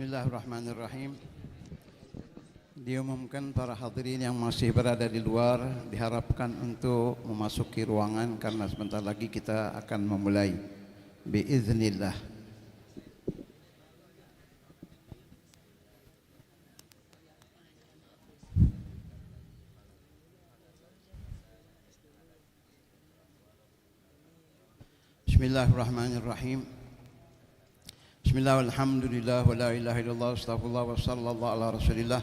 Bismillahirrahmanirrahim. Diumumkan para hadirin yang masih berada di luar diharapkan untuk memasuki ruangan karena sebentar lagi kita akan memulai biiznillah. Bismillahirrahmanirrahim. Bismillah walhamdulillah wa la ilaha illallah astaghfirullah wa sallallahu ala rasulillah.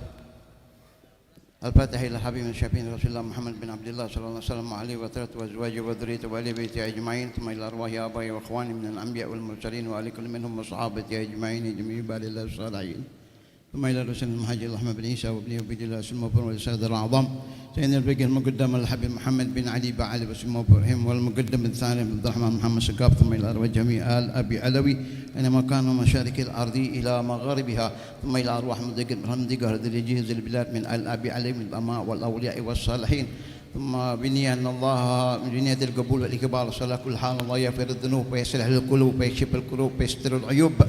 Al-Fatihah ila habibina syafi'in Rasulullah Muhammad bin Abdullah sallallahu alaihi wasallam alihi wa salatu wa azwaji wa dhurriyyati wa ali baiti ajma'in thumma ila arwahi abai wa ikhwani min al-anbiya wal mursalin wa ali kulli minhum wa sahabati ajma'in jami'i ba'dillah salihin. ثم إلى رسول المهاجر الأحمد بن عيسى وابنه وبيد الله سموبر والسيد الأعظم سيدنا الفقيه المقدم الحبيب محمد بن علي بعلي وسموبرهم والمقدم الثاني عبد الرحمن محمد سقاف ثم إلى أرواح جميع آل أبي علوي أينما كانوا مشارق الأرض إلى مغاربها ثم إلى أرواح مدقة هذه البلاد من آل أبي علي من الأماء والأولياء والصالحين ثم بنية أن الله من بنية القبول والإقبال صلى كل حال الله يغفر الذنوب ويصلح القلوب ويكشف الكروب ويستر العيوب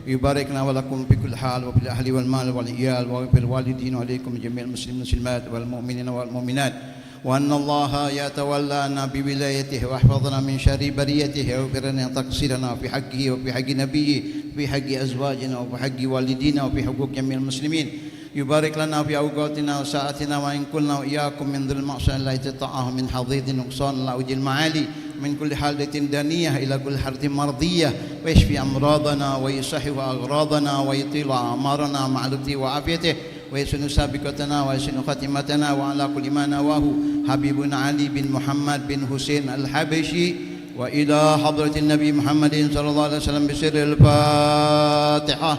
يباركنا ولكم بكل حال وفي الأهل والمال والعيال وفي الوالدين وعليكم جميع المسلمين والمسلمات والمؤمنين والمؤمنات وأن الله يتولانا بولايته ويحفظنا من شر بريته ويغفر لنا تقصيرنا في حقه وفي حق نبيه وفي حق أزواجنا وفي حق والدينا وفي حقوق جميع المسلمين يبارك لنا في أوقاتنا وساعتنا وإن كنا وإياكم من ذي المعصية التي تطاعه من حضيض نقصان الأوج المعالي من كل حالة دنية إلى كل حالة مرضية ويشفي أمراضنا ويصحح أغراضنا ويطيل أعمارنا مع لطفه وعافيته ويسن سابقتنا ويسن خاتمتنا وعلى كل ما نواه حبيبنا علي بن محمد بن حسين الحبشي وإلى حضرة النبي محمد صلى الله عليه وسلم بسر الفاتحة.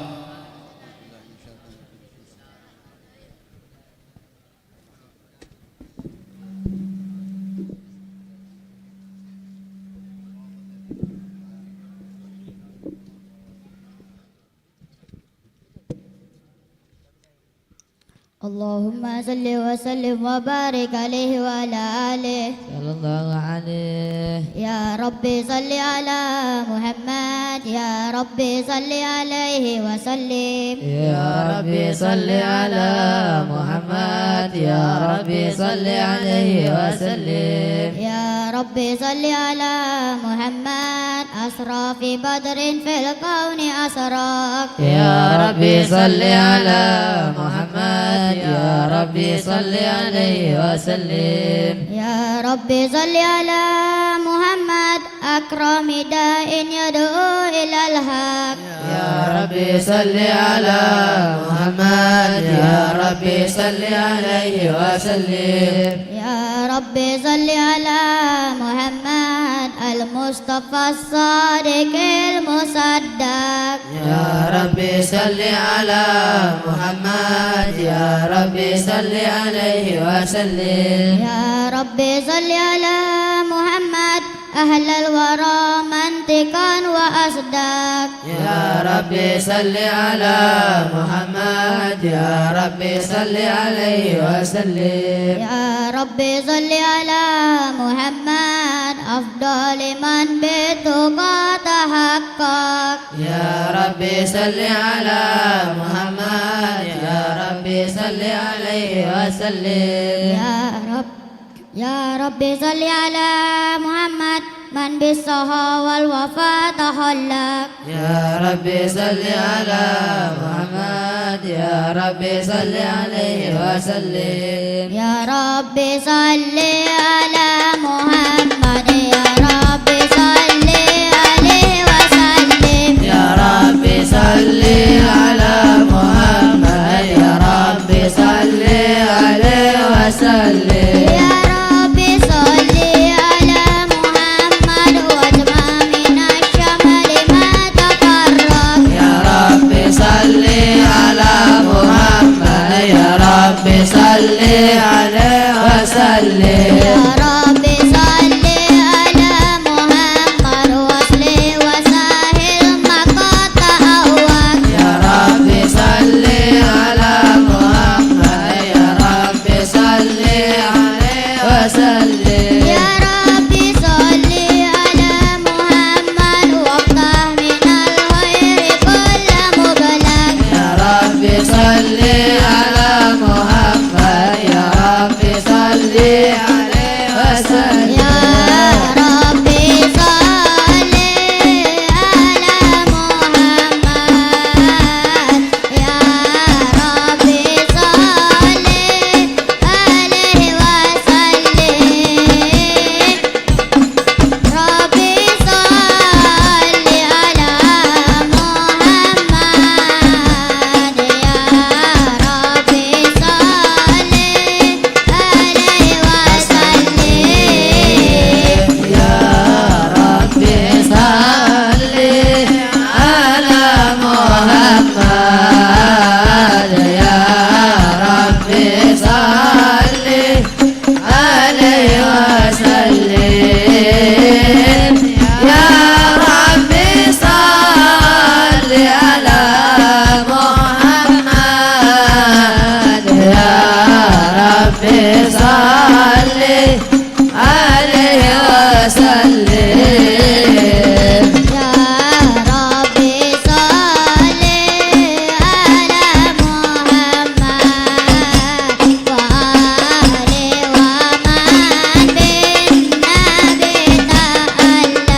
اللهم صل وسلم وبارك عليه وعلى آله صلى الله عليه. يا ربي صل على محمد يا ربي صل عليه وسلم يا ربي صل على محمد يا ربي صل عليه وسلم. يا ربي صل على محمد أسرى في بدر في الكون أسراك. يا ربي صل على محمد يا ربي صل عليه وسلم. يا ربي صل على محمد أكرم داء يدعو إلى الحق. يا ربي صل على محمد يا ربي صل عليه وسلم. يا ربي صل على محمد المصطفى الصادق المصدق. يا ربي صل على محمد يا ربي صل عليه وسلم. يا ربي صل على محمد أهل الورى منطقا وأصداق. يا ربي صل على محمد يا ربي صل عليه وسلم. يا ربي صل على محمد أفضل من بتقى تحقق. يا ربي صل على محمد يا ربي صل عليه وسلم. يا ربي صل على محمد من بالصحا والوفاء تخلق. يا ربي صل على محمد يا ربي صل عليه وسلم. يا ربي صل على محمد يا ربي صل عليه وسلم. يا ربي صل على محمد يا ربي صل عليه وسلم. يا ربي صل على محمد واجمع من الشمل ما تفرق. يا ربي صل على محمد يا ربي صل عليه وسلم. يا ربي صل على محمد واصل وسهل ما قد تهوك. يا ربي صل على محمد يا ربي صل عليه وسلم. يا ربي صل على محمد وافتح من الخير كل مغلق. يا صلي عليه وسلم يا ربي صل على محمد وآله ومن بالنبي تألف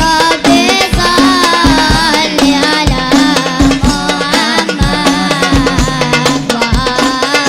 ربي صل على محمد وآله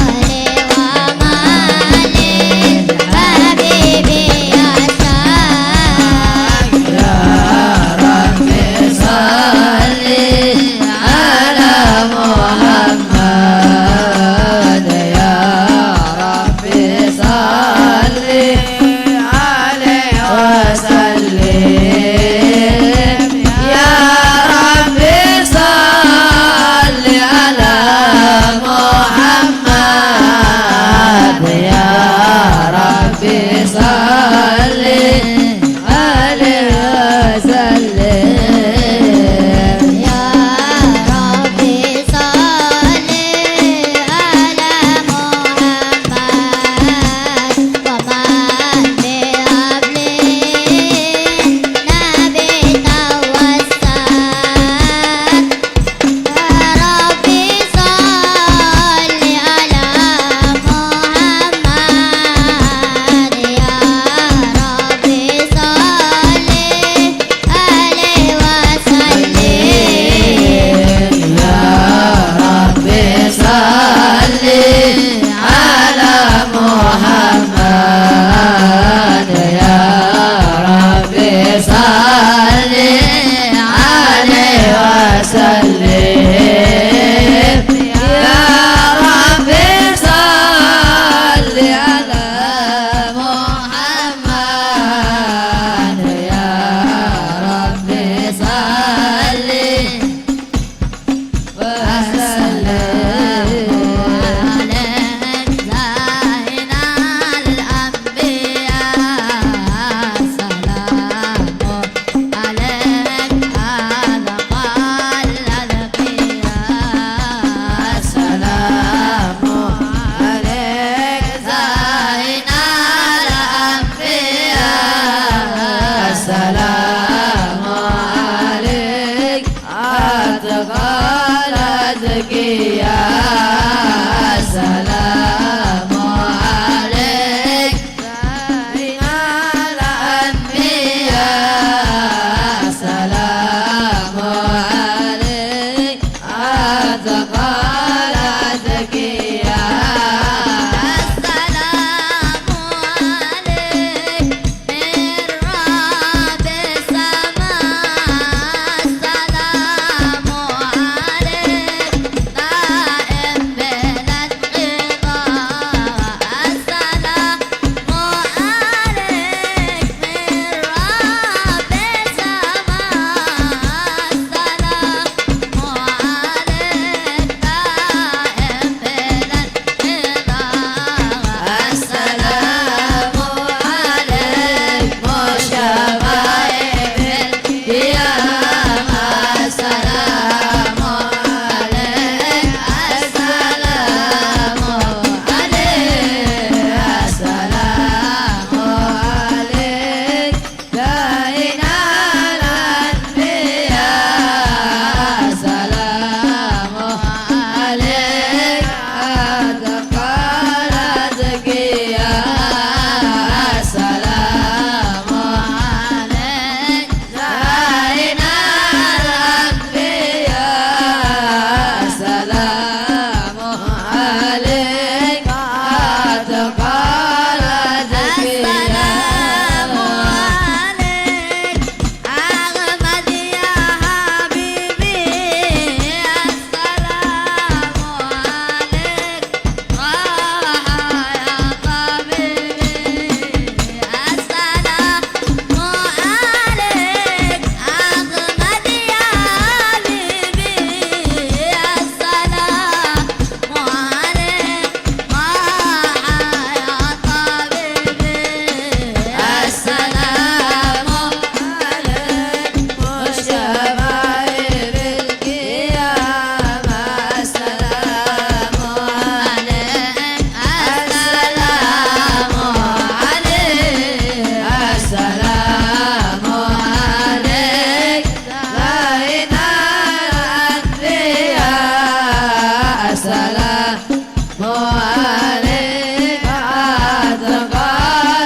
عليك أتقى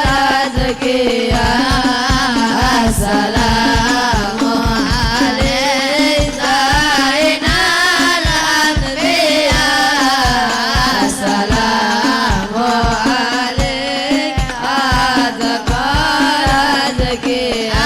الأزكياء السلام عليك زين الأنبياء السلام عليك أتقى الأزكياء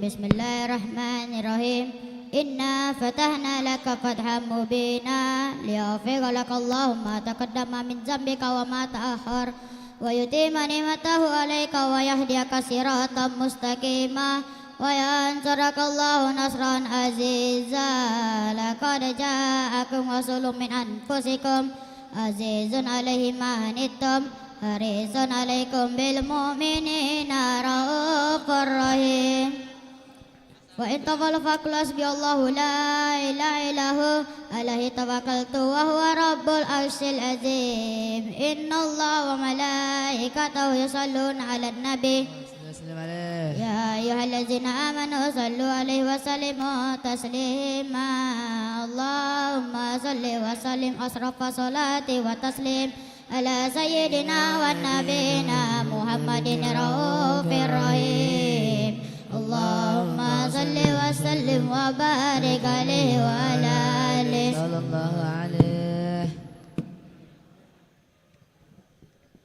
Bismillahirrahmanirrahim. Inna fatahna laka fathan mubina liyaghfira laka Allahu ma taqaddama min dzambika wa ma ta'akhkhar wa yutimma ni'matahu 'alaika wa yahdiyaka siratan mustaqima wa yansuraka Allahu nasran azizza. Laqad ja'akum rasulun min anfusikum azizun 'alaihi ma anittum harisun 'alaikum bil mu'minina raufur rahim. Wa in tawallu faqul hasbiyallahu la ilaha illahu alaihi tawakkaltu wa huwa rabbul arsyil azim. Innallaha wa malaikatahu yusalluna 'alan nabi ya ayyuhallazina amanu sallu 'alaihi wa sallimu taslima. Allahumma salli wa sallim asrafa salati wa taslim ala sayyidina wa nabiyina Muhammadin raufir rahim. Allahumma salli wa sallim wa barik alaihi wa ala alihi sallallahu alaihi.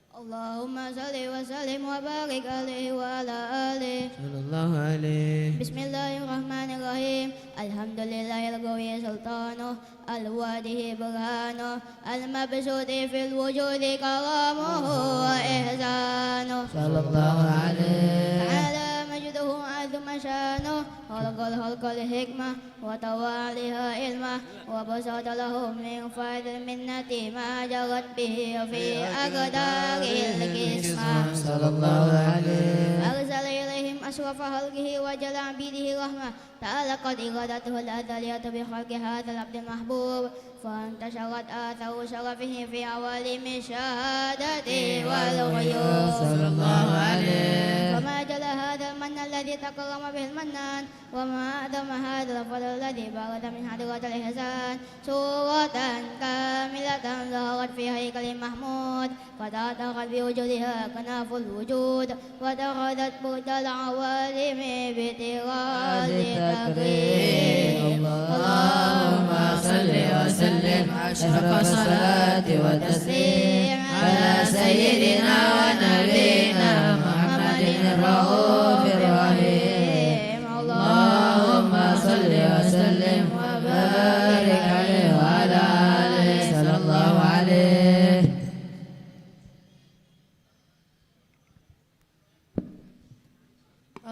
Allahumma salli wa sallim wa barik alaihi wa ala alihi sallallahu alaihi. Bismillahirrahmanirrahim. العظيم الحمد لله القوي سلطانه الواده برهانه المبسوط في الوجود كرامه وإحسانه صلى الله عليه تعالى مجده عظم شانه خلق الخلق الحكمة وطوى عليها علمه وبسط لهم من فضل المنة ما جرت به في أقداره القسمة صلى الله عليه أرسل إليهم أشرف خلقه وجل عبيده رحمة تعلقت إرادته الأزلية بخلق هذا العبد المحبوب فانتشرت آثار شرفه في عوالم الشهادة والغيوب صلى الله عليه وما جل هذا المن الذي تكرم به المنان وما أعظم هذا الفضل الذي برد من حضرة الإحسان سورة كاملة ظهرت في هيكل محمود فتعتقد بوجودها كناف الوجود واتخذت برد العوالم بطراز التكريم اللهم صل وسلم أشرف الصلاة والتسليم على سيدنا ونبينا محمد الرؤوف الرحيم اللهم صل وسلم وبارك عليه وعلى آله صلى الله عليه.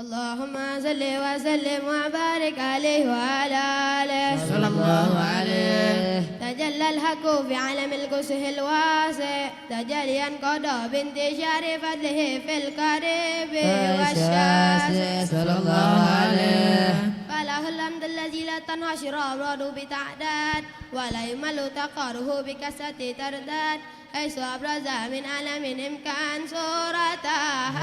اللهم صل وسلم وبارك عليه وعلى آله صلى الله عليه. تجلى الحق في عالم الكسه الواسع تجليا قضى بانتشار فضله في القريب والشاسع صلى الله عليه. فله الحمد الذي لا تنحشر أمراضه بتعداد ولا يمل تقاره بكسرة ترداد حيث أبرز من عالم إمكان صورة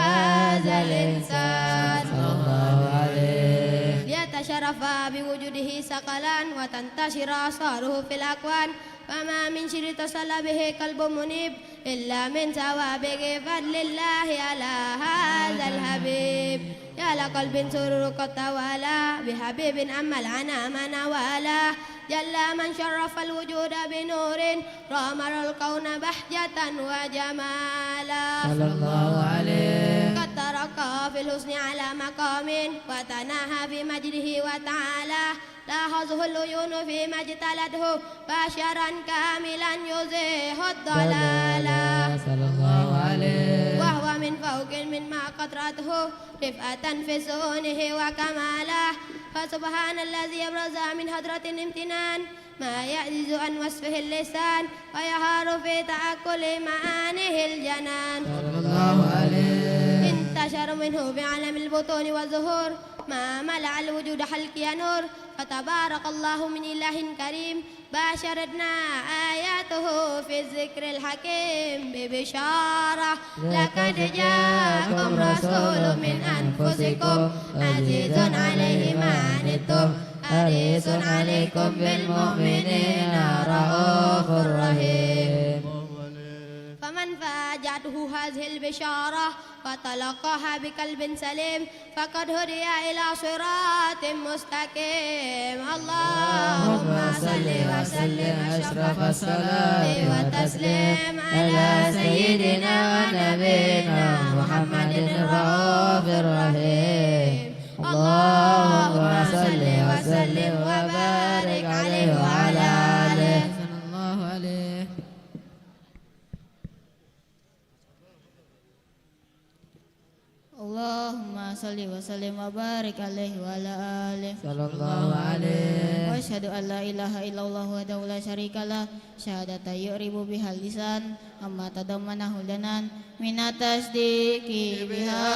هذا الإنسان صلى الله عليه. ليتشرف بوجوده ثقلا وتنتشر آثاره في الأكوان فما من شر تصل به قلب منيب إلا من ثوابه فضل الله على هذا الحبيب يا لقلب سرور قد توالى بحبيب أما العنا من والاه جل من شرف الوجود بنور رامر الكون بهجة وجمالا صلى الله عليه. قد ترقى في الحسن على مقام وتناهى بمجده وتعالى لاحظه العيون فيما اجتلته بشرا كاملا يزيح الضلالا صلى الله عليه. وهو من فوق مما قد رأته رفعة في سونه وكماله فسبحان الذي أبرز من حضرة امتنان ما يعجز عن وصفه اللسان ويهار في تأكل معانيه الجنان صلى الله عليه. انتشر منه بعالم البطون والظهور ما ملأ الوجود حلقي نور فتبارك الله من إله كريم باشرتنا آياته في الذكر الحكيم ببشارة لقد جاءكم رسول من أنفسكم عزيز عليه ما عنتم حريص عليكم بالمؤمنين رؤوف رحيم فمن فاجأته هذه البشارة فتلقاها بقلب سليم فقد هدي إلى صراط مستقيم اللهم صل وسلم أشرف الصلاة والتسليم على سيدنا ونبينا محمد الرؤوف الرحيم اللهم صل وسلم وبارك عليه وعلى آله صلى الله عليه. اللهم صل وسلم وبارك عليه وعلى آله صلى الله عليه. وأشهد أن لا إله إلا الله وحده لا شريك له شهادة يعرب بها اللسان أما تضمنه لنا من التصديق بها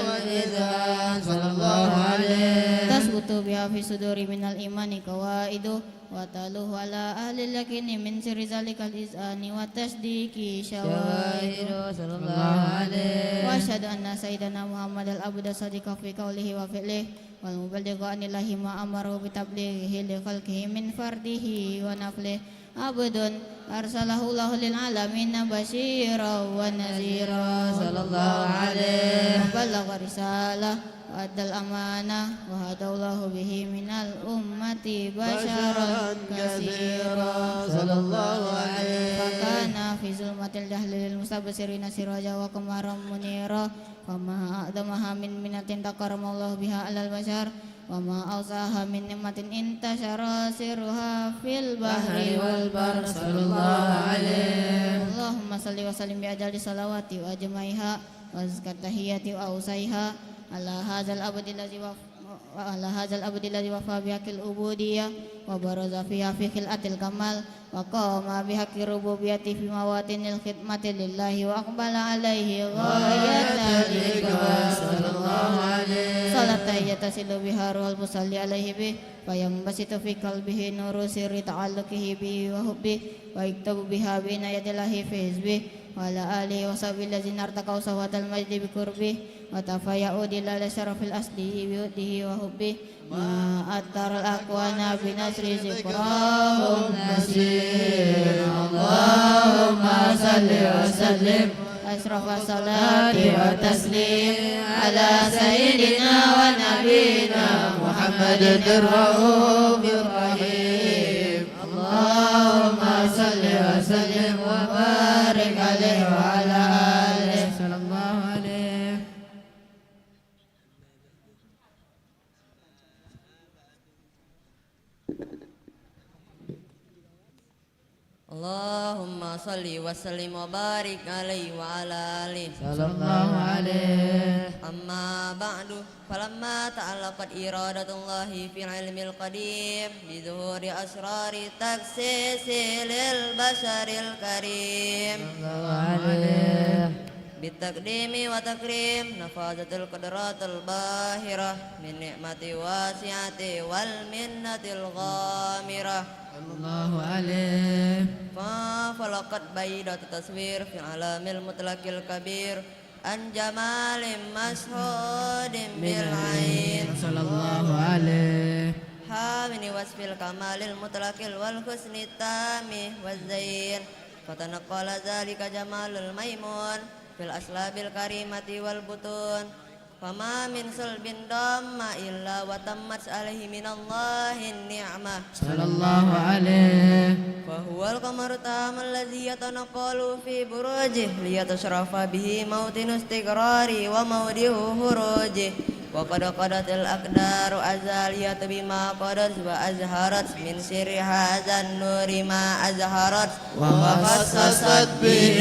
والإذعان صلى الله عليه. تثبت بها في صدور من الإيمان قواعد وتلوه على أهل اليقين من سر ذلك الإذعان والتصديق شواهد صلى الله عليه. وأشهد أن سيدنا محمد العبد الصادق في قوله وفعله والمبلغ عن الله ما أمره بتبليغه لخلقه من فرده ونفله عبد أرسله الله للعالمين بشيرا ونذيرا صلى الله عليه. وبلغ رسالة وأدى الأمانة وهدى الله به من الأمة بشرا كثيرا صلى الله عليه. فكان في ظلمة الجهل للمستبصرين سراجا وقمرا منيرا فما أعظمها من منة تكرم الله بها على البشر وما أوصاها من نعمة انتشر سرها في البحر والبر صلى الله عليه. اللهم صل وسلم بأجل الصلوات وأجمعها وأزكى التحيات وأوصيها على هذا العبد الذي وفى بحق العبودية وبرز فيها في خلعة الكمال وقام بحق الربوبية في مواطن الخدمة لله وأقبل عليه غاية الإقبال صلى الله عليه. صلاة يتصل بها روح المصلي عليه به فينبسط في قلبه نور سر تعلقه به وحبه ويكتب بها بين يد الله في حزبه وعلى آله وصحبه الذين ارتقوا صفوة المجد بقربه وتفيأوا دلال شرف الأصلي بوده وحبه ما أثر الأكوان بنصر ذكراهم نسير. اللهم صل وسلم أشرف الصلاة والتسليم على سيدنا ونبينا محمد الرؤوف الرحيم. اللهم صل وسلم وبارك عليه وعلى آله صلى الله عليه. اللهم صل وسلم وبارك عليه وعلى آله صلى الله عليه. أما بعد فلما تعلقت إرادة الله في العلم القديم بظهور أسرار تخصيص للبشر الكريم صلى الله عليه. بالتقديم وتكريم نفاذت القدرات الباهرة من نعمة واسعة والمنة الغامرة الله عليه. ففلقت بيضة التصوير في عالم المطلق الكبير عن جمال مشهود بالعين صلى الله عليه. من وصف الكمال المطلق والحسن التام والزين فتنقل ذلك جمال الميمون في الأسلاب الكريمة والبطون فما من صلب ضم إلا وتمت عليه من الله النعمة صلى الله عليه. فهو القمر التام الذي يتنقل في بروجه ليتشرف به موطن استقرار وموضع خروجه وقد قدت الأقدار أزالية بما قدت وأزهرت من سر هذا النور ما أزهرت وخصصت به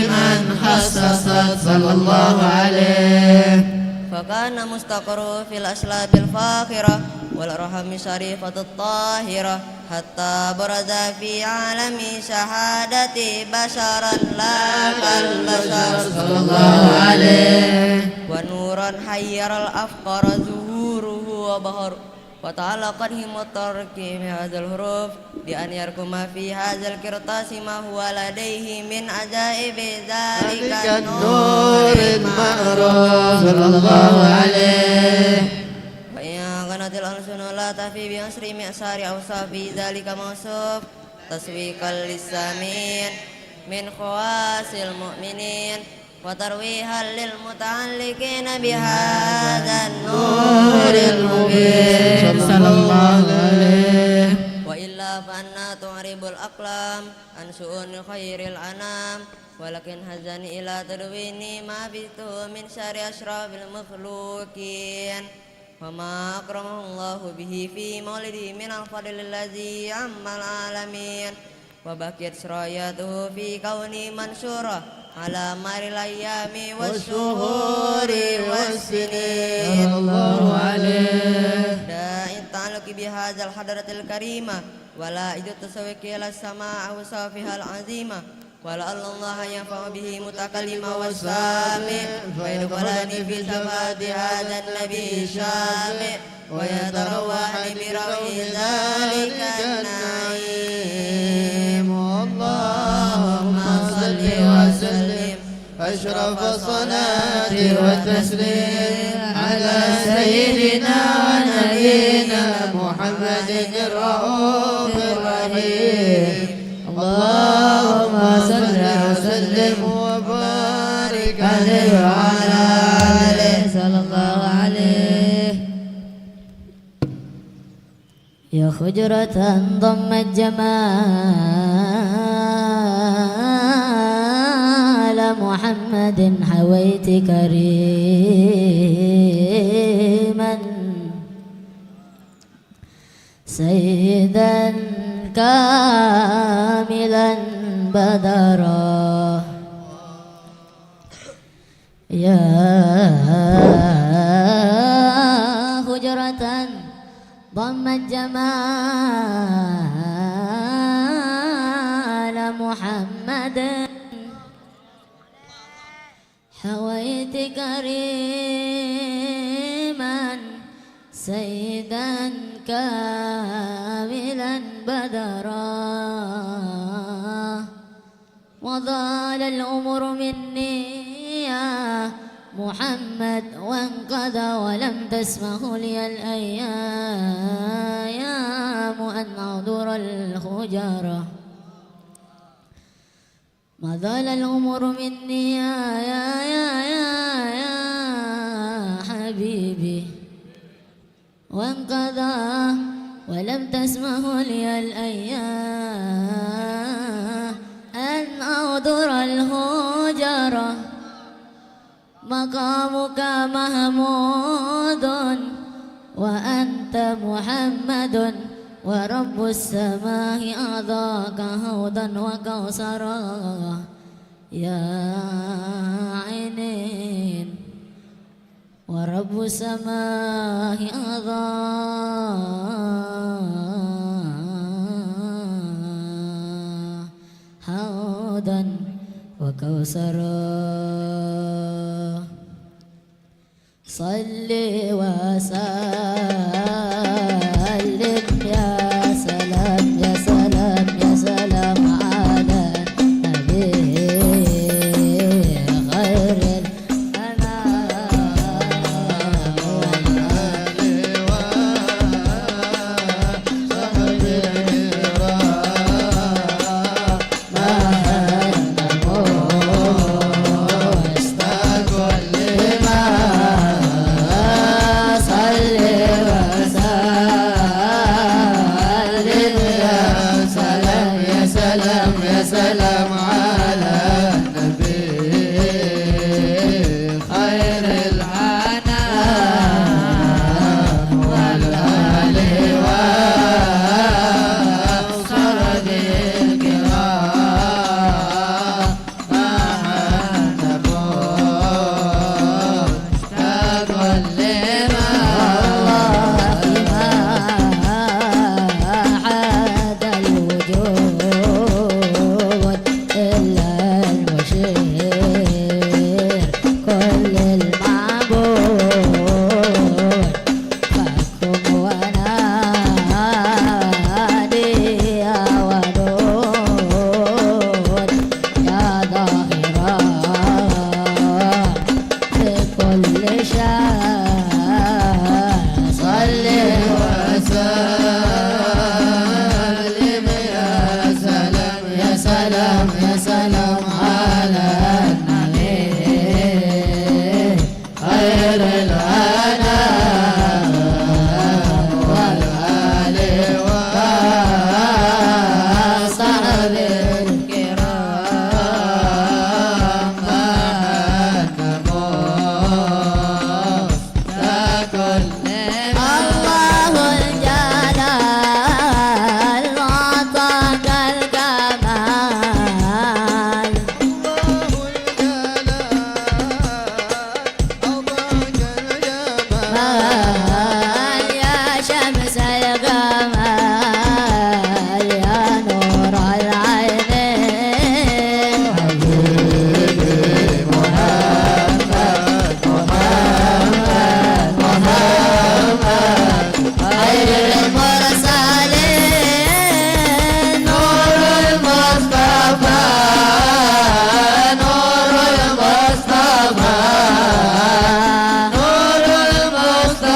من خصصت صلى الله عليه. فكان مستقر في الأسلاب الفاخرة والرحم الشريفة الطاهرة حتى برز في عالم شهادة بشرا لا كالبشر صلى الله عليه. ونورا حير الأفكار ظهوره وبهر وتعلقت همة تركيب هذا الحروف بأن يركم في هذا الكرطاس ما هو لديه من عجائب ذلك النور المعروف صلى الله عليه. وإن كانت الألسن لا تفي بأسر معسار أوصاف ذلك موصوف تسويقا للسامين من خواص المؤمنين وترويها للمتعلقين بهذا النور المبين صلى الله عليه. وإلا فأنا تعرب الأقلام عن شؤون خير الأنام ولكن هزني إلى تدويني ما بثه من شر أشراف المخلوقين وما أكرمه الله به في مولده من الفضل الذي عم العالمين وبكت سراياته في كوني منشورة على مر الأيام والشهور والسنين صلى الله عليه. داعي التعلق بهذا الحضرة الكريمة ولا إذ التسويق إلى السماء وصافها العظيمة ولعل الله ينفع به متكلم والسامع ويدخلني في شفاعة هذا النبي الشامع ويتروحني بروح ذلك النعيم. اللهم صل وسلم أشرف الصلاة والتسليم على سيدنا ونبينا محمد الرؤوف الرحيم. اللهم صل وسلم وبارك عليه وعلى آله صلى الله عليه. يا خجرة ضمت جمال محمد حويت كريما سيدا كاملا بدرا يا هجرة ضمت جمال محمد حويت كريما سيدا كاملا بدرا وضال الأمر مني يا محمد وانقضى ولم تسمح لي الأيام أن أحضر الخجرة ما زال الأمر مني يا حبيبي وانقضى ولم تسمح لي الأيام أن أحضر الهجرة مقامك محمود وأنت محمد ورب السماء أعطاك هودا وكوثرا يا عينين ورب السماء أعطاك هودا وكوثرا صل وسلم يا سلام يا سلام يا سلام على النبي خير سلام على النبي خير الأنام والآل والصحب الكرام مع النبوة اشتاق الإمام حاد الوجود إلا المشير كل المعبود فاحكم ونادي يا ودود يا ظاهرا في كل شان صل وسلم يا سلام يا سلام يا سلام على النبي خير الأنام والآل والصحب الكرام مع النبوة كل الله الجلال وعطاك الكمال يا شمس الجمال يا نور العينين خير المرسلين نور المصطفى نور المصطفى نور المصطفى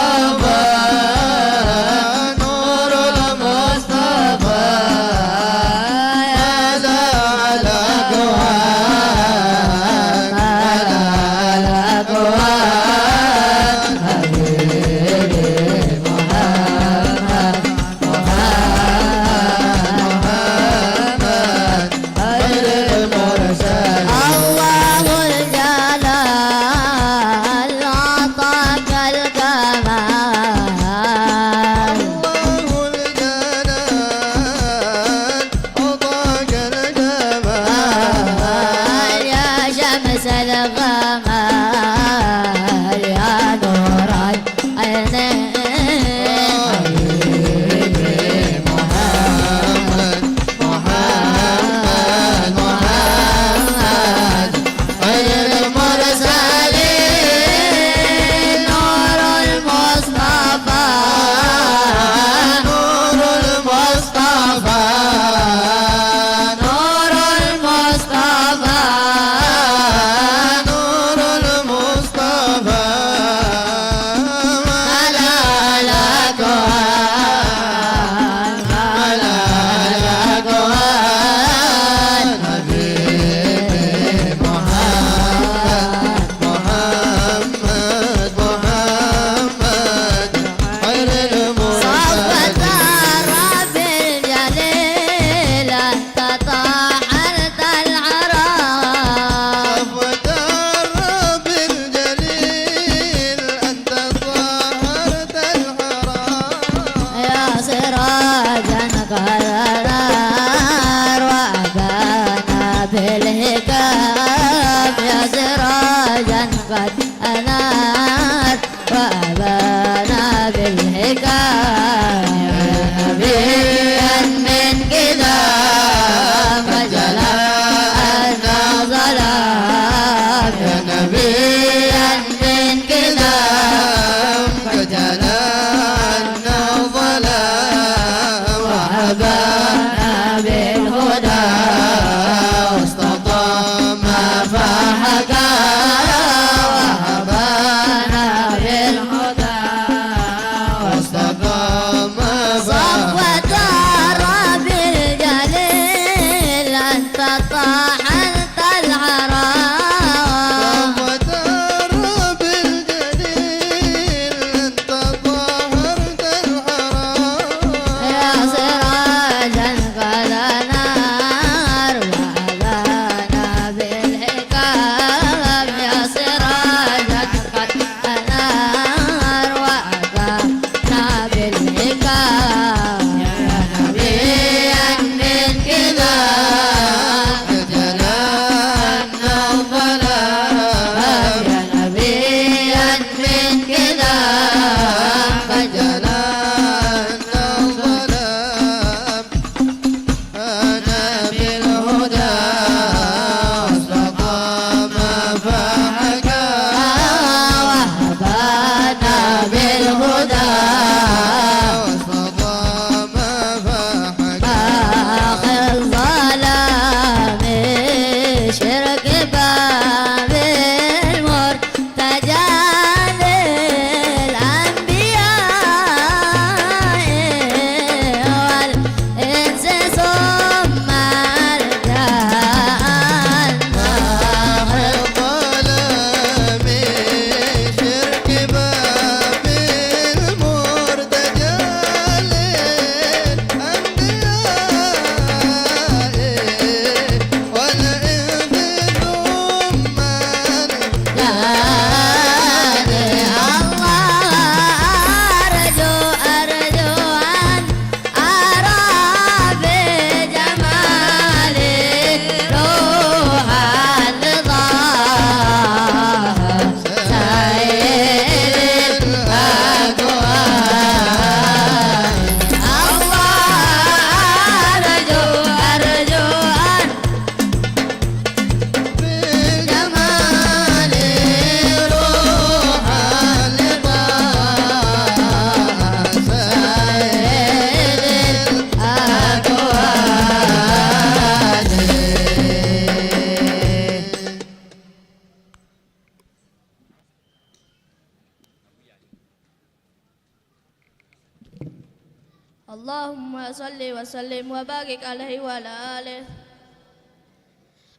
اللهم صل وسلم وبارك عليه وعلى آله.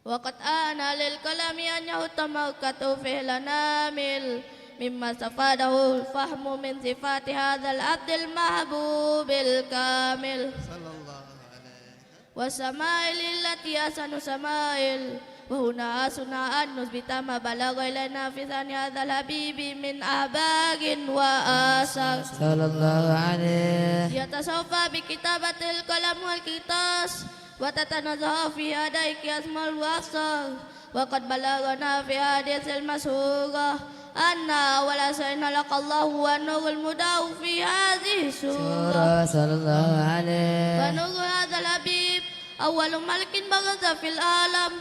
وقد آن للكلام أن يهتم وكتب فعل نامل مما استفاده الفهم من صفات هذا العبد المحبوب الكامل صلى الله عليه والسمائل التي أحسن سمائل. وهنا أسنا أن نثبت ما بلغ إلينا في ثاني هذا الحبيب من أخبار وآثار صلى الله عليه يتصوفى بكتابة القلم والكرطاس وتتنزه في أداء أسماء الأقصار. وقد بلغنا في حديث المسهورة أن أول شيء خلق الله والنور المداو في هذه السورة صلى الله عليه ونور هذا الحبيب أول ملك برز في العالم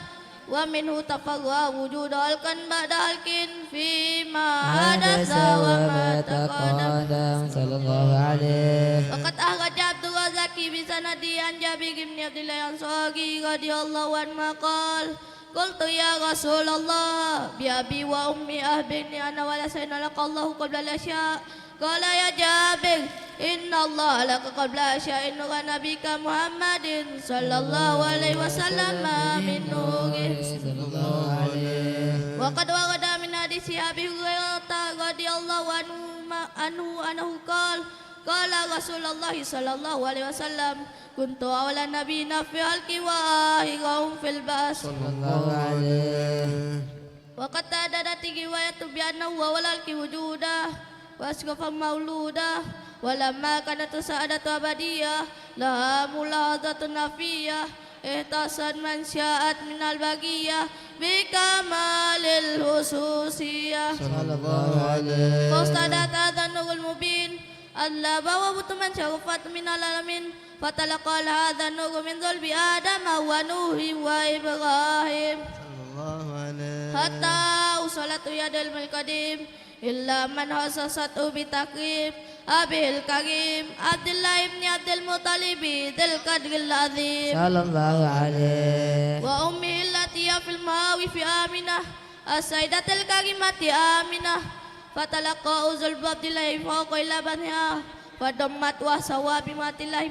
ومنه تفرع وجود خلق بعد خلق فيما حدث وما تقدم صلى الله عليه. وقد أخرج عبد الرزاق بسند عن جابر بن عبد الله الأنصاري رضي الله عنه قال قلت يا رسول الله بأبي وأمي أخبرني أن ولا شيء خلق الله قبل الأشياء. قال يا جابر إن الله خلق قبل الأشياء نور نبيك محمد صلى الله عليه وسلم من نوره. وقد ورد من حديث أبي هريرة رضي الله عنه قال قال رسول الله صلى الله عليه وسلم كنت أول نبينا في خلق وآخرهم في البعث. صلى الله عليه. وقد تعددت رواية بأنه أول خلق وجودا وأشرف مولودا. ولما كانت السعادة أبدية لها ملاحظة نفية اهتصت من شاءت من البقية بكمال الخصوصية. صلى الله عليه. فاستدعت هذا النور المبين ألا بوابت من شرفت من العالمين فتلقى هذا النور من ظلب آدم ونوح وإبراهيم حتى وصلت يد القديم إلا من خصصته بتكريم أبيه الكريم عبد الله بن عبد المطلب ذي القدر العظيم صلى الله عليه. وأمه التي في المعارف آمنة السيدة الكريمة آمنة فتلقى أزل عبد الله فوق إلى بنها فدمت وسوى بمات الله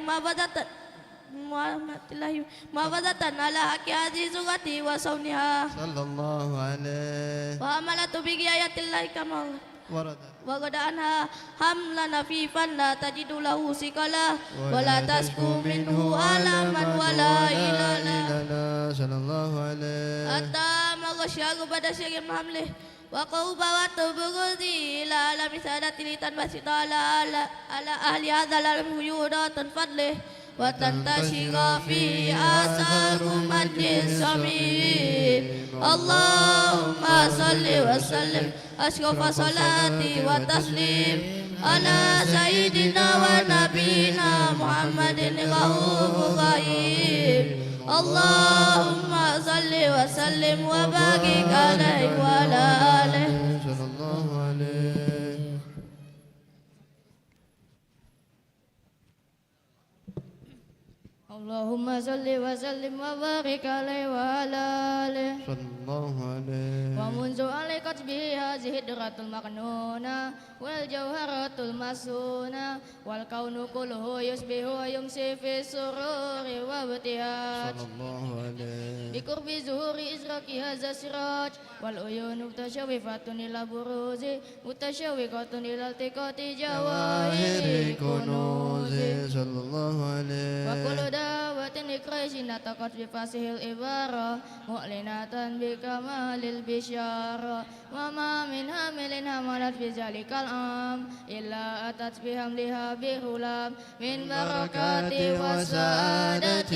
ما بدت على حق هذه زوجته وصونها صلى الله عليه. وحملت بآيات الله كما ورد ورد عنها حملا خفيفا لا تجد له ثقلا ولا تشكو منه ألما ولا إلالا صلى الله عليه. حتى مغشى بعد شيء حمله وقوبة بغضي إلى عالم سادة لتنبسط على أهل هذا العالم وجودات فضله وتنتشر فيه آثار مجد الصميم. اللهم صل وسلم أشرف صلاتي وتسليم على سيدنا ونبينا محمد الرؤوف الرحيم. اللهم صل وسلم وبارك عليه وعلى آله صلى الله عليه. اللهم صل وسلم وبارك عليه وعلى آله صلى الله عليه. ومنذ علقت به هذه الدرة المكنونة والجوهرة المسونة والكون كله يصبح ويمسي في السرور وابتهاج صلى الله عليه. بقرب ظهور إزراق هذا السراج والعيون متشوفة إلى بروز متشوقة إلى التقاط جواهر كنوز صلى الله عليه. وكل دعوة لقريش نطقت بفصيح العبارة معلنة بكمال البشارة وما من حامل حملت في ذلك العام إلا أتت بحملها بغلام من بركات وسعادة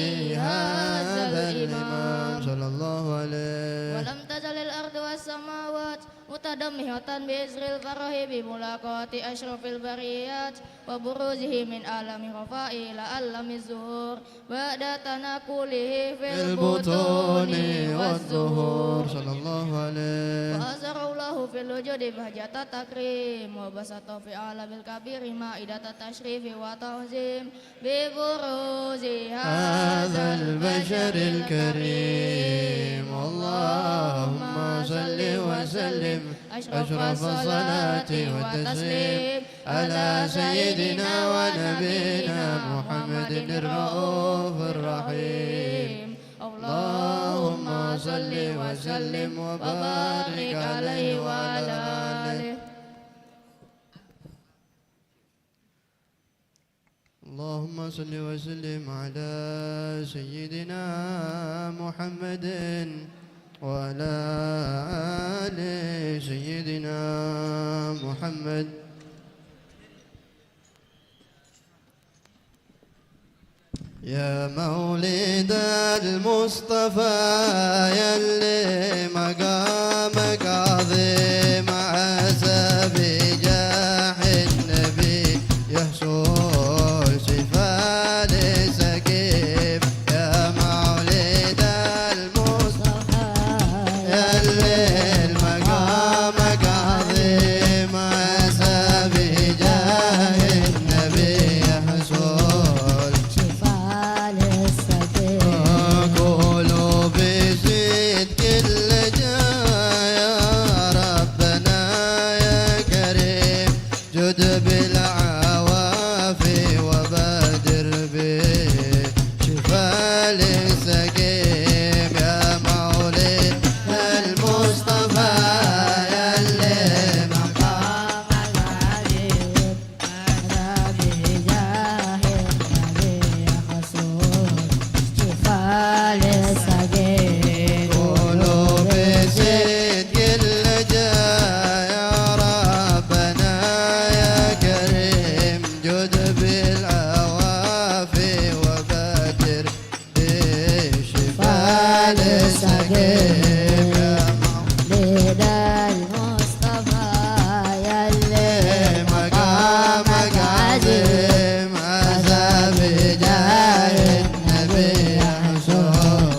هذا الإمام صلى الله عليه. ولم تزل الأرض والسماوات متدمهة بإزر الفرح بملاقاة أشرف البريات وبروزه من عالم الرفاء إلى عالم الزهور بعد تنقله في البطون والزهور صلى الله عليه. وأزر الله في الوجود بهجة التكريم وبسط في عالم الكبير مائدة التشريف وتعظيم ببروز هذا البشر الكريم. اللهم صل وسلم أشرف الصلاة والتسليم على سيدنا ونبينا محمد الرؤوف الرحيم اللهم صل وسلم وبارك عليه وعلى آله اللهم صل وسلم على سيدنا محمد وعلى آل سيدنا محمد يا مولد المصطفى يلي مقامك عظيم عسى بجاه النبي يحصل شفاء لسقيم يا مولد المصطفى يلي مقامك عظيم عسى بجاه النبي يحصل قولوا بصدق اللجا يا ربنا يا كريم جد بالعوافي وبادر بشفاء للسقيم يا مولد المصطفى يلي مقامك عظيم على بجاه النبي حصول شفاء للسقيم قولوا بصدق اللجا يا ربنا يا كريم جد بالعوافي وبادر بشفاء للسقيم يا مولد المصطفى يلي مقامك عظيم عسى بجاه النبي حصول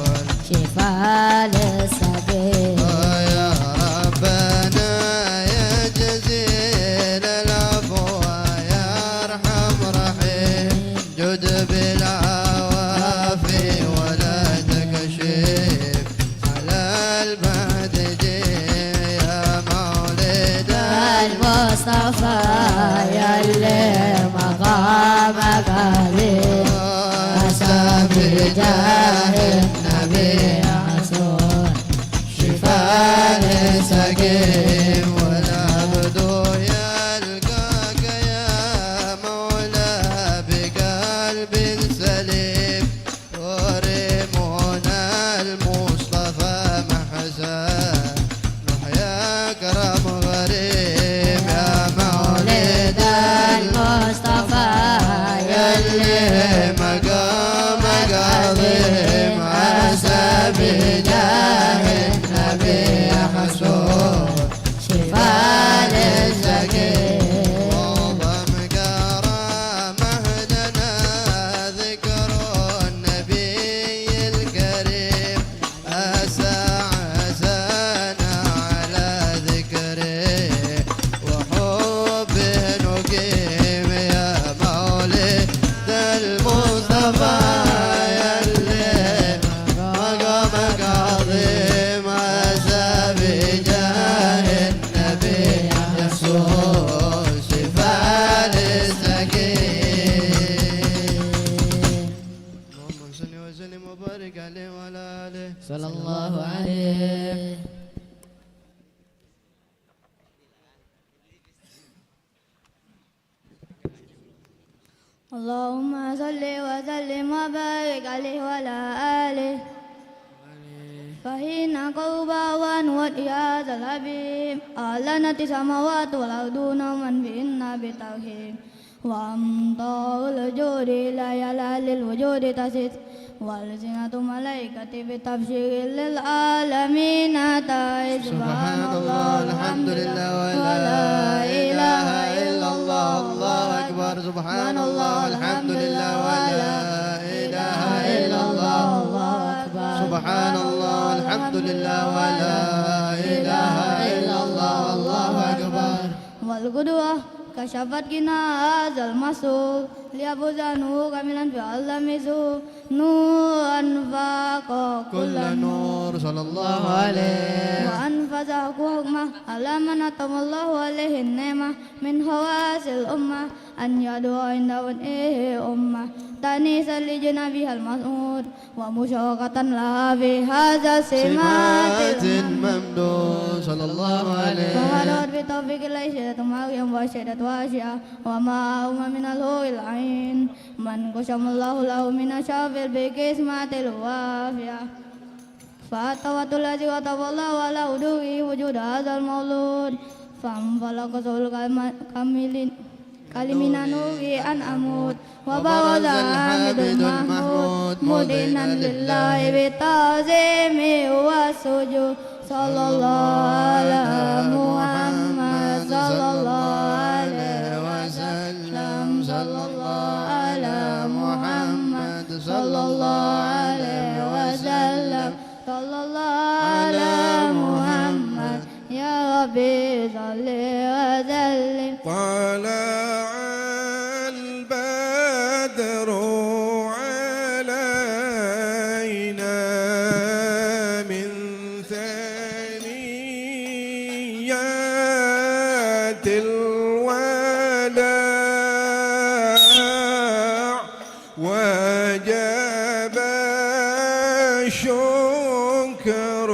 شفاء للسقيم يا ربنا يا جزيل العفو يا ارحم رحيم جد بالعوافي ولا تكشف على البهدجي يا مولد المصطفى يلي مقامك عظيم عسى بجاه النبي حصول شفاء للسقيم والعبد يلقاك يا مولى بقلب سليم ورمونا المصطفى محزان نحيا كرم غريب يا مولد المصطفى يلي مقامك عظيم عسى بجاه النبي حصول شفاء للسقيم وضم كرامه لنا ذكر النبي الكريم عسانا على ذكره وحبه نقيم يا مولد المصطفى يلي مقامك عظيم عسى بجاه النبي يحصل شفاء للسقيم اللهم صل وسلم وبارك عليه وعلى آله صلى الله عليه اللهم صل وسلم وبارك عليه وعلى آله فإن قربان والإياذ الحبيب أعلنت السماوات والأرض من بهن بتوحيد وأمطار الجود لا يلال الوجود تسد والسنة ملائكة بتبشير للعالمين تائب سبحان الله الحمد لله ولا إله إلا الله الله أكبر سبحان الله الحمد لله ولا إله إلا الله الله أكبر سبحان الله الحمد لله ولا إله إلا الله الله أكبر والقدوة كشفت غنى هذا المسوق ليفوز نور كاملا فألمسه نور أنفاق كل نور صلى الله عليه وأنفذ حكمه على من أتم الله عليه النعمة من خواص الأمة أن يدعو عنده أمة تانيسا لجنابها المسعود ومشوقة لها في هذا سمات السمات ممدود صلى الله عليه فهدت بتوفيق الله شهادة مريم وشهادة واشياء وما هما من الهور العين من قسم الله له من شرف بقسمة الوافية فأتوت الذي وطب الله على وجوده وجود هذا المولود فانفلق صول كلمنا نوري أن أموت وبرز الحامد المحمود مدينا لله بالتعظيم والسجود صلى الله على محمد صلى الله عليه وسلم صلى الله على محمد صلى الله عليه وسلم صلى الله على محمد يا ربي صل وسلم طلع البدر علينا من ثنيات الوداع وجب الشكر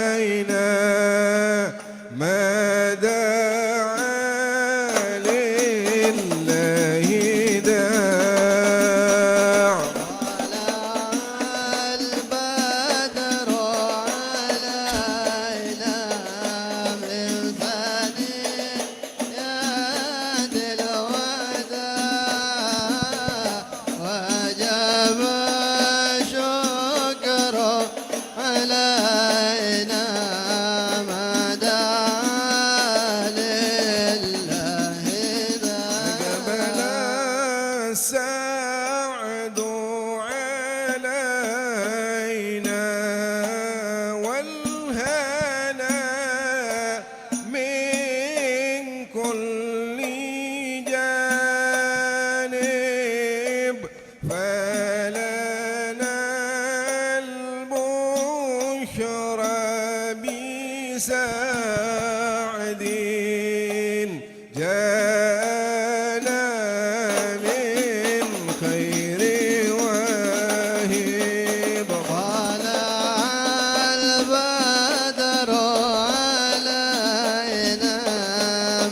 علينا ما دعا لله داع البدر علينا من ثنيات الوداع وجب الشكر علينا ما دعا لله قبل داع السعد علينا والهنا من كل جانب فلنا البشرى بسعد جاءنا من خير واهب طلع البدر علينا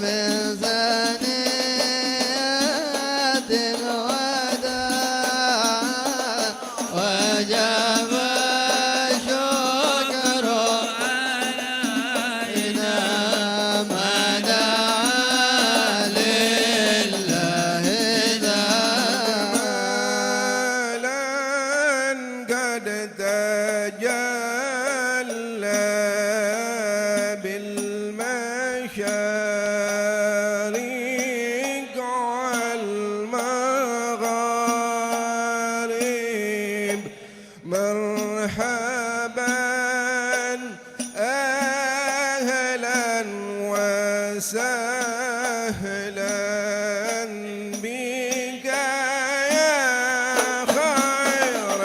من ثنيات الوداع وجب الشكر علينا ما دعا لله داع جمالا قد تجلى بالمشارق والمغارب مرحبا أهلا وسهلا بك يا خير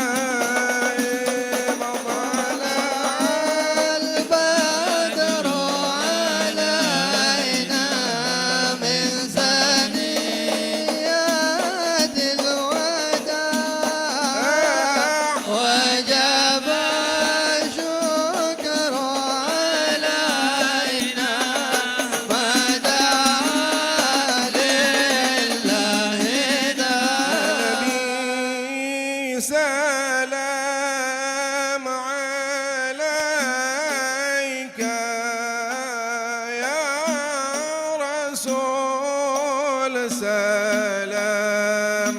الحبايب طلع البدر علينا من ثنيات الوداع وجب الشكر علينا ما دعا لله داع نبي سلام عليك يا رسول سلام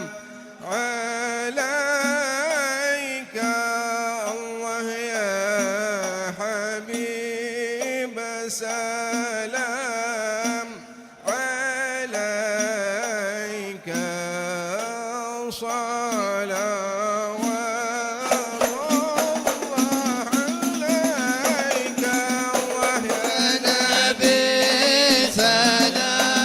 عليك الله يا حبيب سلام عليك صلوات الله عليك الله يا نبي سلام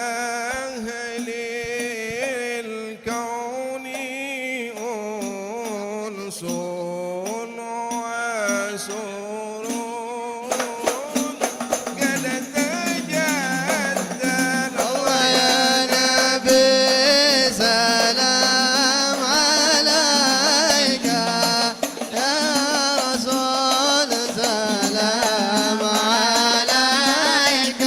ولأهل الكون أنس وسرور قد تجدد الله يا نبي سلام عليك يا رسول سلام عليك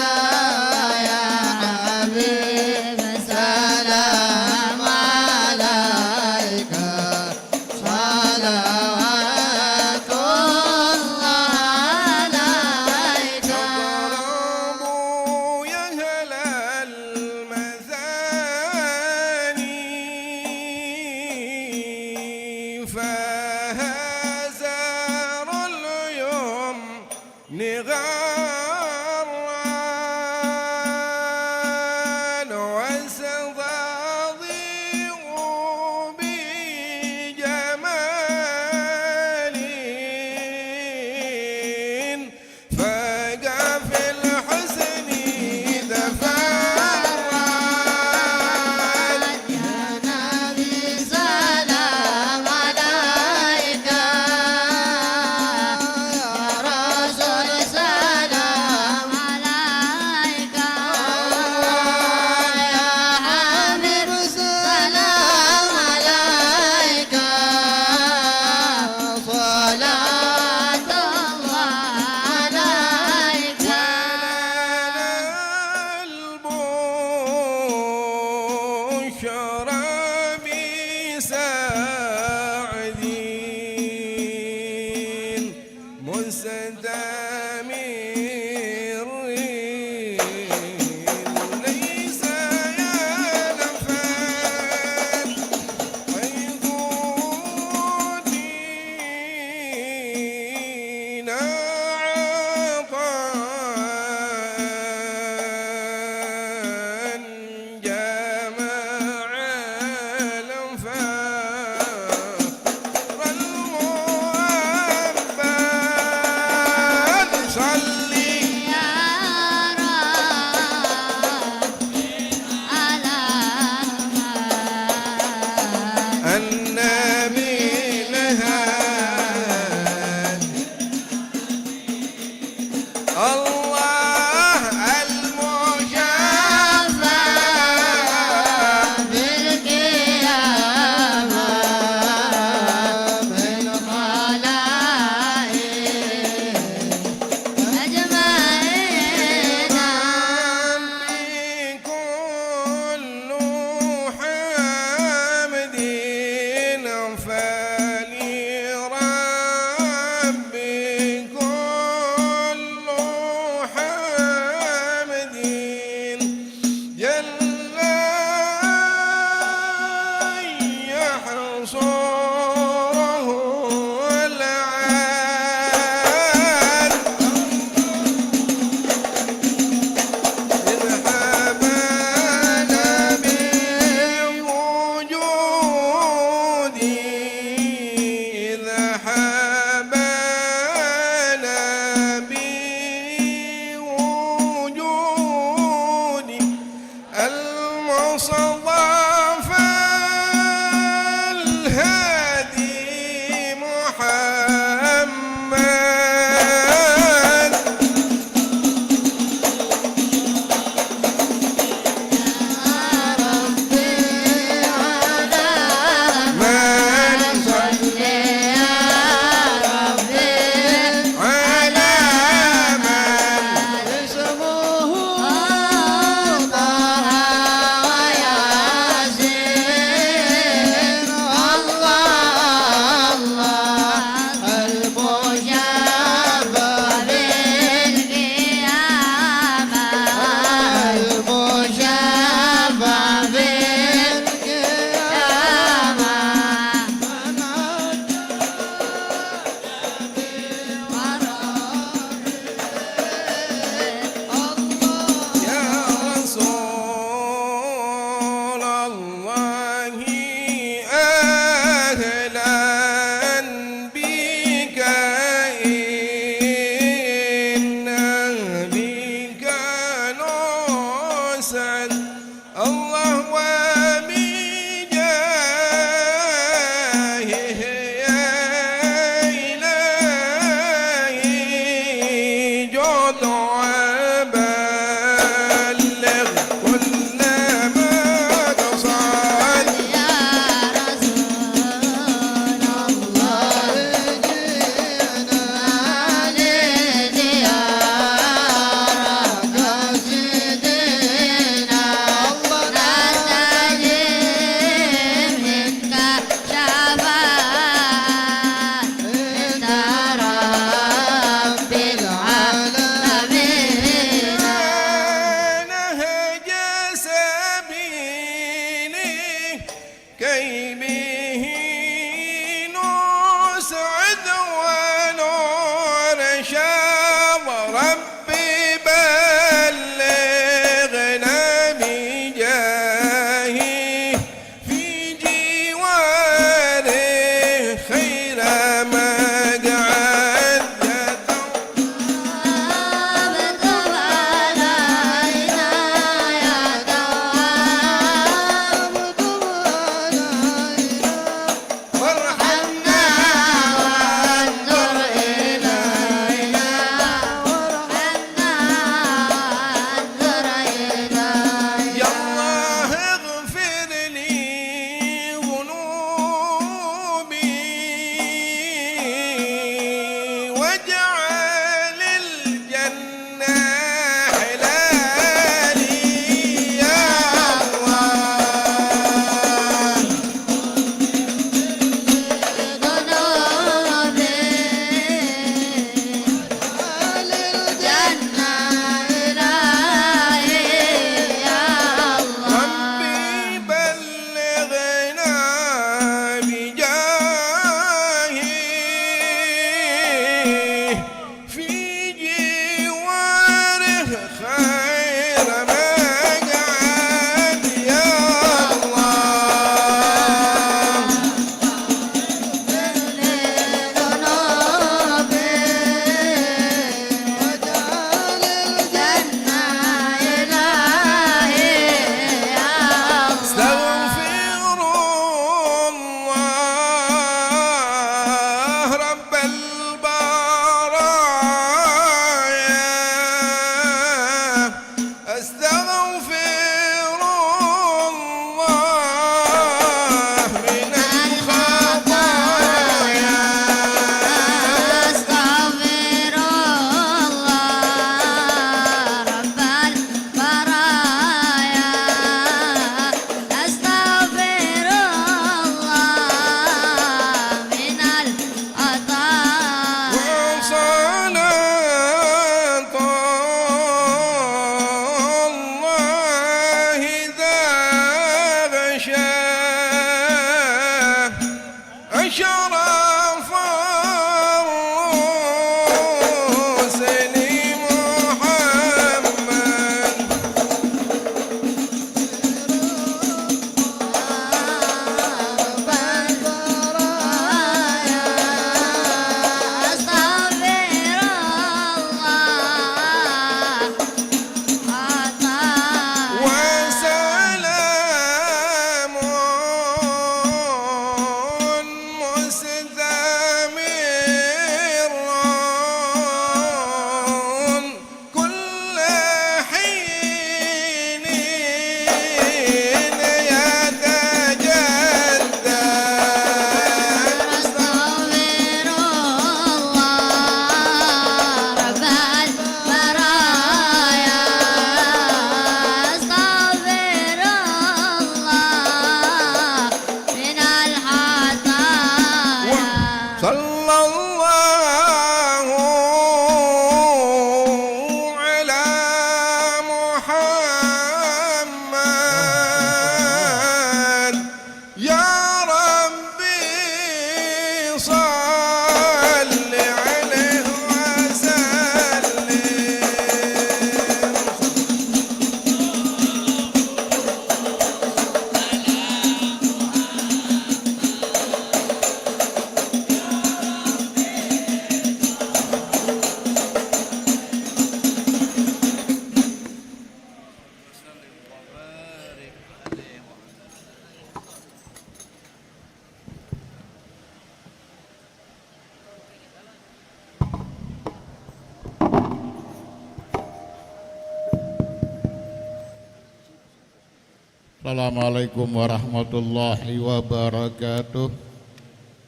Assalamualaikum warahmatullahi wabarakatuh.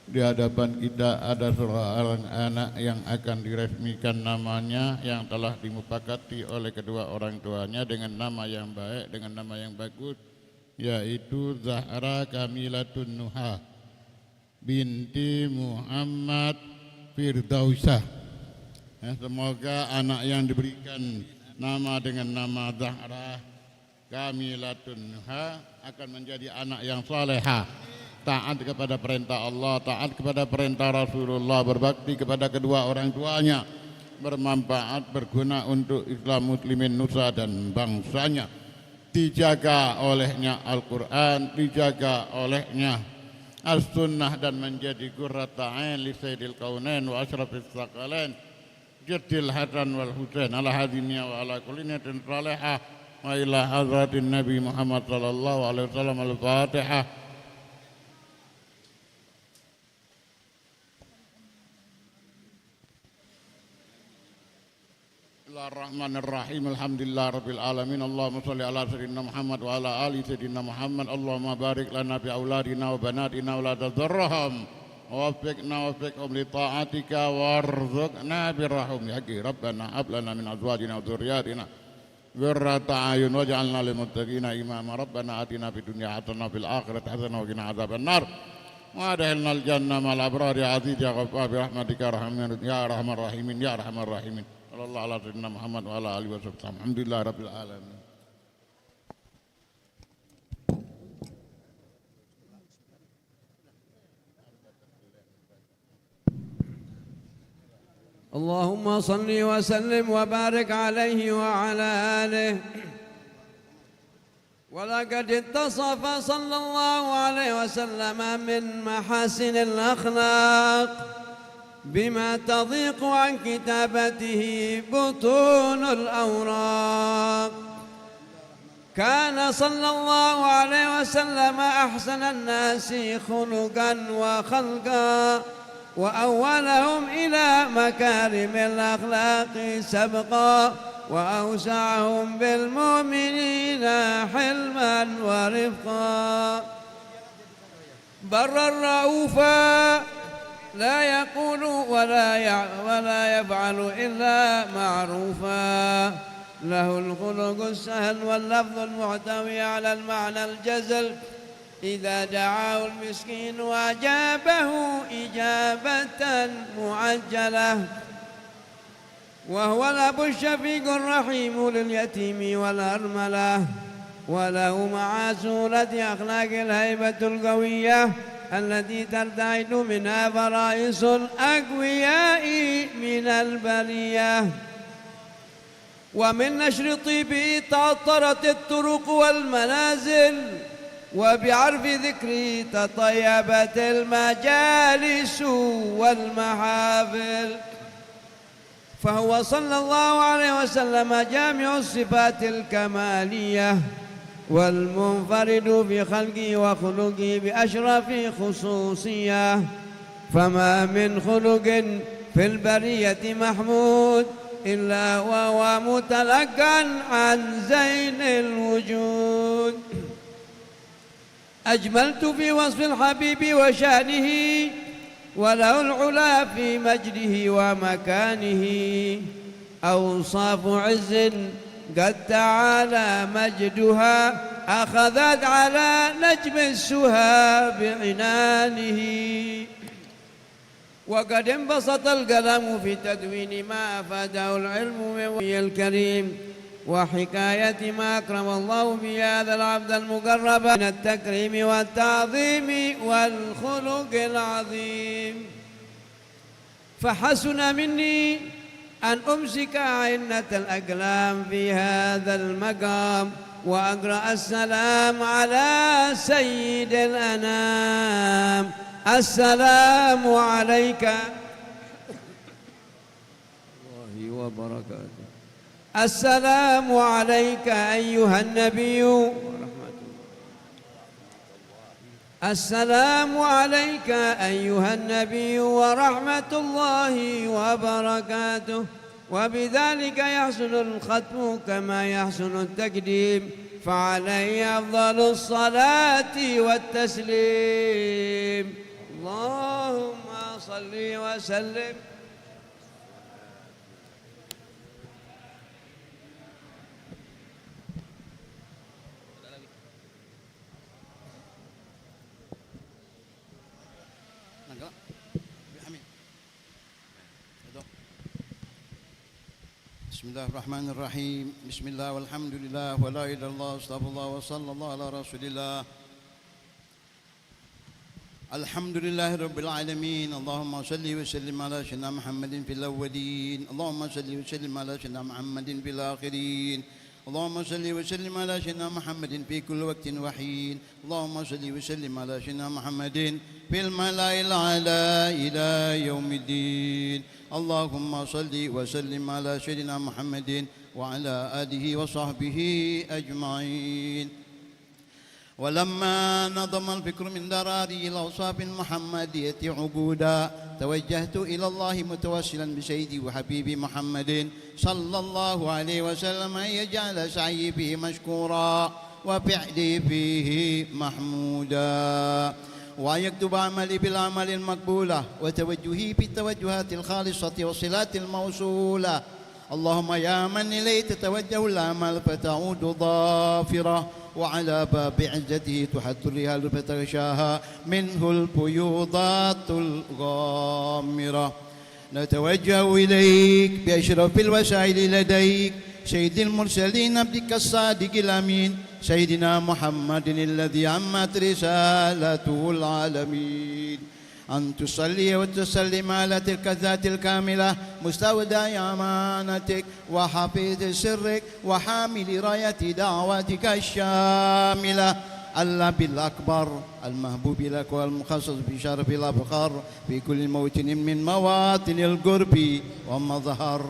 Di hadapan kita ada seorang anak yang akan diresmikan namanya yang telah dimufakati oleh kedua orang tuanya dengan nama yang baik, dengan nama yang bagus, yaitu Zahra Kamilatun Nuha binti Muhammad Firdausah. Semoga anak yang diberikan nama dengan nama Zahra Kamilatun Nuha akan menjadi anak yang salehah, taat kepada perintah Allah, taat kepada perintah Rasulullah, berbakti kepada kedua orang tuanya, bermanfaat, berguna untuk Islam muslimin Nusa dan bangsanya, dijaga olehnya Al-Quran, dijaga olehnya As-Sunnah, dan menjadi qurrata ain li sayyidil kaunain wa asyrafis tsaqalain Jaddil Hasan wal Husain ala hadiniya wa ala kulli niyatin salihah wa ila hadratin Nabi Muhammad sallallahu alaihi wasallam. Al-Fatihah. Bismillahirrahmanirrahim. Alhamdulillah rabbil alamin. Allahumma shalli ala sayyidina Muhammad wa ala ali sayyidina Muhammad. Allahumma barik lana bi auladina wa banatina wa la tadharrahum wa waffiqna wa waffiqhum li ta'atika warzuqna birrahum ya rabbana hab lana min azwajina wa dhurriyyatina qurrata a'yun waj'alna lil muttaqina imama. Rabbana atina fid dunya hasanah wa fil akhirati hasanah wa qina adzaban nar wa adkhilnal jannata ma'al abrar ya aziz ya ghaffar bi rahmatika ya arhamar rahimin ya arhamar rahimin. Sallallahu ala sayyidina Muhammad wa ala alihi wasallam. Alhamdulillah rabbil alamin. اللهم صل وسلم وبارك عليه وعلى آله. ولقد اتصف صلى الله عليه وسلم من محاسن الأخلاق بما تضيق عن كتابته بطون الأوراق. كان صلى الله عليه وسلم أحسن الناس خلقا وخلقا وأولهم إلى مكارم الأخلاق سبقا وأوسعهم بالمؤمنين حلما ورفقا. برا رؤوفا لا يقول ولا يفعل إلا معروفا. له الخلق السهل واللفظ المحتوي على المعنى الجزل. إذا دعاه المسكين وأجابه إجابة معجلة. وهو الأب الشفيق الرحيم لليتيم والأرملة. وله مع سورة أخلاق الهيبة القوية التي ترتعد منها فرائص الأقوياء من البرية. ومن نشر طيبه تعطرت الطرق والمنازل. وبعرف ذكره تطيبت المجالس والمحافل. فهو صلى الله عليه وسلم جامع الصفات الكمالية والمنفرد في خلقه وخلقه بأشرف خصوصية. فما من خلق في البرية محمود إلا وهو متلقا عن زين الوجود. أجملت في وصف الحبيب وشأنه وله العلا في مجده ومكانه. أوصاف عز قد تعالى مجدها أخذت على نجم السها بعنانه. وقد انبسط القلم في تدوين ما أفاده العلم من وحي الكريم وحكاية ما أكرم الله بهذا العبد المقرب من التكريم والتعظيم والخلق العظيم. فحسن مني أن أمسك عنة الأقلام في هذا المقام وأقرأ السلام على سيد الأنام. السلام عليك الله وبركاته. السلام عليك أيها النبي ورحمة الله. السلام عليك أيها النبي ورحمة الله وبركاته. وبذلك يحسن الختم كما يحسن التقديم فعليه أفضل الصلاة والتسليم اللهم صل وسلم بسم الله الرحمن الرحيم بسم الله والحمد لله ولا إله إلا الله استغفر الله وصلى الله على رسول الله الحمد لله رب العالمين اللهم صل وسلم على سيدنا محمد في الأولين اللهم صل وسلم على سيدنا محمد في الآخرين اللهم صل وسلم على سيدنا محمد في كل وقت وحين اللهم صل وسلم على سيدنا محمد في الملأ الأعلى إلى يوم الدين اللهم صل وسلم على سيدنا محمد وعلى آله وصحبه أجمعين ولما نظم الفكر من دراري الأوصاف المحمدية عقودا توجهت إلى الله متوسلا بسيدي وحبيبي محمد صلى الله عليه وسلم أن يجعل سعي فيه مشكورا وفعلي فيه محمودا وأن يكتب عملي بالأعمال المقبولة وتوجهي بالتوجهات الخالصة والصلات الموصولة اللهم يا من إليه تتوجه الأعمال فتعود ظافرة وعلى باب عزته تحت الرهال فتغشاها منه الفيوضات الغامرة نتوجه إليك بأشرف الوسائل لديك سيد المرسلين عبدك الصادق الأمين سيدنا محمد الذي عمت رسالته العالمين أن تصلي وتسلم على تلك الذات الكاملة مستودع أمانتك وحفيظ سرك وحامل راية دعواتك الشاملة الأب الأكبر المحبوب لك والمخصص بشرف الأبخار في كل موطن من مواطن القرب ومظهر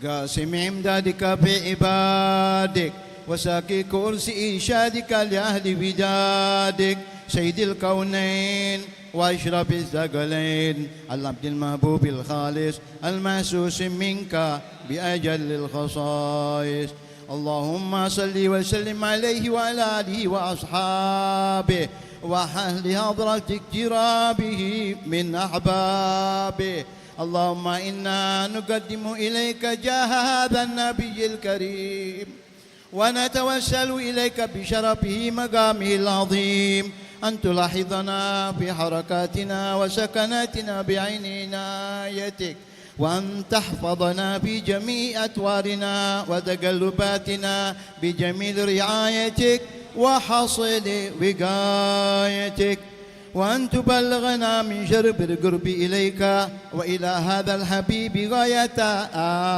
قاسم إمدادك في عبادك وساقي كرسي إنشادك لأهل ودادك سيد الكونين وأشرف الثقلين العبد المحبوب الخالص المحسوس منك بأجل الخصائص اللهم صل وسلم عليه وعلى آله وأصحابه وأهل حضرة اقترابه من أحبابه اللهم إنا نقدم إليك جاه هذا النبي الكريم ونتوسل إليك بشرفه مقامه العظيم أن تلاحظنا في حركاتنا وسكناتنا بعين عنايتك وأن تحفظنا في جميع أطوارنا وتقلباتنا بجميل رعايتك وحصل وقايتك وأن تبلغنا من شرب القرب إليك وإلى هذا الحبيب غاية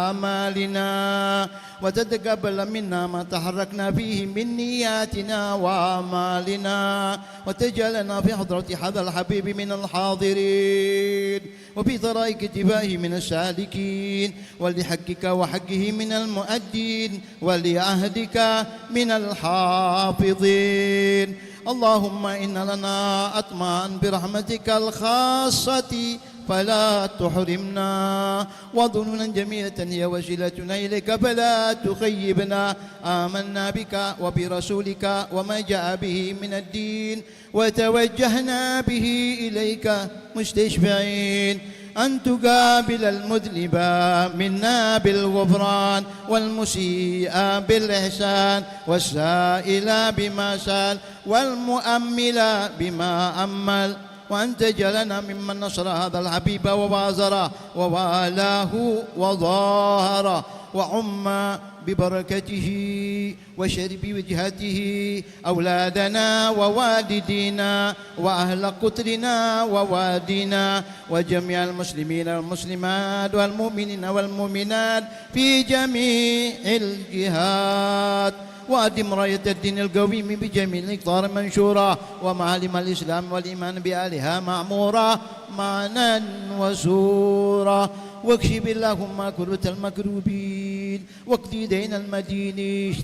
آمالنا وتتقبل منا ما تحركنا فيه من نياتنا وأعمالنا وتجعلنا في حضرة هذا الحبيب من الحاضرين وفي طرائق اتباعه من السالكين ولحقك وحقه من المؤدين ولعهدك من الحافظين اللهم إن لنا أطمعا برحمتك الخاصة فلا تحرمنا وظنونا جميلة هي وسيلتنا إليك فلا تخيبنا آمنا بك وبرسولك وما جاء به من الدين وتوجهنا به إليك مستشفعين أن تقابل المذنب منا بالغفران والمسيء بالإحسان والسائل بما سال والمؤمل بما أمل وأن تجعلنا ممن نصر هذا الحبيب وبازره ووالاه وظاهره وعم ببركته وشرب وجهته أولادنا ووالدينا وأهل قطرنا ووادينا وجميع المسلمين والمسلمات والمؤمنين والمؤمنات في جميع الجهات وأدم راية الدين القويم بجميع الإقطار منشورا ومعالم الإسلام والإيمان بآلها معمورا معنا وسورا واكشف اللهم كرة المكروبين واقضي دين المدينين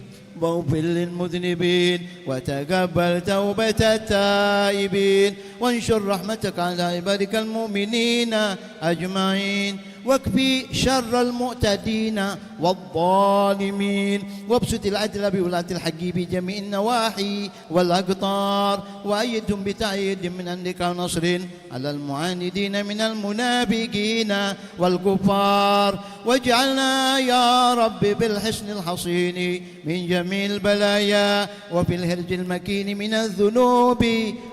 واغفر للمذنبين وتقبل توبة التائبين وانشر رحمتك على عبادك المؤمنين أجمعين واكفي شر المعتدين والظالمين وابسط العدل بولاة الحق بجميع النواحي والأقطار وأيدهم بتأييد من عندك ونصر على المعاندين من المنافقين والكفار واجعلنا يا رب بالحسن الحصين من جميع البلايا وفي الهرج المكين من الذنوب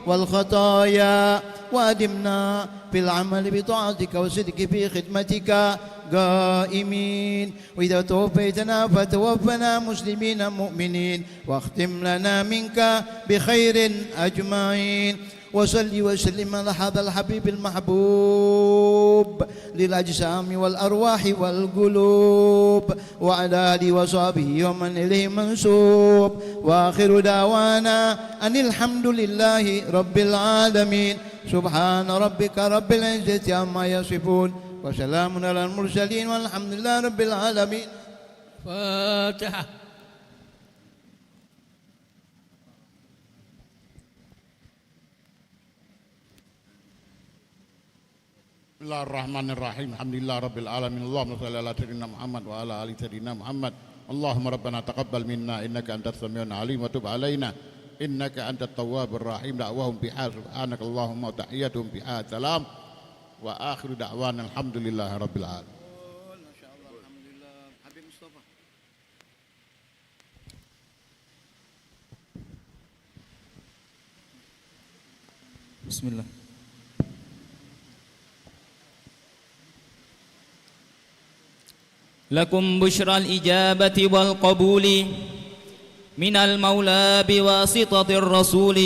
والخطايا وأدمنا في العمل بطاعتك والصدق في خدمتك قائمين وإذا توفيتنا فتوفنا مسلمين مؤمنين واختم لنا منك بخير أجمعين وصل وسلم على هذا الحبيب المحبوب للأجسام والأرواح والقلوب وعلى آله وصحبه ومن إليه منسوب وآخر دعوانا أن الحمد لله رب العالمين سبحان ربك رب العزة عما يصفون وسلام على المرسلين والحمد لله رب العالمين. فاتحة. Bismillahirrahmanirrahim. Alhamdulillah rabbil alamin. Allahumma shalli ala sayyidina Muhammad wa ala ali sayyidina Muhammad. Allahumma rabbana taqabbal minna innaka antas samiul alim wa tub alaina innaka antat tawwabur rahim. Da'wahum biha subhanaka Allahumma wa tahiyyatuhum biha salam wa akhiru da'wana alhamdulillahi rabbil alamin. Masyaallah, alhamdulillah. Habib Mustafa. Bismillah. لكم بشرى الإجابة والقبول من المولى بواسطة الرسول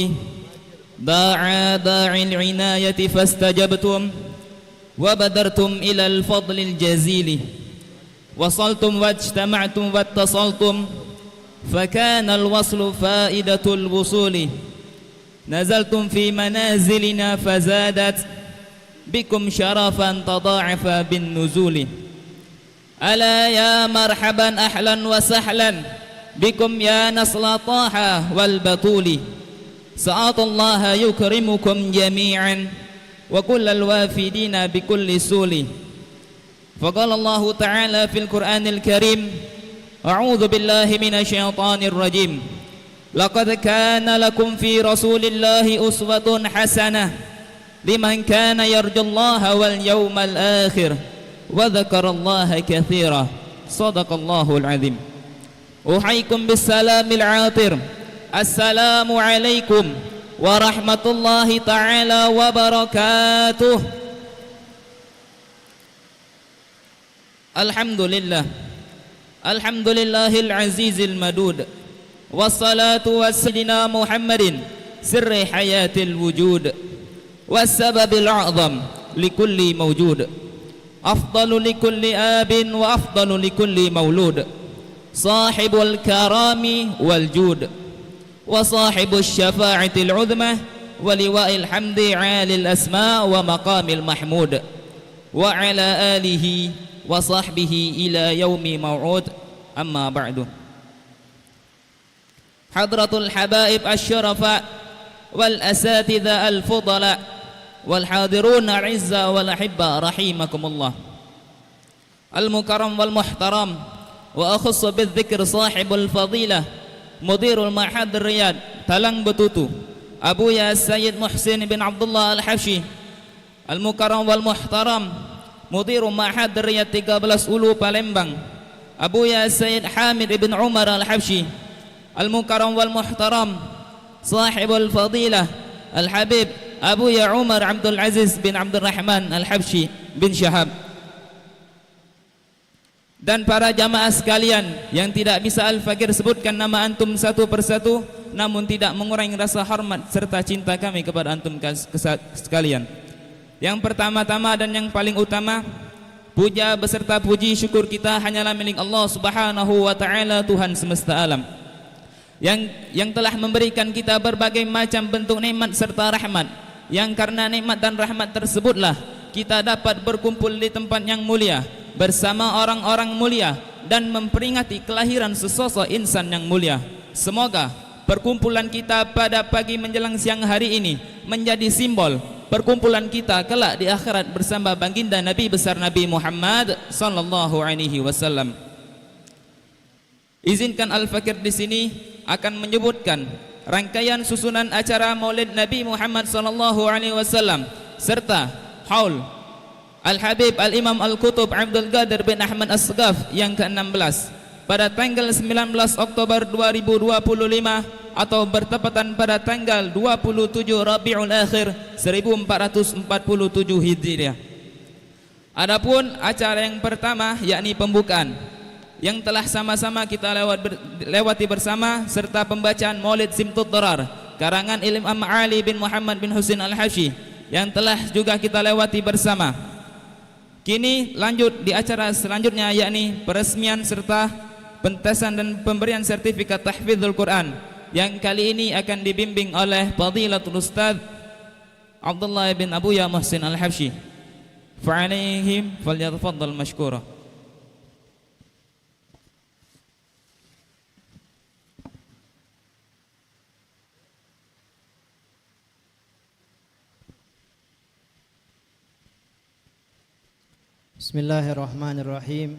داعى داعي العناية فاستجبتم وبدرتم إلى الفضل الجزيل وصلتم واجتمعتم واتصلتم فكان الوصل فائدة الوصول نزلتم في منازلنا فزادت بكم شرفا تضاعف بالنزول ألا يا مرحبا أهلا وسهلا بكم يا نسل طه والبطول سعاد الله يكرمكم جميعا وكل الوافدين بكل سول فقال الله تعالى في القرآن الكريم أعوذ بالله من الشيطان الرجيم لقد كان لكم في رسول الله أسوة حسنة لمن كان يرجو الله واليوم الآخر وذكر الله كثيرا صدق الله العظيم أحييكم بالسلام العاطر السلام عليكم ورحمة الله تعالى وبركاته الحمد لله العزيز المدود والصلاة والسيدنا محمد سر حياة الوجود والسبب الأعظم لكل موجود أفضل لكل آب وأفضل لكل مولود صاحب الكرام والجود وصاحب الشفاعة العظمى ولواء الحمد عالي الأسماء ومقام المحمود وعلى آله وصحبه إلى يوم موعود أما بعد حضرة الحبائب الشرفاء والأساتذة الفضلاء والحاضرون الأعزاء والأحبة رحمكم الله المكرم والمحترم وأخص بالذكر صاحب الفضيلة مدير المعهد الرياض تلنگ بتوتو أبويا السيد محسن بن عبد الله الحبشي المكرم والمحترم مدير معهد الرياض 13 Ulu Palembang أبويا السيد حامد بن عمر الحبشي المكرم والمحترم صاحب الفضيلة الحبيب أبويا عمر عبد العزيز bin Abdul Rahman Al-Habsyi bin Syahab dan para jamaah sekalian yang tidak bisa Al-Fakir sebutkan nama antum satu persatu namun tidak mengurangi rasa hormat serta cinta kami kepada antum sekalian. Yang pertama-tama dan yang paling utama, puja beserta puji syukur kita hanyalah milik Allah Subhanahu wa taala, Tuhan semesta alam, yang telah memberikan kita berbagai macam bentuk nikmat serta rahmat, yang karena nikmat dan rahmat tersebutlah kita dapat berkumpul di tempat yang mulia bersama orang-orang mulia dan memperingati kelahiran sesosok insan yang mulia. Semoga perkumpulan kita pada pagi menjelang siang hari ini menjadi simbol perkumpulan kita kelak di akhirat bersama baginda Nabi besar Nabi Muhammad sallallahu alaihi wasallam. Izinkan Al-Fakir di sini akan menyebutkan rangkaian susunan acara Maulid Nabi Muhammad sallallahu alaihi wasallam serta haul Al-Habib Al-Imam Al-Qutub Abdul Qadir bin Ahmad As-Sagaf yang ke-16 pada tanggal 19 Oktober 2025 atau bertepatan pada tanggal 27 Rabiul Akhir 1447 Hijriah. Adapun acara yang pertama yakni pembukaan yang telah sama-sama kita lewati bersama serta pembacaan Maulid Simtud Darar karangan Imam Ali bin Muhammad bin Husain Al-Habsyi yang telah juga kita lewati bersama. Kini lanjut di acara selanjutnya yakni peresmian serta pentasan dan pemberian sertifikat tahfidzul Quran yang kali ini akan dibimbing oleh Fadilatul Ustaz Abdullah bin Abuya Muhsin Al-Habsyi. Fa'alaihim falyatafaddal mashkura. Bismillahirrahmanirrahim.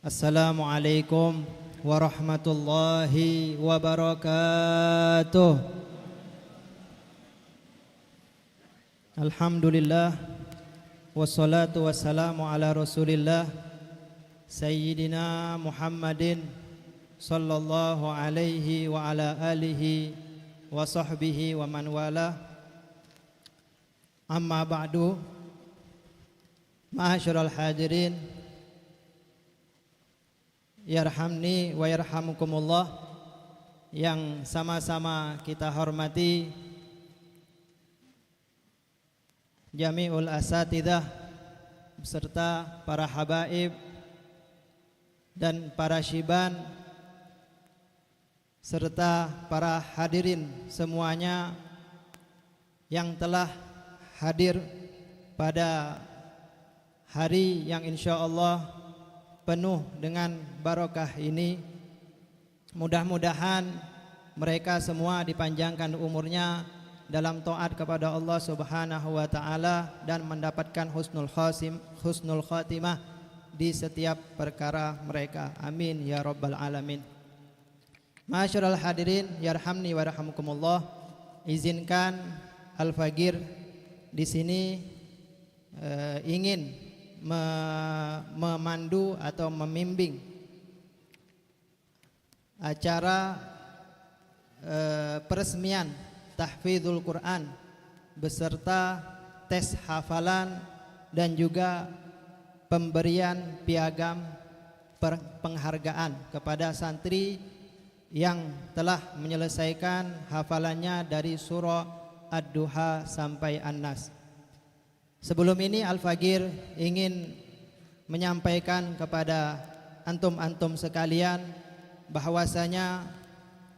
Assalamualaikum warahmatullahi wabarakatuh. Alhamdulillah wassalatu wassalamu ala Rasulillah Sayyidina Muhammadin sallallahu alaihi wa ala alihi wa sahbihi wa man wala. Amma ba'du. Ma'asyiral hadirin, yarhamni wa yarhamukumullah, yang sama-sama kita hormati Jami'ul Asatidzah beserta para habaib dan para syiban serta para hadirin semuanya yang telah hadir pada hari yang insya Allah penuh dengan barokah ini. Mudah-mudahan mereka semua dipanjangkan umurnya dalam taat kepada Allah Subhanahu wa taala dan mendapatkan husnul khatimah di setiap perkara mereka. Amin ya rabbal alamin. Ma'asyiral hadirin, yarhamni wa yarhamukumullah. Izinkan Al-Fakir di sini ingin memandu atau membimbing acara peresmian tahfidzul Quran beserta tes hafalan dan juga pemberian piagam penghargaan kepada santri yang telah menyelesaikan hafalannya dari surah Ad-Duha sampai An-Nas. Sebelum ini Al-Fakir ingin menyampaikan kepada antum-antum sekalian bahwasanya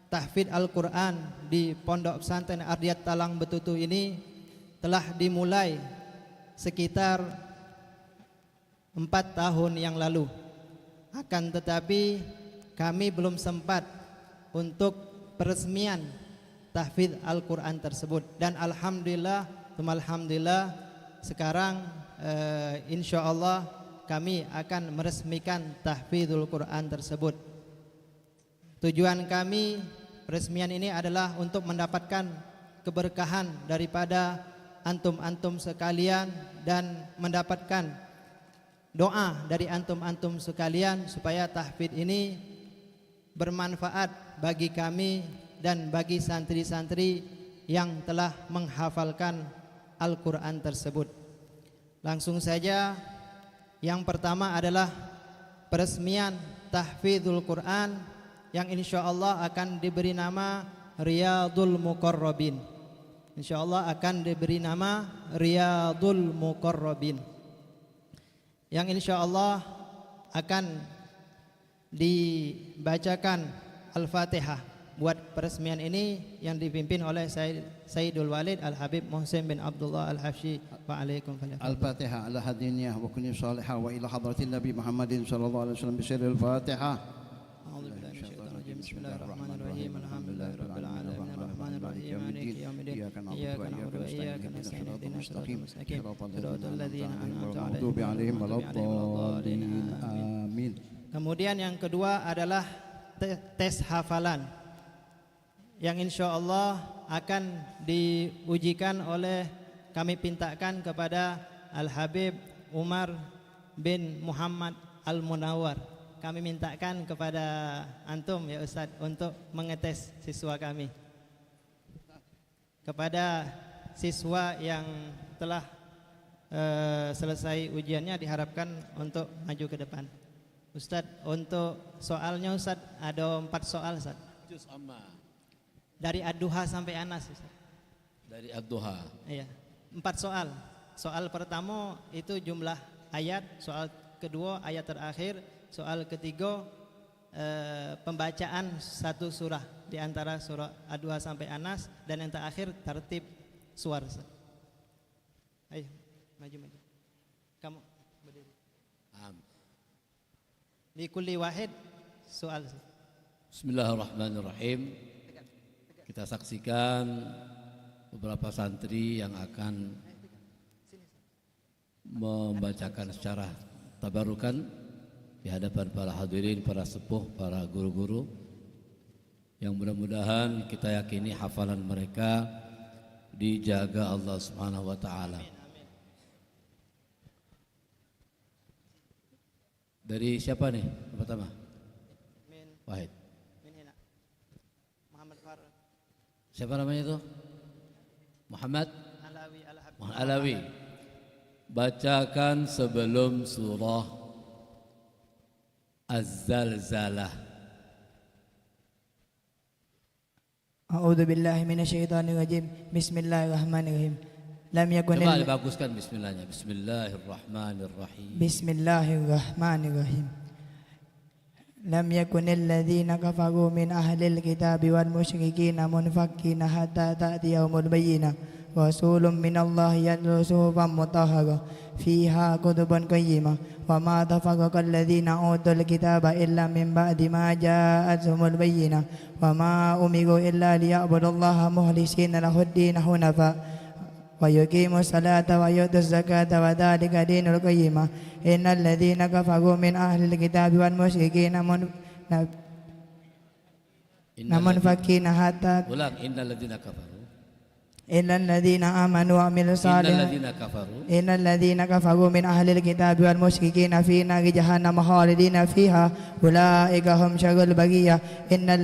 tahfidz Al-Quran di Pondok Pesantren Ardiyat Talang Betutu ini telah dimulai sekitar 4 tahun yang lalu. Akan tetapi kami belum sempat untuk peresmian tahfidz Al-Quran tersebut. Dan alhamdulillah, sekarang insya Allah kami akan meresmikan tahfidzul Quran tersebut. Tujuan kami peresmian ini adalah untuk mendapatkan keberkahan daripada antum-antum sekalian dan mendapatkan doa dari antum-antum sekalian supaya tahfidz ini bermanfaat bagi kami dan bagi santri-santri yang telah menghafalkan Al-Quran tersebut. Langsung saja, yang pertama adalah peresmian tahfidzul Quran yang insya Allah akan diberi nama Riyadul Muqarrabin. Insya Allah akan diberi nama Riyadul Muqarrabin, yang insya Allah akan dibacakan Al-Fatihah buat peresmian ini yang dipimpin oleh Sayyidul Walid Al-Habib Muhsin bin Abdullah Al-Habsyi. Wa'alaikum Al-Fatihah ala hadiniyah wa kunni salihah wa ila hadratin Nabi Muhammadin sallallahu alaihi wasallam bisirril Fatihah. Bismillahirrahmanirrahim. Alhamdulillahirabbil alamin. Arrahmanirrahim. Maliki yaumiddin. Iyyaka na'budu wa iyyaka nasta'in. Ihdinas siratal mustaqim. Siratal ladzina an'amta 'alaihim ghairil Amin. Kemudian yang kedua adalah tes hafalan yang insya Allah akan diujikan oleh kami pintakan kepada Al-Habib Umar bin Muhammad Al-Munawwar. Kami mintakan kepada antum ya Ustadz untuk mengetes siswa kami. Kepada siswa yang telah selesai ujiannya diharapkan untuk maju ke depan. Ustadz, untuk soalnya Ustadz ada 4 soal Ustadz. Juz amma. Dari Ad-Duha sampai Anas Ustadz. Dari Ad-Duha. Iya, 4 soal. Soal pertama itu jumlah ayat, soal kedua ayat terakhir, soal ketiga pembacaan satu surah di antara surah Ad-Duha sampai Anas, dan yang terakhir tertib suara. Ayo, maju. Kamu berdiri. Di kulli wahid soal. Bismillahirrahmanirrahim. Kita saksikan beberapa santri yang akan membacakan secara tabarukan di hadapan para hadirin, para sepuh, para guru-guru, yang mudah-mudahan kita yakini hafalan mereka dijaga Allah Subhanahu wa taala. Dari siapa nih yang pertama? Wahid. Muhammad Farah. Siapa namanya itu? Muhammad Alawi. Bacakan sebelum surah Az-Zalzalah. A'udzu billahi minasyaitonir rajim. Bismillahirrahmanirrahim. Lam yakun Coba dibaguskan bismillahnya. Bismillahirrahmanirrahim. Bismillahirrahmanirrahim. Lam yakunil ladzina kafaru min ahlil kitabi wal musyrikina munfakkina hatta ta'tiyahumul bayyinah. Rasulun minallahi yatlu suhufan mutahharah fiha kutubun qayyimah wa ma tafarraqal ladzina utul kitaba illa min ba'di ma ja'atuhumul bayyinah wa ma umiru illa liya'budullaha mukhlishina lahud-din hunafa wa yuqimus salata wa yutuz zakata wa dzalika dinul qayyimah. Innal ladzina kafaru min ahlil kitabi wal musyrikina munfakkina hatta innal ladzina kafaru Innal ladzina amanu wa amilus salihati Innal ladzina kafaru min ahlil kitabi wal musyrikina fi nari jahannam khalidina fiha ulaika hum syarrul bariyah. Innal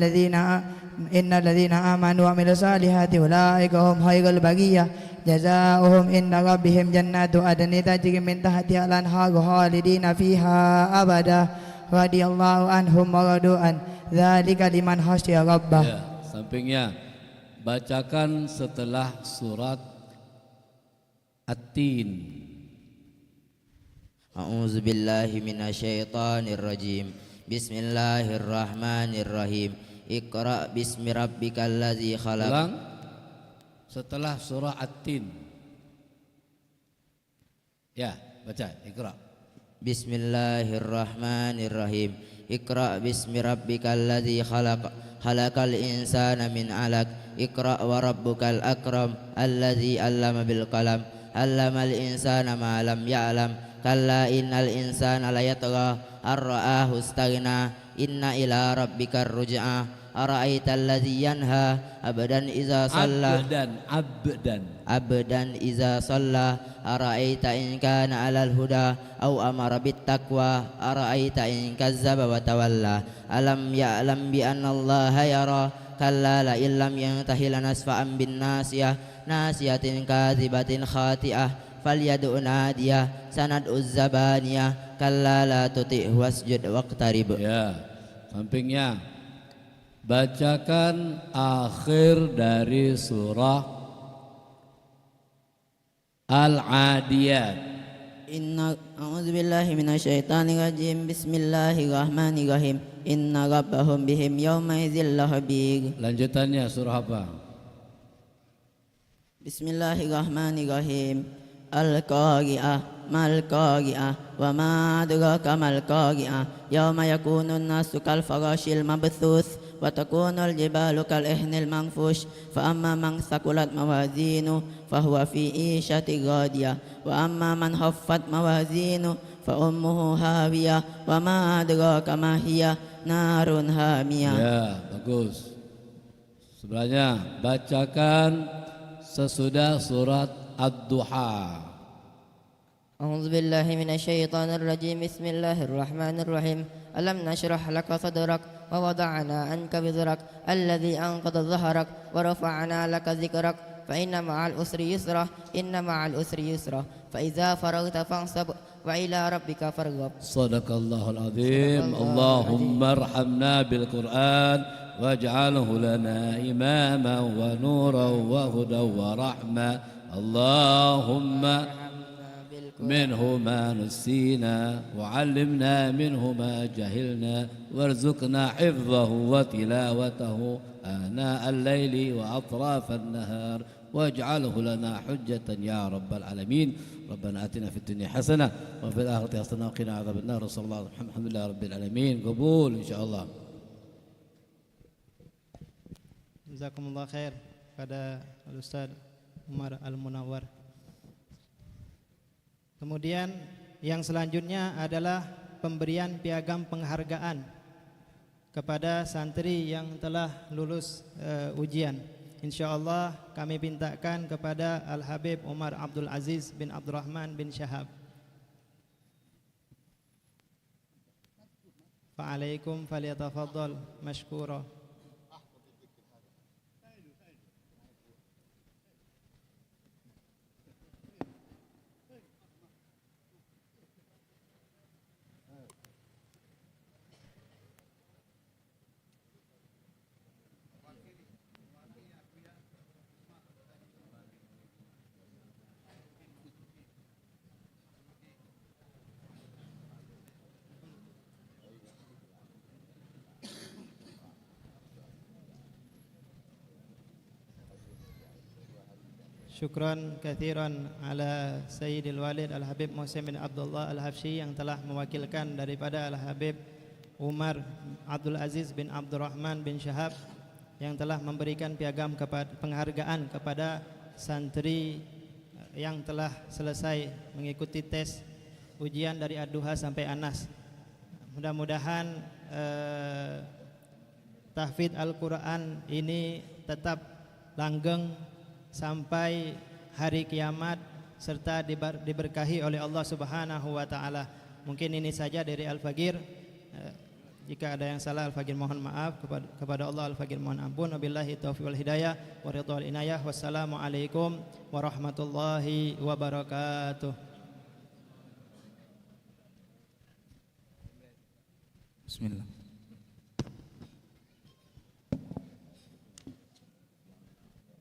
ladzina amanu wa amilus salihati ulaika hum khairul bariyah. Jazaohum inda rabbihim jannatu adnin tajri min tahtiha al-anhar khalidina fiha abada radhiyallahu anhum wa radu'an dzalika liman khasyiya rabbah. Ya, sampingnya bacakan setelah surat At-Tin. A'udzu billahi minasyaitonir rajim. Bismillahirrahmanirrahim. Iqra bismi rabbikal ladzi khalaq. Ulang. Setelah surah At-Tin. Ya, baca, Iqra. Bismillahirrahmanirrahim. Iqra bismi rabbikal ladzi khalaq. Khalaqal insana min 'alaq. Iqra wa rabbukal akram alladzi 'allama bil qalam. 'Allamal insana ma lam ya'lam. Kalla innal insana la yatgha ar-ra'ahu istaghna. Inna ila rabbikar ruj'a. Ara'aita alladzi yanha abdan iza shalla abdan iza shalla ara'aita in kana 'alal huda aw amara bit taqwa ara'aita in kazzaba wa tawalla alam ya'lam bi anna allaha yara kalla la illam yantahi lanasfa'an bin nasiyah nasiyatin kadzibatin khati'ah falyad'u nadiyah sanad'u zabaniyah kalla la tuti'hu wasjud waqtarib. Ya, sampingnya bacakan akhir dari surah Al-Adiyat. Inna a'udzu billahi minasyaitonir rajim. Bismillahirrahmanirrahim. Inna rabbahum bihim yawma idzil lahabir. Lanjutannya surah apa? Bismillahirrahmanirrahim. Al-Qari'ah mal qari'ah wa ma adraka mal qari'ah yawma yakunun nasu kal farashil mabthuth وتكون الجبال كالإهن المنفوش فأما من ثقلت موازينه فهو في عيشة راضية وأما من خفت موازينه فأمه هاوية وما أدراك ما هي نار هامية. Ya, bagus. Sebenarnya bacakan sesudah surat Ad-Duha. أعوذ بالله من الشيطان الرجيم بسم الله الرحمن الرحيم ألم نشرح لك صدرك ووضعنا عنك وزرك الذي أنقض ظهرك ورفعنا لك ذكرك فإن مع العسر يسرا إن مع العسر يسرا فإذا فرغت فانصب وإلى ربك فارغب. صدق الله العظيم. اللهم ارحمنا بالقرآن واجعله لنا إماما ونورا وهدى ورحمة. اللهم منه ما نسينا وعلمنا منه ما جهلنا وارزقنا حفظه وتلاوته آناء الليل وأطراف النهار واجعله لنا حجة يا رب العالمين. ربنا آتنا في الدنيا حسنة وفي الآخرة حسنة وقنا عذاب النار. صلى الله عليه وسلم. الحمد لله رب العالمين. قبول إن شاء الله. Jazakumullah khair pada Ustaz Umar Al-Munawwar. Kemudian yang selanjutnya adalah pemberian piagam penghargaan kepada santri yang telah lulus ujian. InsyaAllah kami mintakan kepada Al-Habib Umar Abdul Aziz bin Abdurrahman bin Syahab. Fa'alaikum falyatafaddal mashkura. Syukran kathiran ala Sayyidil Walid Al-Habib Muhsin bin Abdullah Al-Habsyi yang telah mewakilkan daripada Al-Habib Umar Abdul Aziz bin Abdurrahman bin Syahab yang telah memberikan piagam penghargaan kepada santri yang telah selesai mengikuti tes ujian dari Ad-Duha sampai Anas. Mudah-mudahan tahfidz Al-Quran ini tetap langgeng sampai hari kiamat serta diberkahi oleh Allah Subhanahu wa taala. Mungkin ini saja dari Al-Fagir. Jika ada yang salah Al-Fagir mohon maaf, kepada Allah Al-Fagir mohon ampun. Wabillahi taufiq wal hidayah wa ridha wal inayah. Wassalamualaikum warahmatullahi wabarakatuh. Bismillah.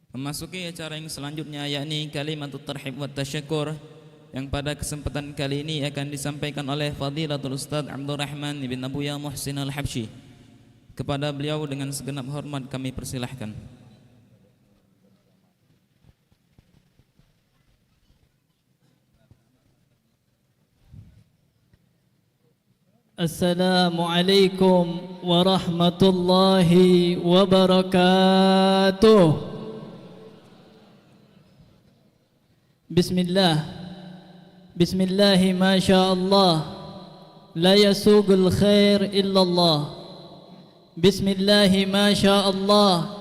Memasuki acara yang selanjutnya yakni kalimatut tarhib wa tasyakur yang pada kesempatan kali ini akan disampaikan oleh Fadilatul Ustaz Abdurrahman bin Abuya Muhsin Al-Habsyi. Kepada beliau dengan segenap hormat kami persilahkan. Assalamualaikum warahmatullahi wabarakatuh. Bismillah. Bismillahi ma sya Allah. La yasugul khair illallah. Bismillahi ma sya Allah.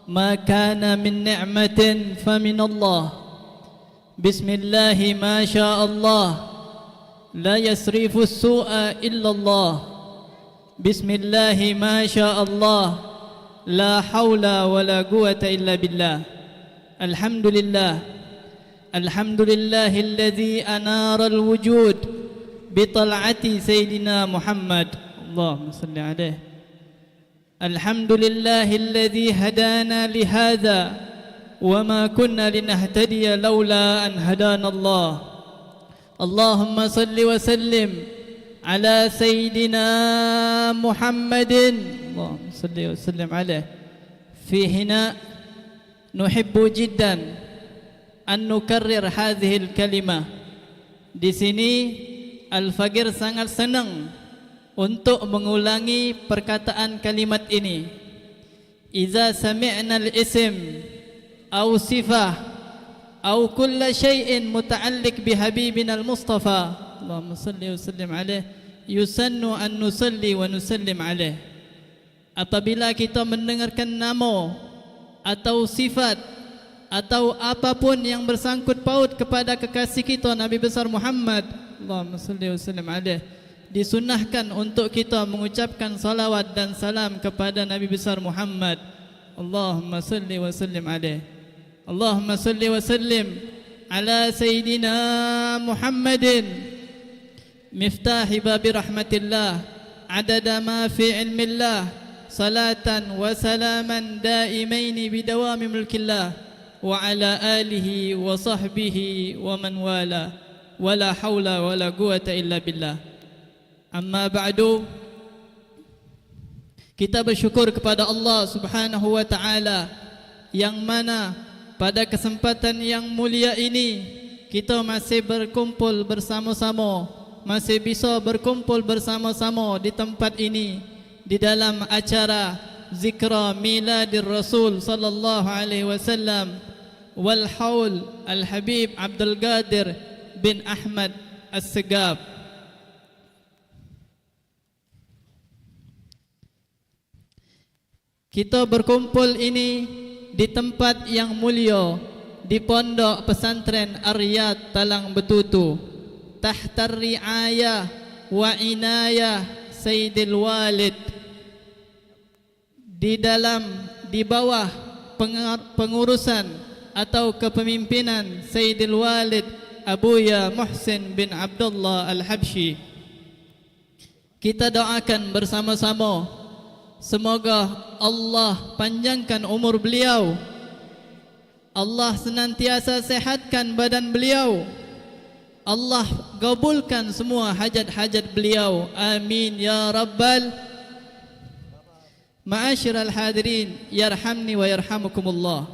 Ma kana min ni'matin famin Allah. Bismillahi ma sya Allah. La yasrifu su'a illallah. Bismillahi ma sya Allah. La hawla wa la quwata illa billah. Alhamdulillah. الحمد لله الذي أنار الوجود بطلعة سيدنا محمد اللهم صل عليه. الحمد لله الذي هدانا لهذا وما كنا لنهتدي لولا أن هدانا الله. اللهم صل وسلم على سيدنا محمد اللهم صل وسلم عليه. في هنا نحب جدا an nukarrir hadhil kalimah. Di sini Al-Fagir sangat senang untuk mengulangi perkataan kalimat ini. إذا سمعنا الاسم أو صفة أو كل شيء متعلق بحبيبنا المصطفى اللهم صل وسلم عليه يسن أن نصلي ونسلم عليه. Apabila kita mendengarkan nama atau sifat atau apapun yang bersangkut paut kepada kekasih kita Nabi besar Muhammad, Allahumma salli wa sallim alaih, disunnahkan untuk kita mengucapkan salawat dan salam kepada Nabi besar Muhammad. Allahumma salli wa sallim alaih. Allahumma salli wa sallim ala sayyidina Muhammadin miftahi babi rahmatillah adada ma fi ilmillah salatan wa salaman daimaini bidawami mulkillah wa ala alihi wa sahbihi wa man wala wala hawla wala quwata illa billah. Amma ba'du, kita bersyukur kepada Allah Subhanahu wa taala yang mana pada kesempatan yang mulia ini kita masih berkumpul bersama-sama, masih bisa berkumpul bersama-sama di tempat ini di dalam acara zikra miladir Rasul sallallahu alaihi wasallam wal haul Al Habib Abdul Qadir bin Ahmad As-Segaf. Kita berkumpul ini di tempat yang mulia, di pondok pesantren Ar-Riyad Talang Betutu, tahta riayah wa inayah Sayyidil Walid, di bawah pengurusan atau kepemimpinan Sayyidil Walid Abuya Muhsin bin Abdullah Al-Habshi. Kita doakan bersama-sama semoga Allah panjangkan umur beliau, Allah senantiasa sehatkan badan beliau, Allah kabulkan semua hajat-hajat beliau. Amin ya rabbal. Ma'asyiral hadirin, yarhamni wa yarhamukumullah.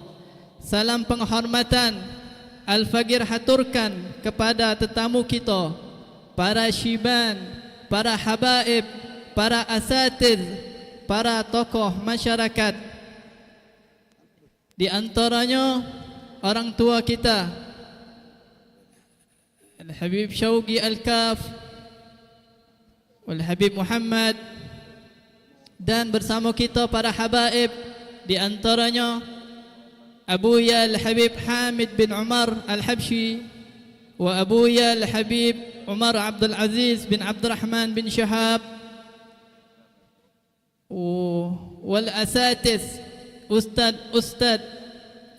Salam penghormatan Al-Faqir haturkan kepada tetamu kita, para syiban, para habaib, para asatidz, para tokoh masyarakat, di antaranya orang tua kita Al-Habib Syauqi Al-Kaf, Al-Habib Muhammad, dan bersama kita para habaib, di antaranya Abuya Al-Habib Hamid bin Umar Al-Habshi wa Abuya Al-Habib Umar Abdul Aziz bin Abdurrahman bin Syahab wal asatiz Ustad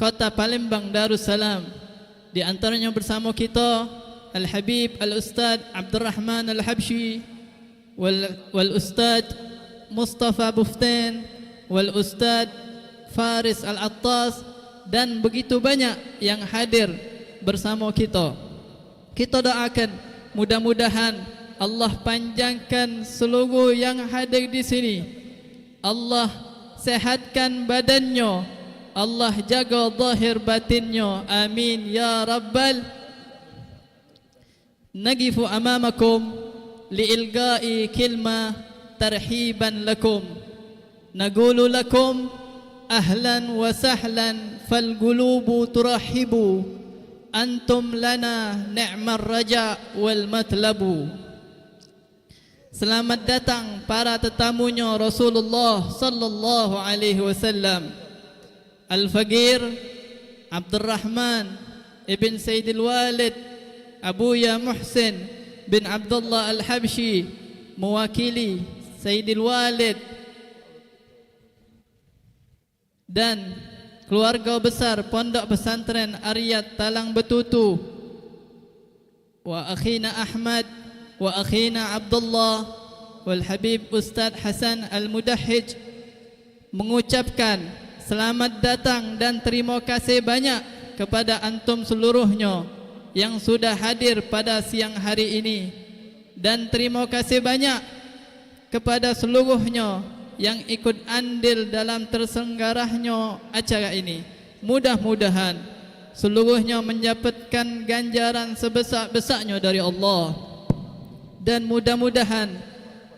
Kota Palembang Darussalam. Di antaranya bersama kita Al-Habib Al-Ustad Abdurrahman Al-Habshi wal Ustad Mustafa Buftain wal Ustad Faris Al-Attas, dan begitu banyak yang hadir bersama kita. Kita doakan mudah-mudahan Allah panjangkan seluruh yang hadir di sini, Allah sehatkan badannya, Allah jaga zahir batinnya. Amin ya rabbal. Nagifu amamakum liilgai kilma tarhiban lakum, naqulu lakum ahlan wa sahlan fal qulubu turahibu, antum lana ni'mar raja wal matlabu. Selamat datang para tetamunya Rasulullah sallallahu alaihi wasallam, Al-Faqir Abdurrahman ibn Sayyidil Walid Abuya Muhsin bin Abdullah Al-Habshi, mewakili Sayyidil Walid dan keluarga besar Pondok Pesantren Ar-Riyad Talang Betutu, wa akhina Ahmad wa akhina Abdullah wal Habib Ustaz Hasan Al-Mudahhij, mengucapkan selamat datang dan terima kasih banyak kepada antum seluruhnya yang sudah hadir pada siang hari ini, dan terima kasih banyak kepada seluruhnya yang ikut andil dalam terselenggaranya acara ini. Mudah-mudahan seluruhnya mendapatkan ganjaran sebesar-besarnya dari Allah, dan mudah-mudahan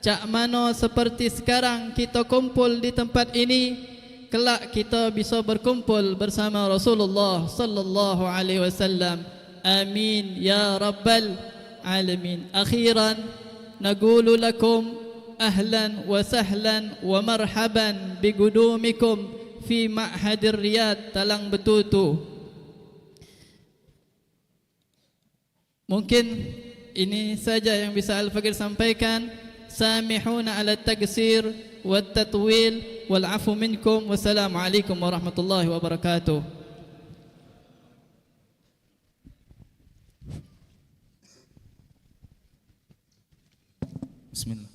cak mano seperti sekarang kita kumpul di tempat ini, kelak kita bisa berkumpul bersama Rasulullah sallallahu alaihi wasallam. Amin ya rabbal alamin. Akhiran naqulu lakum ahlan wa sahlan wa marhaban biqudumikum fi ma'hadir Riyadh Talang Betutu. Mungkin ini saja yang bisa Al-Faqir sampaikan. Samihuna ala tagsir wa tatwil wal afu minkum. Wassalamualaikum warahmatullahi wabarakatuh. Bismillah.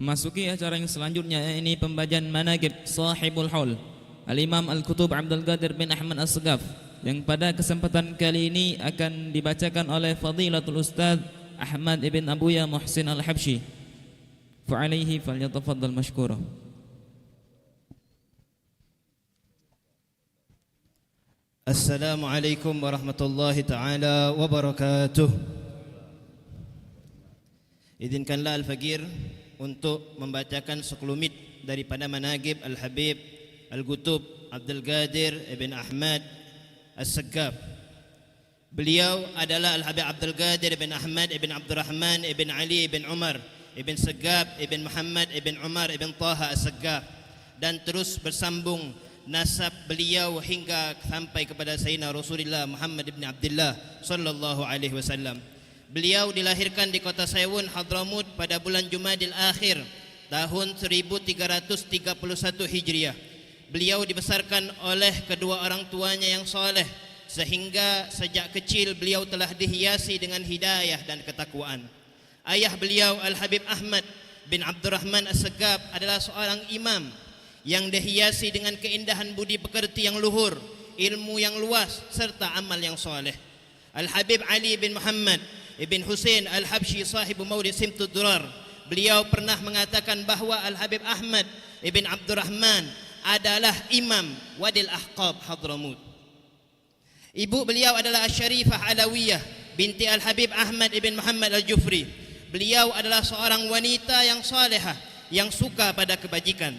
Memasuki acara yang selanjutnya, ini pembacaan manaqib Sahibul Haul Al-Imam Al-Kutub Abdul Qadir bin Ahmad As-Segaf, yang pada kesempatan kali ini akan dibacakan oleh Fadilatul Ustaz Ahmad ibn Abuya Muhsin Al-Habsyi. Fa'alaihi falyatafaddal mashkura. Assalamualaikum warahmatullahi taala wabarakatuh. Izinkanlah Al-Faqir untuk membacakan sekelumit daripada manaqib Al-Habib Al-Qutub Abdul Qadir ibn Ahmad As-Segaf. Beliau adalah Al-Habib Abdul Qadir ibn Ahmad ibn Abdurrahman ibn Ali ibn Umar ibn Segaf ibn Muhammad ibn Umar ibn Taha As-Segaf, dan terus bersambung nasab beliau hingga sampai kepada Sayyidina Rasulullah Muhammad ibn Abdullah sallallahu alaihi wasallam. Beliau dilahirkan di kota Sayawun, Hadramut pada bulan Jumadil Akhir tahun 1331 Hijriah. Beliau dibesarkan oleh kedua orang tuanya yang soleh, sehingga sejak kecil beliau telah dihiasi dengan hidayah dan ketakwaan. Ayah beliau Al-Habib Ahmad bin Abdurrahman As-Segaf adalah seorang imam yang dihiasi dengan keindahan budi pekerti yang luhur, ilmu yang luas serta amal yang soleh. Al-Habib Ali bin Muhammad Ibn Husain Al-Habsyi sahibu Maulid Simtud Durar, beliau pernah mengatakan bahawa Al-Habib Ahmad Ibn Abdurrahman adalah imam Wadil Ahqab Hadramut. Ibu beliau adalah Asy-Syarifah Alawiyah binti Al-Habib Ahmad Ibn Muhammad Al-Jufri. Beliau adalah seorang wanita yang salehah, yang suka pada kebajikan.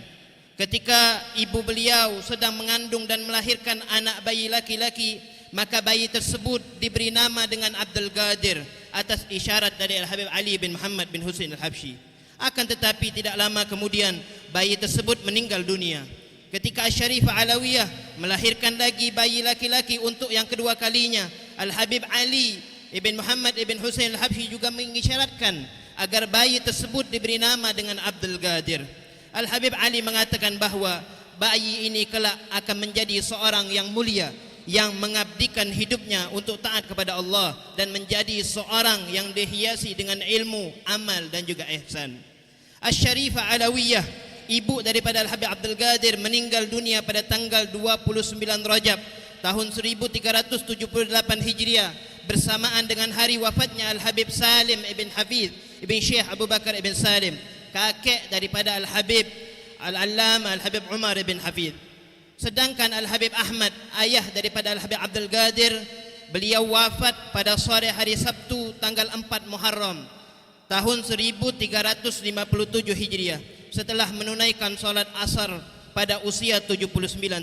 Ketika ibu beliau sedang mengandung dan melahirkan anak bayi laki-laki, maka bayi tersebut diberi nama dengan Abdul Qadir atas isyarat dari Al-Habib Ali bin Muhammad bin Husain Al-Habsyi. Akan tetapi tidak lama kemudian bayi tersebut meninggal dunia. Ketika Asy-Syarifah Alawiyah melahirkan lagi bayi laki-laki untuk yang kedua kalinya, Al-Habib Ali ibn Muhammad ibn Husain Al-Habsyi juga mengisyaratkan agar bayi tersebut diberi nama dengan Abdul Qadir. Al-Habib Ali mengatakan bahawa bayi ini kelak akan menjadi seorang yang mulia, yang mengabdikan hidupnya untuk taat kepada Allah dan menjadi seorang yang dihiasi dengan ilmu, amal dan juga ihsan. Asy-Syarifah Alawiyah, ibu daripada Al-Habib Abdul Qadir, meninggal dunia pada tanggal 29 Rajab tahun 1378 Hijriah bersamaan dengan hari wafatnya Al-Habib Salim ibn Hafiz ibn Syekh Abu Bakar ibn Salim, kakek daripada Al-Habib Al-Allama Al-Habib Umar ibn Hafiz. Sedangkan Al-Habib Ahmad, ayah daripada Al-Habib Abdul Qadir, beliau wafat pada sore hari Sabtu tanggal 4 Muharram tahun 1357 Hijriah setelah menunaikan solat asar pada usia 79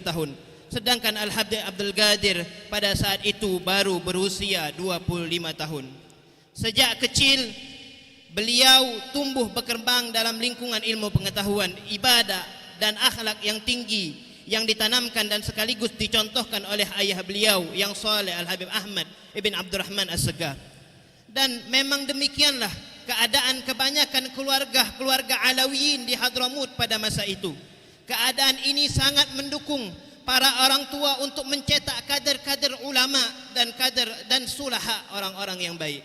tahun. Sedangkan Al-Habib Abdul Qadir pada saat itu baru berusia 25 tahun. Sejak kecil beliau tumbuh berkembang dalam lingkungan ilmu pengetahuan, ibadah dan akhlak yang tinggi yang ditanamkan dan sekaligus dicontohkan oleh ayah beliau yang saleh Al-Habib Ahmad ibn Abdurrahman As-Segaf. Dan memang demikianlah keadaan kebanyakan keluarga Alawiyin di Hadramut pada masa itu. Keadaan ini sangat mendukung para orang tua untuk mencetak kader-kader ulama dan kader dan sulaha, orang-orang yang baik.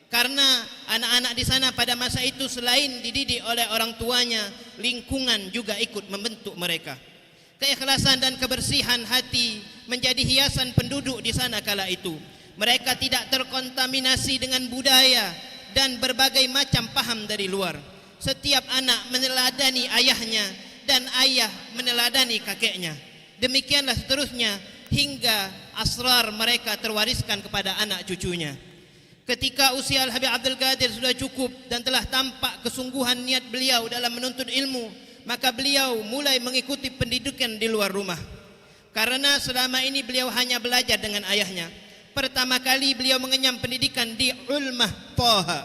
Karena anak-anak di sana pada masa itu selain dididik oleh orang tuanya, lingkungan juga ikut membentuk mereka. Keikhlasan dan kebersihan hati menjadi hiasan penduduk di sana kala itu. Mereka tidak terkontaminasi dengan budaya dan berbagai macam paham dari luar. Setiap anak meneladani ayahnya dan ayah meneladani kakeknya. Demikianlah seterusnya hingga asrar mereka terwariskan kepada anak cucunya. Ketika usia Al-Habib Abdul Qadir sudah cukup dan telah tampak kesungguhan niat beliau dalam menuntut ilmu, maka beliau mulai mengikuti pendidikan di luar rumah. Karena selama ini beliau hanya belajar dengan ayahnya. Pertama kali beliau mengenyam pendidikan di Ulmah Taha,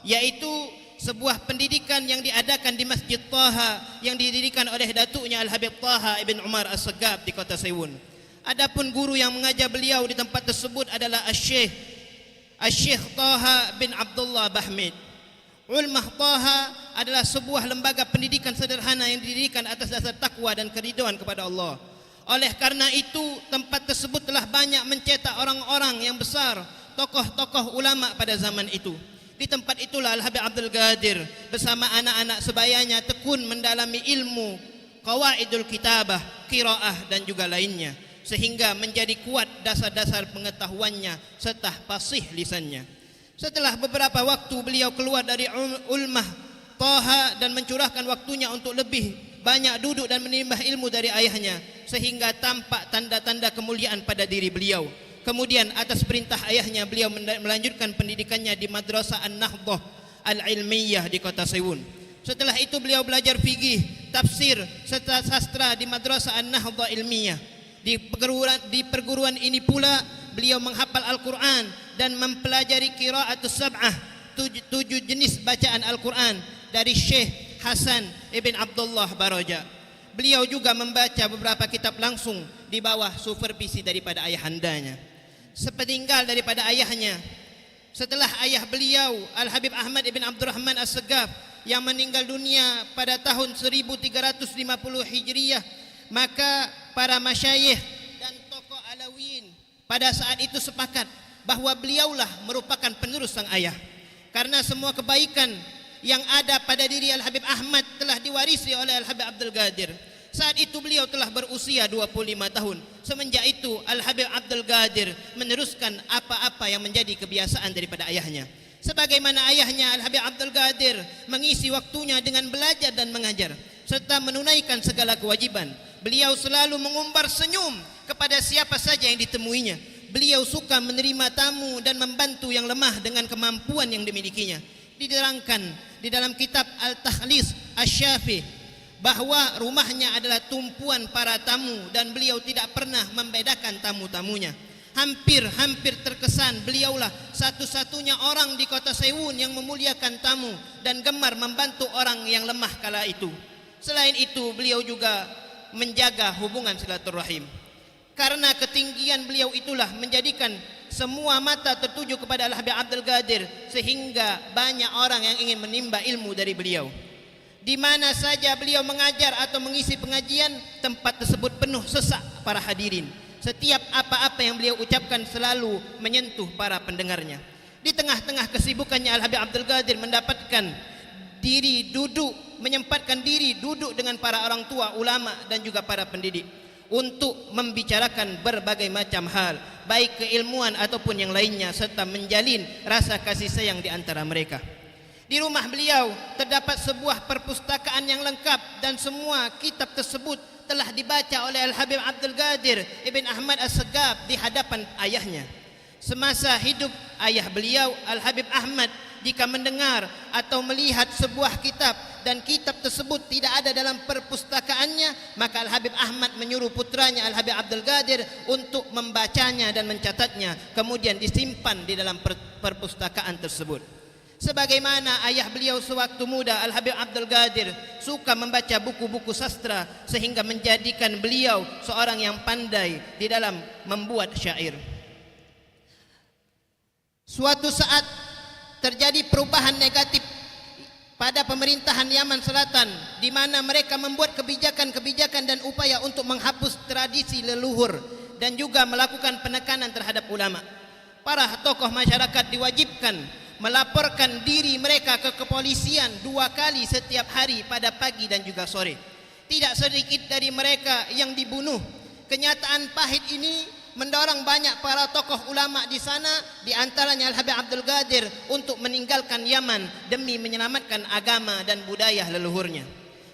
yaitu sebuah pendidikan yang diadakan di Masjid Taha yang didirikan oleh datuknya Al-Habib Taha Ibn Umar As-Segaf di kota Sewun. Adapun guru yang mengajar beliau di tempat tersebut adalah Al-Syekh Taha bin Abdullah Bahmid. Ulmah Taha adalah sebuah lembaga pendidikan sederhana yang didirikan atas dasar takwa dan keridhaan kepada Allah. Oleh karena itu, tempat tersebut telah banyak mencetak orang-orang yang besar, tokoh-tokoh ulama pada zaman itu. Di tempat itulah Al-Habib Abdul Qadir bersama anak-anak sebayanya tekun mendalami ilmu qawaidul kitabah, qiraah dan juga lainnya, sehingga menjadi kuat dasar-dasar pengetahuannya serta fasih lisannya. Setelah beberapa waktu beliau keluar dari Ulmah Taha dan mencurahkan waktunya untuk lebih banyak duduk dan menimba ilmu dari ayahnya, sehingga tampak tanda-tanda kemuliaan pada diri beliau. Kemudian atas perintah ayahnya beliau melanjutkan pendidikannya di Madrasah An-Nahdhah Al-Ilmiyah di kota Sewun. Setelah itu beliau belajar fikih, tafsir serta sastra di Madrasah An-Nahdhah Ilmiyah. Di perguruan ini pula beliau menghafal Al-Quran dan mempelajari qiraatus sab'ah, 7 jenis bacaan Al-Quran dari Syekh Hasan Ibn Abdullah Baraja. Beliau juga membaca beberapa kitab langsung di bawah supervisi daripada ayahandanya. Sepeninggal daripada ayahnya, setelah ayah beliau Al-Habib Ahmad Ibn Abdurrahman As-Segaf yang meninggal dunia pada tahun 1350 Hijriyah, maka para masyayikh dan tokoh Alawiyin pada saat itu sepakat bahwa beliaulah merupakan penerus sang ayah, karena semua kebaikan yang ada pada diri Al-Habib Ahmad telah diwarisi oleh Al-Habib Abdul Qadir. Saat itu beliau telah berusia 25 tahun. Semenjak itu Al-Habib Abdul Qadir meneruskan apa-apa yang menjadi kebiasaan daripada ayahnya. Sebagaimana ayahnya Al-Habib Abdul Qadir mengisi waktunya dengan belajar dan mengajar serta menunaikan segala kewajiban. Beliau selalu mengumbar senyum kepada siapa saja yang ditemuinya. Beliau suka menerima tamu dan membantu yang lemah dengan kemampuan yang dimilikinya. Diterangkan di dalam kitab Al-Takhlis Asy-Syafi bahwa rumahnya adalah tumpuan para tamu dan beliau tidak pernah membedakan tamu-tamunya. Hampir terkesan beliaulah satu-satunya orang di kota Sewun yang memuliakan tamu dan gemar membantu orang yang lemah kala itu. Selain itu beliau juga menjaga hubungan silaturahim. Karena ketinggian beliau itulah menjadikan semua mata tertuju kepada Al-Habib Abdul Qadir, sehingga banyak orang yang ingin menimba ilmu dari beliau. Di mana saja beliau mengajar atau mengisi pengajian, tempat tersebut penuh sesak para hadirin. Setiap apa-apa yang beliau ucapkan selalu menyentuh para pendengarnya. Di tengah-tengah kesibukannya, Al-Habib Abdul Qadir menyempatkan diri duduk dengan para orang tua, ulama dan juga para pendidik untuk membicarakan berbagai macam hal, baik keilmuan ataupun yang lainnya, serta menjalin rasa kasih sayang di antara mereka. Di rumah beliau terdapat sebuah perpustakaan yang lengkap dan semua kitab tersebut telah dibaca oleh Al-Habib Abdul Qadir Ibn Ahmad As-Segaf di hadapan ayahnya. Semasa hidup ayah beliau, Al-Habib Ahmad, jika mendengar atau melihat sebuah kitab dan kitab tersebut tidak ada dalam perpustakaannya, maka Al-Habib Ahmad menyuruh putranya Al-Habib Abdul Qadir untuk membacanya dan mencatatnya, kemudian disimpan di dalam perpustakaan tersebut. Sebagaimana ayah beliau sewaktu muda, Al-Habib Abdul Qadir suka membaca buku-buku sastra sehingga menjadikan beliau seorang yang pandai di dalam membuat syair. Suatu saat terjadi perubahan negatif pada pemerintahan Yaman Selatan, di mana mereka membuat kebijakan-kebijakan dan upaya untuk menghapus tradisi leluhur dan juga melakukan penekanan terhadap ulama. Para tokoh masyarakat diwajibkan melaporkan diri mereka ke kepolisian 2 kali setiap hari pada pagi dan juga sore. Tidak sedikit dari mereka yang dibunuh. Kenyataan pahit ini mendorong banyak para tokoh ulama di sana, di antaranya Al-Habib Abdul Qadir, untuk meninggalkan Yaman demi menyelamatkan agama dan budaya leluhurnya.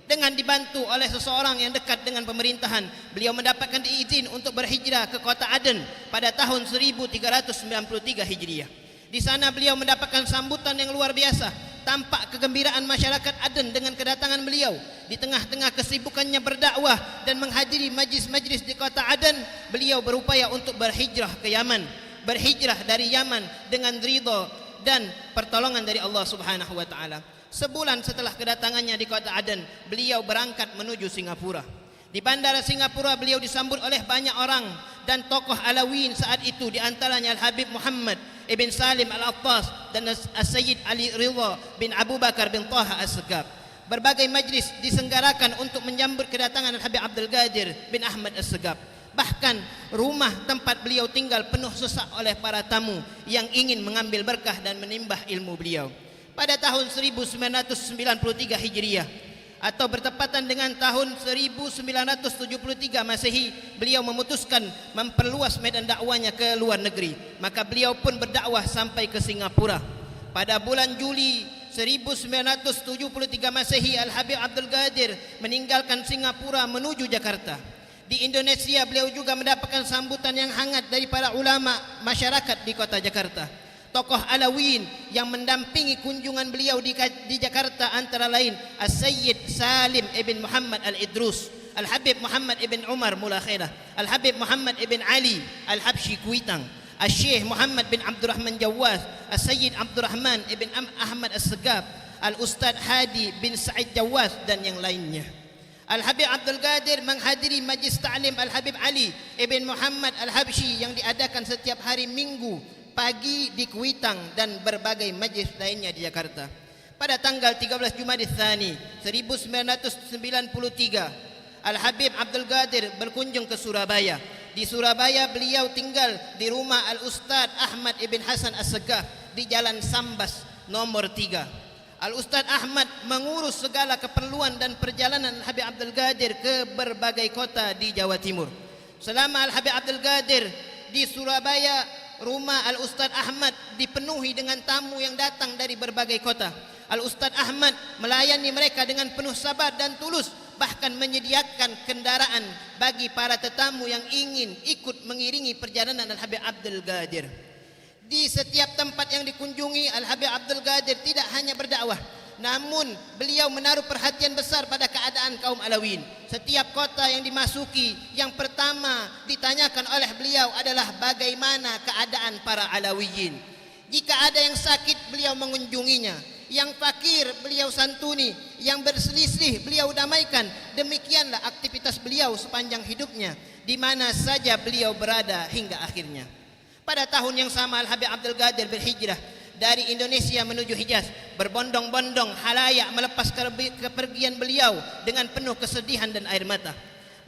Dengan dibantu oleh seseorang yang dekat dengan pemerintahan, beliau mendapatkan izin untuk berhijrah ke kota Aden pada tahun 1393 Hijriah. Di sana beliau mendapatkan sambutan yang luar biasa. tampak kegembiraan masyarakat Aden dengan kedatangan beliau. Di tengah-tengah kesibukannya berdakwah dan menghadiri majlis-majlis di kota Aden, beliau berupaya untuk berhijrah ke Yaman. Berhijrah dari Yaman dengan ridha dan pertolongan dari Allah Subhanahu wa taala. Sebulan setelah kedatangannya di kota Aden, beliau berangkat menuju Singapura. Di bandara Singapura beliau disambut oleh banyak orang dan tokoh Alawiyyin saat itu, di antaranya Al-Habib Muhammad Ibn Salim Al-Attas dan As-Sayyid Ali Ridha bin Abu Bakar bin Taha As-Segaf. Berbagai majlis disenggarakan untuk menyambut kedatangan Al-Habib Abdul Qadir bin Ahmad As-Segaf. Bahkan rumah tempat beliau tinggal penuh sesak oleh para tamu yang ingin mengambil berkah dan menimbah ilmu beliau. Pada tahun 1993 Hijriah atau bertepatan dengan tahun 1973 Masehi, beliau memutuskan memperluas medan dakwanya ke luar negeri. Maka beliau pun berdakwah sampai ke Singapura. Pada bulan Juli 1973 Masehi, Al-Habib Abdul Qadir meninggalkan Singapura menuju Jakarta. Di Indonesia beliau juga mendapatkan sambutan yang hangat dari para ulama masyarakat di kota Jakarta. Tokoh Alawiyyin yang mendampingi kunjungan beliau di Jakarta antara lain As-Sayyid Salim Ibn Muhammad Al-Idrus, Al-Habib Muhammad Ibn Umar Mulakhirah, Al-Habib Muhammad Ibn Ali Al-Habshi Kuitang, Al-Syekh Muhammad bin Abdurrahman Jawaz, As-Sayyid Abdurrahman Ibn Ahmad As-Segaf, Al-Ustadz Hadi bin Said Jawaz dan yang lainnya. Al-Habib Abdul Qadir menghadiri majlis ta'lim Al-Habib Ali Ibn Muhammad Al-Habshi yang diadakan setiap hari Minggu pagi di Kuitang dan berbagai majlis lainnya di Jakarta. Pada tanggal 13 Jumadil Tsani 1993, Al-Habib Abdul Qadir berkunjung ke Surabaya. Di Surabaya beliau tinggal di rumah Al-Ustadz Ahmad Ibn Hasan As-Segaf di Jalan Sambas nomor 3. Al-Ustadz Ahmad mengurus segala keperluan dan perjalanan Al-Habib Abdul Qadir ke berbagai kota di Jawa Timur. Selama Al-Habib Abdul Qadir di Surabaya, rumah Al-Ustadz Ahmad dipenuhi dengan tamu yang datang dari berbagai kota. Al-Ustadz Ahmad melayani mereka dengan penuh sabar dan tulus, bahkan menyediakan kendaraan bagi para tetamu yang ingin ikut mengiringi perjalanan Al-Habib Abdul Qadir. Di setiap tempat yang dikunjungi, Al-Habib Abdul Qadir tidak hanya berdakwah, namun beliau menaruh perhatian besar pada keadaan kaum Alawiyyin. Setiap kota yang dimasuki, yang pertama ditanyakan oleh beliau adalah bagaimana keadaan para Alawiyyin. Jika ada yang sakit, beliau mengunjunginya. Yang fakir, beliau santuni. Yang berselisih, beliau damaikan. Demikianlah aktivitas beliau sepanjang hidupnya, di mana saja beliau berada hingga akhirnya. Pada tahun yang sama, Al-Habib Abdul Qadir berhijrah dari Indonesia menuju Hijaz. Berbondong-bondong halayak melepas kepergian beliau dengan penuh kesedihan dan air mata.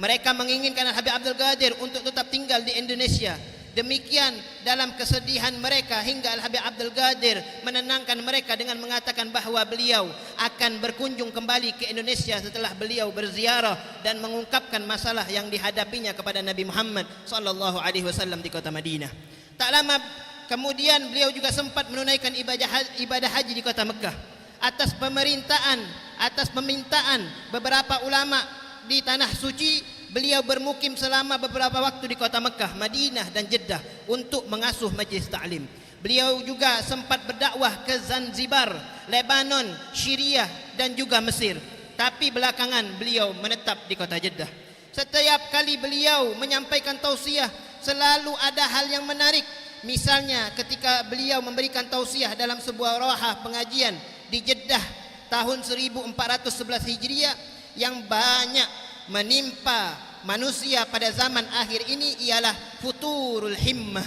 Mereka menginginkan Al-Habib Abdul Qadir untuk tetap tinggal di Indonesia. Demikian dalam kesedihan mereka hingga Al-Habib Abdul Qadir menenangkan mereka dengan mengatakan bahawa beliau akan berkunjung kembali ke Indonesia setelah beliau berziarah dan mengungkapkan masalah yang dihadapinya kepada Nabi Muhammad SAW di kota Madinah. Tak lama kemudian beliau juga sempat menunaikan ibadah haji di kota Mekah atas permintaan beberapa ulama di tanah suci. Beliau bermukim selama beberapa waktu di kota Mekah, Madinah dan Jeddah untuk mengasuh majlis ta'lim. Beliau juga sempat berdakwah ke Zanzibar, Lebanon, Syria dan juga Mesir. Tapi belakangan beliau menetap di kota Jeddah. Setiap kali beliau menyampaikan tausiah, selalu ada hal yang menarik. Misalnya ketika beliau memberikan tausiah dalam sebuah rawah pengajian di Jeddah tahun 1411 Hijriah, yang banyak menimpa manusia pada zaman akhir ini ialah futurul himmah,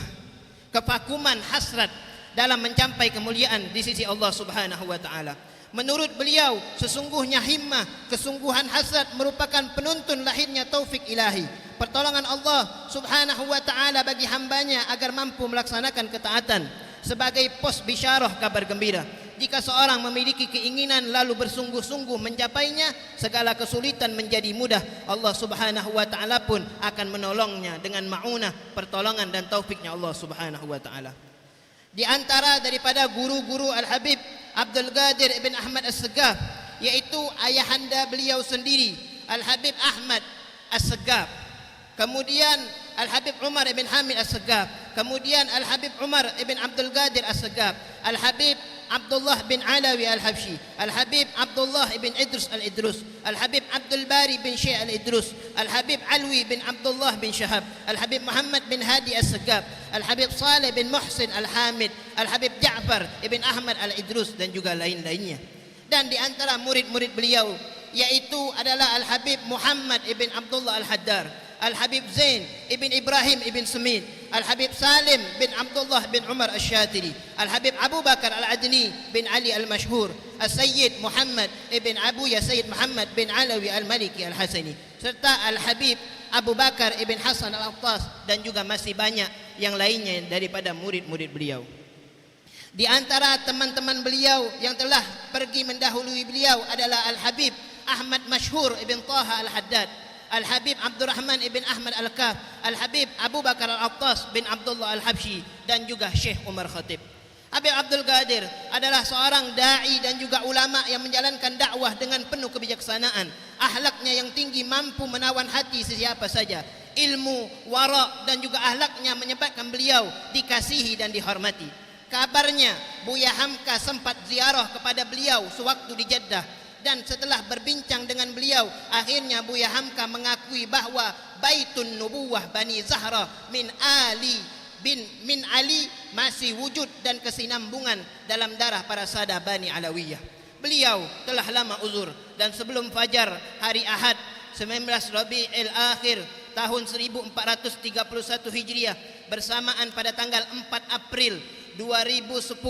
kevakuman hasrat dalam mencapai kemuliaan di sisi Allah Subhanahu wa taala. Menurut beliau, sesungguhnya himmah, kesungguhan hasrat merupakan penuntun lahirnya taufik ilahi, pertolongan Allah Subhanahu wa taala bagi hambanya agar mampu melaksanakan ketaatan sebagai pos bisyarah kabar gembira. Jika seorang memiliki keinginan lalu bersungguh-sungguh mencapainya, segala kesulitan menjadi mudah. Allah Subhanahu wa taala pun akan menolongnya dengan ma'unah, pertolongan dan taufiknya Allah Subhanahu wa taala. Di antara daripada guru-guru Al-Habib Abdul Qadir Ibn Ahmad As-Segaf, yaitu ayahanda beliau sendiri, Al-Habib Ahmad As-Segaf, kemudian Al-Habib Umar Ibn Hamid As-Segaf, kemudian Al-Habib Umar Ibn Abdul Qadir As-Segaf, Al-Habib Abdullah bin Alawi Al-Habsyi, Al-Habib Abdullah bin Idrus Al-Idrus, Al-Habib Abdul Bari bin Syekh Al-Idrus, Al-Habib Alwi bin Abdullah bin Syahab, Al-Habib Muhammad bin Hadi As-Segab, Al-Habib Saleh bin Muhsin Al-Hamid, Al-Habib Ja'far ibn Ahmad Al-Idrus dan juga lain-lainnya. Dan di antara murid-murid beliau yaitu adalah Al-Habib Muhammad ibn Abdullah Al-Haddar, Al-Habib Zain ibn Ibrahim ibn Semid, Al-Habib Salim bin Abdullah bin Umar Asy-Syatiri, Al-Habib Abu Bakar Al-Adni bin Ali Al-Mashhur, Al-Sayyid Muhammad ibn Abuya Sayyid Muhammad bin Alawi Al-Maliki Al-Hasani, serta Al-Habib Abu Bakar ibn Hasan Al-Attas dan juga masih banyak yang lainnya daripada murid-murid beliau. Di antara teman-teman beliau yang telah pergi mendahului beliau adalah Al-Habib Ahmad Mashhur ibn Taha Al-Haddad, Al-Habib Abdurrahman ibn Ahmad Al-Kaf, Al-Habib Abu Bakar Al-Attas bin Abdullah Al-Habsyi dan juga Syekh Umar Khatib. Habib Abdul Qadir adalah seorang da'i dan juga ulama yang menjalankan dakwah dengan penuh kebijaksanaan. Ahlaknya yang tinggi mampu menawan hati sesiapa saja. Ilmu, wara dan juga ahlaknya menyebabkan beliau dikasihi dan dihormati. Kabarnya Buya Hamka sempat ziarah kepada beliau sewaktu di Jeddah. Dan setelah berbincang dengan beliau, akhirnya Buya Hamka mengakui bahwa Baitun Nubuwah Bani Zahra min Ali masih wujud dan kesinambungan dalam darah para sada Bani Alawiyah. Beliau telah lama uzur dan sebelum fajar hari Ahad 19 Rabiul Akhir tahun 1431 Hijriah bersamaan pada tanggal 4 April 2010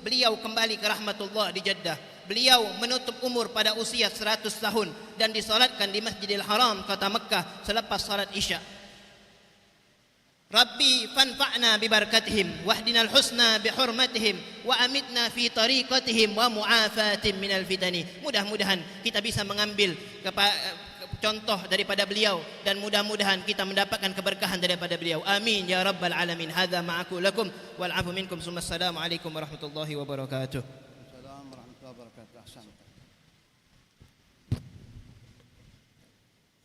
beliau kembali ke rahmatullah di Jeddah. Beliau menutup umur pada usia 100 tahun dan disalatkan di Masjidil Haram kota Mekah selepas salat Isya. Rabbi fanfa'na bi barakatihim wahdinal husna bi hurmatihim wa amitna fi tariqatihim wa mu'afatin minal fitani. Mudah-mudahan kita bisa mengambil contoh daripada beliau dan mudah-mudahan kita mendapatkan keberkahan daripada beliau. Amin ya rabbal alamin. Hadza ma'aku lakum wal 'afu minkum. Assalamu alaikum warahmatullahi wabarakatuh.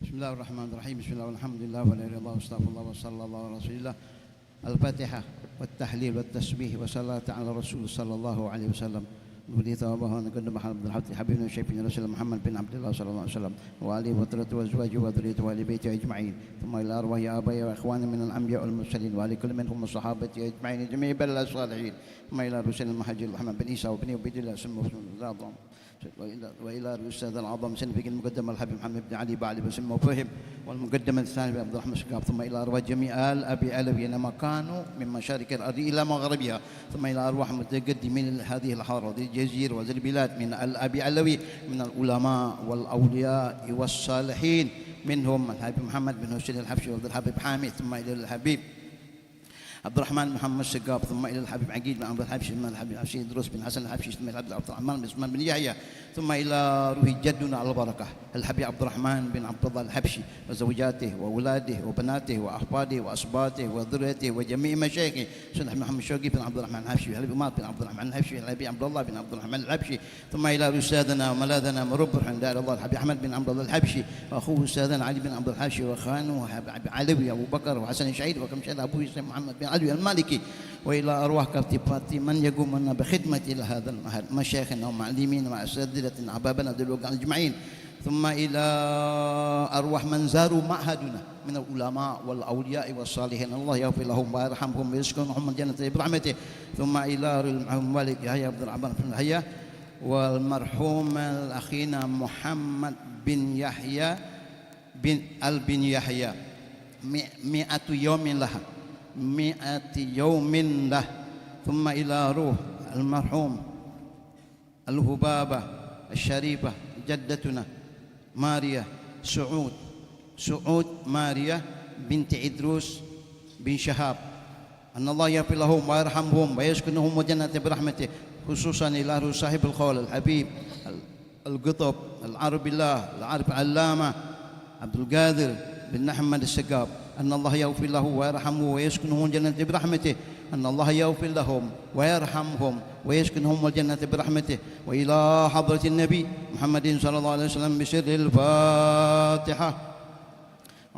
بسم الله الرحمن الرحيم بسم الله والحمد لله ولا اله الا الله واستغفر الله وصلى الله على رسول الله الفاتحه والتحليل والتسبيح والصلاه على الرسول صلى الله عليه وسلم ولي ثوابه ونقدم محمد بن عبد حبيبنا وشيخنا رسول محمد بن عبد الله صلى الله عليه وسلم وآله وذريته وأزواجه وذريته وآل بيته أجمعين ثم إلى أرواح آبائي وإخواني من الأنبياء والمرسلين وآل كل منهم الصحابة أجمعين جميع بل الصالحين ثم إلى رسول المهاجر محمد بن عيسى وبن عبيد الله سمه وإلى الأستاذ العظم سنفق المقدم الحبيب محمد بن علي بعلي بسمه وفهم والمقدم الثاني عبد الرحمن الشقاب ثم إلى أرواح جميع آل أبي علوي أينما كانوا من مشارق الأرض إلى مغربها ثم إلى أرواح متقدمين هذه الحارة الجزيرة وذي البلاد من الأبي علوي من العلماء والأولياء والصالحين منهم الحبيب محمد بن حسين الحبشي وعبد الحبيب حامد ثم إلى الحبيب عبد الرحمن محمد الشقاب ثم إلى الحبيب عقيل بن عبد الحبشي ثم الحبيب الحبشي دروس بن حسن الحبشي ثم إلى عبد الرحمن بن عثمان بن يحيى ثم إلى روح جدنا البركة الحبيب عبد الرحمن بن عبد الله الحبشي وزوجاته وأولاده وبناته وأحفاده وأصباته وذريته وجميع مشايخه سيدنا محمد شوقي بن عبد الرحمن الحبشي الحبيب عمار بن عبد الرحمن الحبشي الحبيب عبد الله بن عبد الرحمن الحبشي ثم إلى أستاذنا وملاذنا مربح عند الله الحبيب أحمد بن عبد الله الحبشي وأخوه أستاذنا علي بن عبد الحبشي وخانه علوي أبو بكر وحسن شعيد وكم شهد أبوه محمد بن علوي المالكي وإلى أرواح كتيبات من يقومون بخدمة إلى هذا المعهد مشايخنا ومعلمين وأساتذتنا أحبابنا دلوقتي أجمعين ثم إلى أرواح من زاروا معهدنا من العلماء والأولياء والصالحين الله يغفر لهم ويرحمهم ويسكنهم الجنة برحمته ثم إلى الملك يحيى عبد الرحمن بن يحيى والمرحوم الأخينا محمد بن يحيى بن يحيى 100 يوم لها 100 يوم له ثم إلى روح المرحوم الهبابة الشريفة جدتنا ماريا سعود ماريا بنت إدروس بن شهاب أن الله يغفر لهم ويرحمهم ويسكنهم الجنة برحمته خصوصا إلى روح صاحب القول الحبيب القطب العرب الله العارف العلامة عبد القادر بن أحمد السقاب أن الله يغفر له ويرحمه ويسكنهم الجنة برحمته أن الله يغفر لهم ويرحمهم ويسكنهم الجنة برحمته وإلى حضرة النبي محمد صلى الله عليه وسلم بسر الفاتحة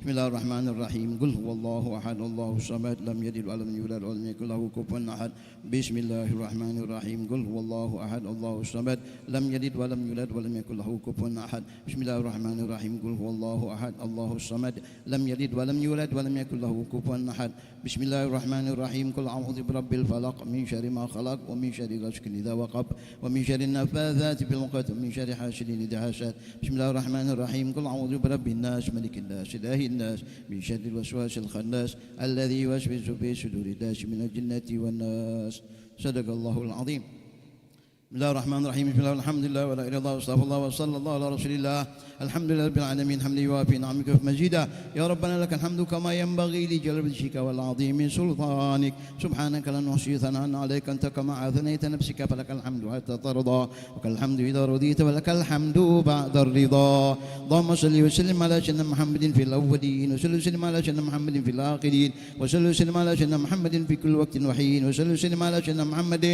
بسم الله الرحمن الرحيم قل هو الله أحد الله الصمد لم يلد ولم يولد ولم يكن له كفوا أحد بسم الله الرحمن الرحيم قل هو الله أحد الله الصمد لم يلد ولم يولد ولم يكن له كفوا أحد بسم الله الرحمن الرحيم قل هو الله أحد الله الصمد لم يلد ولم يولد ولم يكن له كفوا أحد بسم الله الرحمن الرحيم قل أعوذ برب الفلق من شر ما خلق ومن شر غاسق إذا وقب ومن شر النفاثات في العقد ومن شر حاسد إذا حسد بسم الله الرحمن الرحيم قل أعوذ برب الناس ملك الناس إله الناس من شر الوسواس الخناس الذي يوسوس في صدور الناس من الجنة والناس صدق الله العظيم بسم الله الرحمن الرحيم بسم الله الحمد لله ولا إله إلا الله واستغفر الله وصلى الله على رسول الله الحمد لله رب العالمين حمدا يوافي نعمك مجيدا يا ربنا لك الحمد كما ينبغي لجلال وجهك والعظيم سلطانك سبحانك لا نحصي ثناء عليك أنت كما أثنيت نفسك فلك الحمد حتى ترضى وك الحمد إذا رضيت ولك الحمد بعد الرضا اللهم صل وسلم على سيدنا محمد في الأولين وصل وسلم على سيدنا محمد في الآخرين وصل وسلم على سيدنا محمد في كل وقت وحين وصل وسلم على سيدنا محمد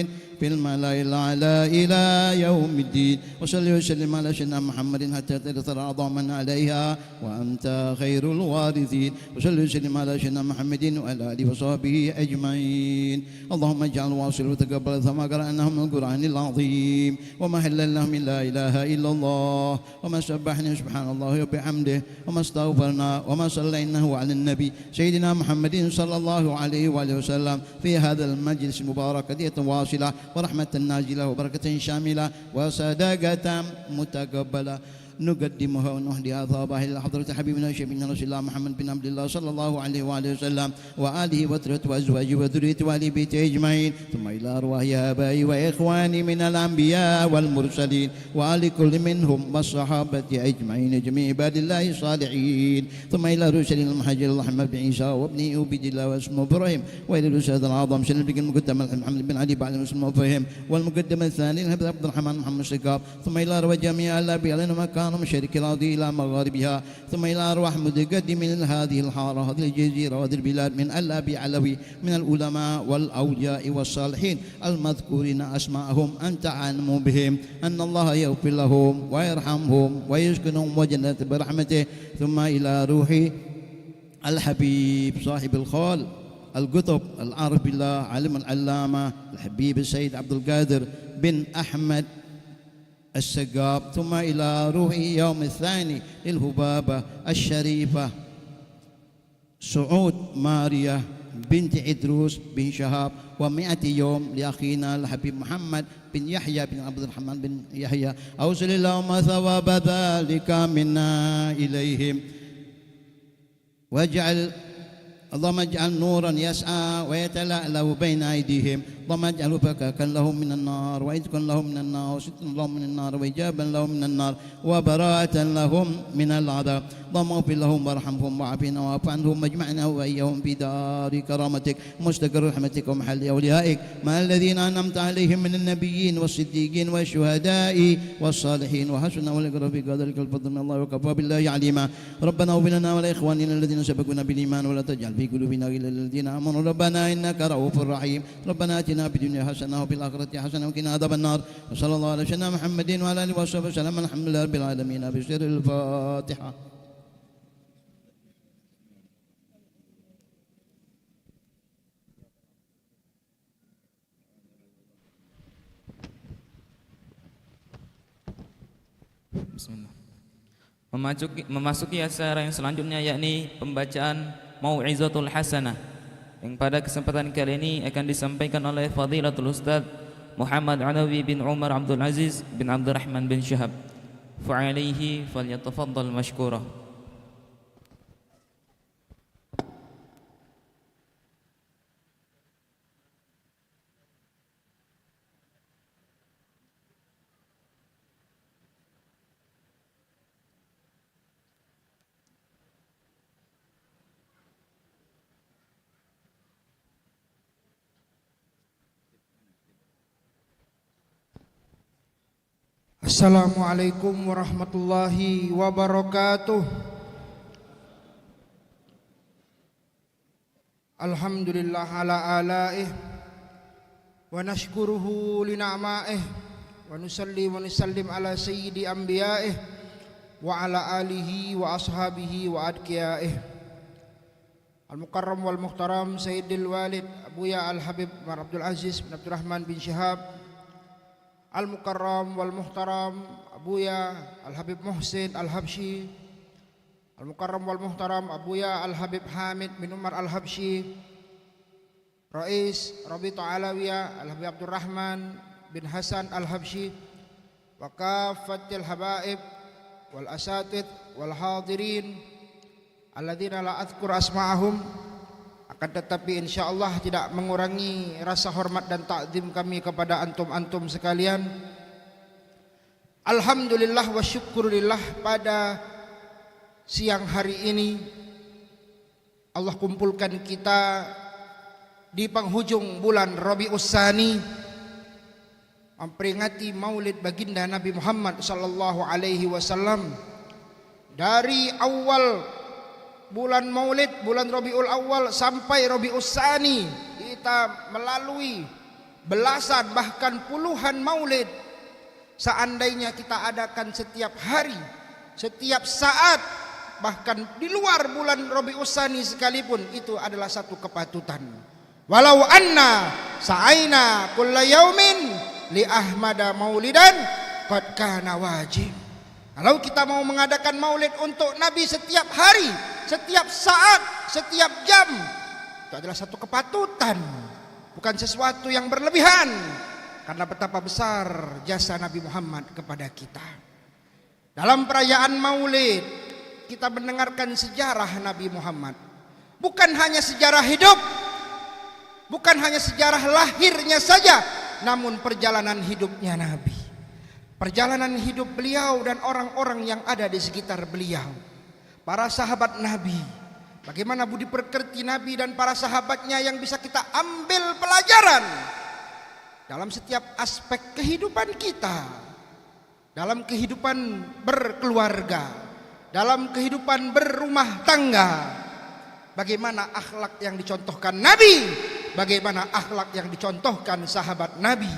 في الملأ الأعلى إلى يوم الدين وصلي وسلم على سيدنا محمد حتى ترثر عظاما عليها وأنت خير الوارثين وصلي وسلم على سيدنا محمد وعلى آله وصحبه أجمعين اللهم اجعل واصل وتقبل ثم قرأناهم من القرآن العظيم وما حللنا من لا إله إلا الله وما سبحنا سبحان الله وبحمده وما استغفرنا وما صليناه على النبي سيدنا محمد صلى الله عليه وآله وسلم في هذا المجلس المبارك واصلة ورحمة نازلة وبركة شاملة وصدقة متقبلة نقدمها ونهديها ثوابها إلى حضرة حبيبنا وشفيعنا رسول الله محمد بن عبد الله صلى الله عليه وآله وسلم وآله وذريته وأزواجه وذريته وآل بيته أجمعين ثم إلى أرواح آبائي وإخواني من الأنبياء والمرسلين وآل كل منهم والصحابة أجمعين جميع عباد الله الصالحين ثم إلى رسل المهاجر محمد بن عيسى وابن عبيد الله واسمه إبراهيم وإلى الأستاذ الأعظم سيدنا المقدم محمد بن علي بعد مسلم وفهم والمقدم الثاني الحبيب عبد الرحمن محمد السقاف ثم إلى أرواح جميع الأنبياء لنا مكان مشارق الأرض إلى مغاربها ثم إلى أرواح متقدم من هذه الحارة هذه الجزيرة وهذه البلاد من الأبي علوي من العلماء والأولياء والصالحين المذكورين أسماءهم أن تعلموا بهم أن الله يغفر لهم ويرحمهم ويسكنهم وجنة برحمته ثم إلى روح الحبيب صاحب الخال القطب العارف بالله علم العلامة الحبيب السيد عبد القادر بن أحمد السقاف ثم إلى روح يوم الثاني للهبابة الشريفة سعود ماريا بنت عدروس بن شهاب و100 يوم لأخينا الحبيب محمد بن يحيى بن عبد الرحمن بن يحيى أوصل اللهم ثواب ذلك منا إليهم واجعل اللهم اجعل نورا يسعى ويتلألأ بين أيديهم اللهم اجعله فكاكا لهم من النار وعتقا لهم من النار وسترا لهم من النار وإجابا لهم من النار وبراءة لهم من العذاب اللهم اغفر لهم وارحمهم وعافنا واعف عنهم واجمعنا وإياهم في دار كرامتك مستقر رحمتك ومحل أوليائك مع الذين أنعمت عليهم من النبيين والصديقين والشهداء والصالحين وحسن أولئك رفيقا ذلك الفضل من الله وكفى بالله عليما ربنا اغفر لنا ولإخواننا الذين سبقونا بالإيمان ولا تجعل في قلوبنا غلا للذين آمنوا ربنا إنك رؤوف رحيم ربنا آتنا في الدنيا حسنة وفي الآخرة حسنة وقنا عذاب النار وصلى الله على سيدنا محمد وعلى آله وصحبه وسلم الحمد لله رب العالمين بسر الفاتحة. Bismillah. Memasuki acara yang selanjutnya yakni pembacaan Mau'izatul Hasanah yang pada kesempatan kali ini akan disampaikan oleh Fadilatul Ustaz Muhammad Alawi bin Umar Abdul Aziz bin Abdurrahman bin Syahab. Fa'alaihi falyatafaddal mashkurah. Assalamualaikum warahmatullahi wabarakatuh. Alhamdulillah ala alaih wa nashkuruhu li na'maih wa nusalli wa nusallim ala sayyidi anbiyaih wa ala alihi wa ashabihi wa adkiyaih. Al-Mukarram wal Muhtaram Sayyidil Walid Abuya Al-Habib Umar Abdul Aziz bin Abdurrahman bin Syihab, Al-Mukarram wal Muhtaram Abuya Al-Habib Muhsin Al-Habsyi, Al-Mukarram wal Muhtaram Abuya Al-Habib Hamid bin Umar Al-Habsyi, Rais Rabita Alawiyah Al-Habib Abdurrahman bin Hasan Al-Habsyi, wa kafatil habaib wal asatid wal hadirin alladzina la azkur asma'ahum, akan tetapi insyaallah tidak mengurangi rasa hormat dan takzim kami kepada antum-antum sekalian. Alhamdulillah wa syukurillah, pada siang hari ini Allah kumpulkan kita di penghujung bulan Rabiul Tsani, memperingati Maulid baginda Nabi Muhammad sallallahu alaihi wasallam. Dari awal bulan Maulid, bulan Rabiul Awal sampai Rabiul Tsani, kita melalui belasan bahkan puluhan maulid. Seandainya kita adakan setiap hari, setiap saat, bahkan di luar bulan Rabiul Tsani sekalipun, itu adalah satu kepatutan. Walau anna sa'aina kulla yaumin li ahmada maulidan qad kana wajib. Kalau kita mau mengadakan maulid untuk Nabi setiap hari, setiap saat, setiap jam, itu adalah satu kepatutan, bukan sesuatu yang berlebihan, karena betapa besar jasa Nabi Muhammad kepada kita. Dalam perayaan maulid kita mendengarkan sejarah Nabi Muhammad, bukan hanya sejarah hidup, bukan hanya sejarah lahirnya saja, namun perjalanan hidupnya Nabi, perjalanan hidup beliau dan orang-orang yang ada di sekitar beliau, para sahabat Nabi, bagaimana budi pekerti Nabi dan para sahabatnya yang bisa kita ambil pelajaran dalam setiap aspek kehidupan kita, dalam kehidupan berkeluarga, dalam kehidupan berumah tangga. Bagaimana akhlak yang dicontohkan Nabi, bagaimana akhlak yang dicontohkan sahabat Nabi.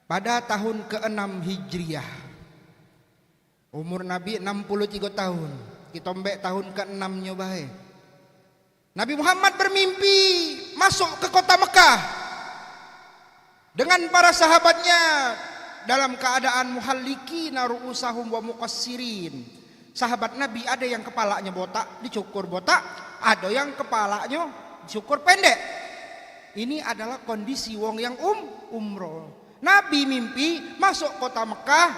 Pada tahun ke-6 Hijriah, umur Nabi 63 tahun, kita mbek tahun ke-6 nyobae. Nabi Muhammad bermimpi masuk ke kota Mekah dengan para sahabatnya dalam keadaan muhallikina ru'usahum wa muqassirin. Sahabat Nabi ada yang kepalanya botak, dicukur botak, ada yang kepalanya dicukur pendek. Ini adalah kondisi wong yang umroh. Nabi mimpi masuk kota Mekah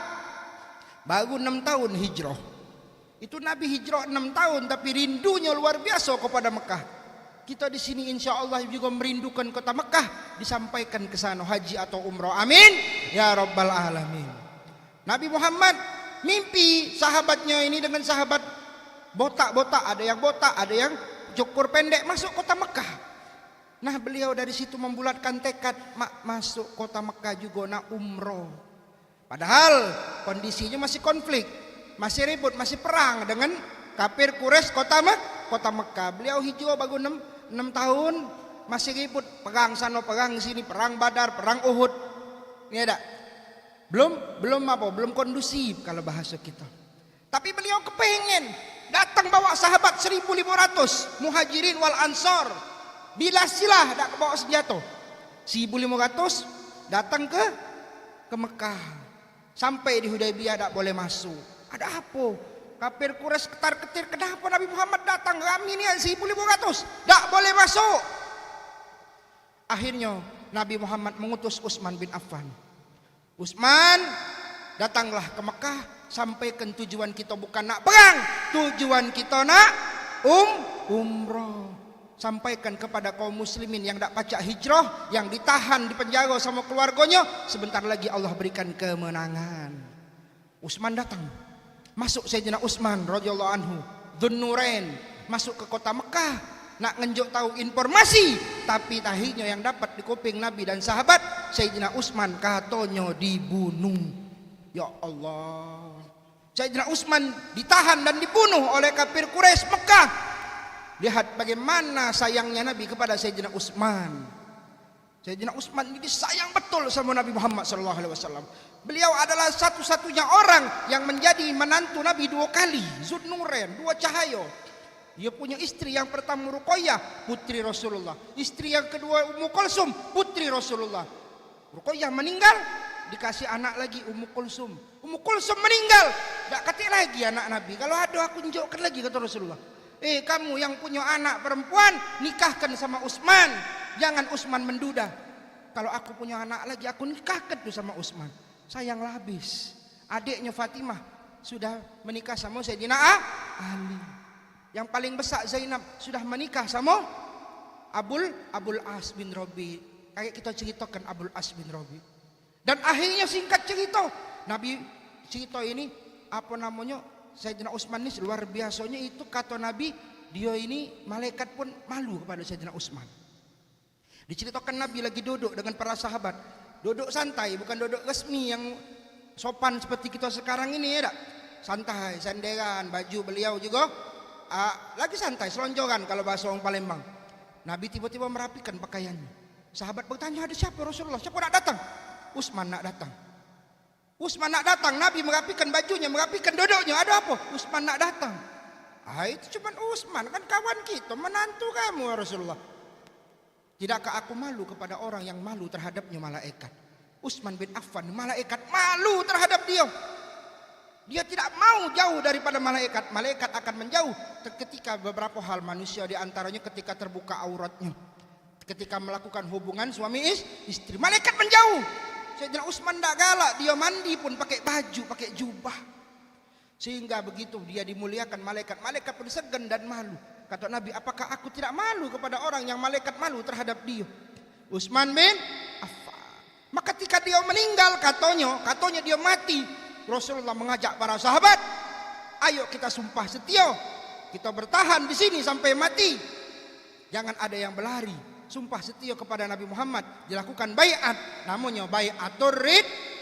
baru 6 tahun hijrah. Itu Nabi hijrah 6 tahun, tapi rindunya luar biasa kepada Mekah. Kita di sini insya Allah juga merindukan kota Mekah, disampaikan ke sana haji atau umroh. Amin ya rabbal alamin. Nabi Muhammad mimpi sahabatnya ini dengan sahabat botak-botak, ada yang botak, ada yang cukur pendek, masuk kota Mekah. Nah beliau dari situ membulatkan tekad, masuk kota Mekah juga nak umroh. Padahal kondisinya masih konflik, masih ribut, masih perang dengan kafir Quraisy kota Mekah. Beliau hijrah baru 6 tahun, masih ribut, perang sana perang sini, perang Badar, perang Uhud. Ini ada. Belum kondusif kalau bahasa kita. Tapi beliau kepengen datang bawa sahabat 1.500 muhajirin wal ansor. Bila silah tak bawa senjata. 1.500 datang ke Mekah. Sampai di Hudaybiyah tak boleh masuk. Ada apa? Kafir Quraisy ketar-ketir, kenapa Nabi Muhammad datang? Kami ni 1.500 tak boleh masuk. Akhirnya Nabi Muhammad mengutus Utsman bin Affan. Utsman, datanglah ke Mekah, sampaikan tujuan kita bukan nak perang, tujuan kita nak umroh. Sampaikan kepada kaum muslimin yang tak pacak hijrah, yang ditahan di penjara sama keluarganya, sebentar lagi Allah berikan kemenangan. Utsman datang, masuk Sayyidina Utsman radhiyallahu anhu, Dzun-Nurain, masuk ke kota Mekah, nak ngenjuk tahu informasi, tapi tahinya yang dapat di kuping Nabi dan sahabat, Sayyidina Utsman katanya dibunuh. Ya Allah, Sayyidina Utsman ditahan dan dibunuh oleh kafir Quraisy Mekah. Lihat bagaimana sayangnya Nabi kepada Sayyidina Utsman. Sayyidina Utsman ini sayang betul sama Nabi Muhammad SAW. Beliau adalah satu-satunya orang yang menjadi menantu Nabi 2 kali, Dzun-Nurain, 2 cahaya. Dia punya istri yang pertama Ruqayyah, putri Rasulullah. Istri yang kedua Ummu Kulsum, putri Rasulullah. Ruqayyah meninggal, dikasih anak lagi Ummu Kulsum. Ummu Kulsum meninggal, tidak kata lagi anak Nabi. Kalau ada aku tunjukkan lagi, kata Rasulullah. Kamu yang punya anak perempuan, nikahkan sama Utsman. Jangan Utsman menduda. Kalau aku punya anak lagi, aku nikahkan tuh sama Utsman. Sayanglah habis. Adiknya Fatimah sudah menikah sama Sayyidina Ali. Yang paling besar Zainab sudah menikah sama Abul As bin Rabi. Kayak kita ceritakan Abul As bin Rabi. Dan akhirnya singkat cerita, Nabi cerita ini apa namanya, Sayyidina Utsman ini luar biasanya itu kata Nabi, dia ini malaikat pun malu kepada Sayyidina Utsman. Diceritakan Nabi lagi duduk dengan para sahabat, duduk santai, bukan duduk resmi yang sopan seperti kita sekarang ini ya, santai, senderan, baju beliau juga lagi santai, selonjoran kalau bahasa orang Palembang. Nabi tiba-tiba merapikan pakaiannya. Sahabat bertanya, ada siapa Rasulullah? Siapa nak datang? Utsman nak datang. Utsman nak datang. Nabi merapikan bajunya, merapikan duduknya. Ada apa? Utsman nak datang. Itu cuma Utsman, kan kawan kita, menantu kamu Rasulullah. Tidakkah aku malu kepada orang yang malu terhadapnya malaikat? Utsman bin Affan, malaikat malu terhadap dia. Dia tidak mau jauh daripada malaikat. Malaikat akan menjauh ketika beberapa hal manusia, di antaranya ketika terbuka auratnya, ketika melakukan hubungan suami istri, malaikat menjauh. Sayyidina Utsman tidak galak, dia mandi pun pakai baju, pakai jubah. Sehingga begitu dia dimuliakan malaikat pun segan dan malu. Kata Nabi, apakah aku tidak malu kepada orang yang malaikat malu terhadap dia? Utsman bin Affan. Maka ketika dia meninggal, katanya dia mati. Rasulullah mengajak para sahabat, ayo kita sumpah setia, kita bertahan di sini sampai mati. Jangan ada yang berlari. Sumpah setia kepada Nabi Muhammad, dilakukan baiat, namanya baiatur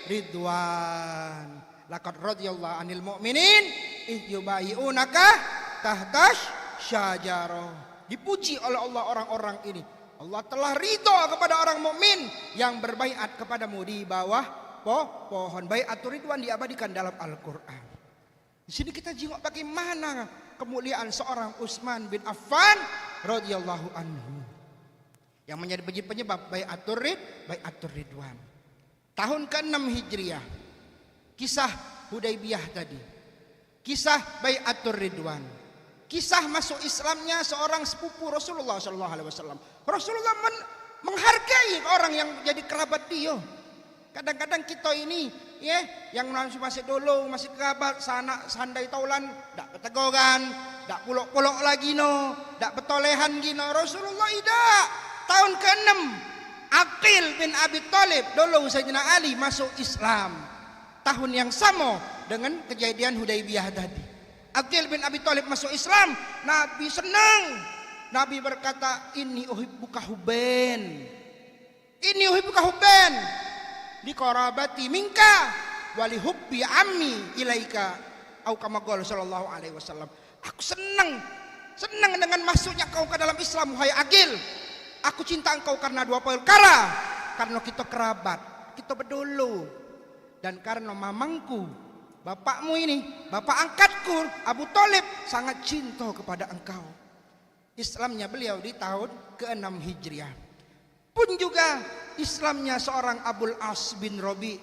ridwan. Laqad radhiyallahu anil mu'minin id yubayi'unaka tahtash syajarah. Dipuji oleh Allah orang-orang ini. Allah telah ridha kepada orang mukmin yang berbaiat kepadamu di bawah pohon. Baiatur ridwan diabadikan dalam Al-Quran. Di sini kita jengok bagaimana kemuliaan seorang Utsman bin Affan radhiyallahu anhu, yang menjadi penyebab baiatur ridwan. Tahun ke-6 Hijriah, kisah Hudaybiyah tadi, kisah baiatur ridwan, kisah masuk Islamnya seorang sepupu Rasulullah SAW. Rasulullah menghargai orang yang jadi kerabat dia. Kadang-kadang kita ini yang masih dulu, masih kerabat, sandai taulan, dak ketegoran, dak pulok-pulok lagi dak petolehan gino. Rasulullah tidak. Tahun ke-6 Aqil bin Abi Thalib, dulu Sayyidina Ali masuk Islam. Tahun yang sama dengan kejadian Hudaybiyah tadi. Aqil bin Abi Thalib masuk Islam, Nabi senang. Nabi berkata, inni uhibbuka hubban. Inni uhibbuka hubban. Di qarabati minka wali hubbi ammi ilaika, au kama qala sallallahu alaihi wasallam. Aku senang dengan masuknya kau ke dalam Islam, wahai Aqil. Aku cinta engkau karena dua perkara. Karena kita kerabat, kita berdulu, dan karena mamangku, bapakmu ini, bapak angkatku Abu Thalib sangat cinta kepada engkau. Islamnya beliau di tahun ke-6 Hijriah. Pun juga Islamnya seorang Abul As bin Rabi,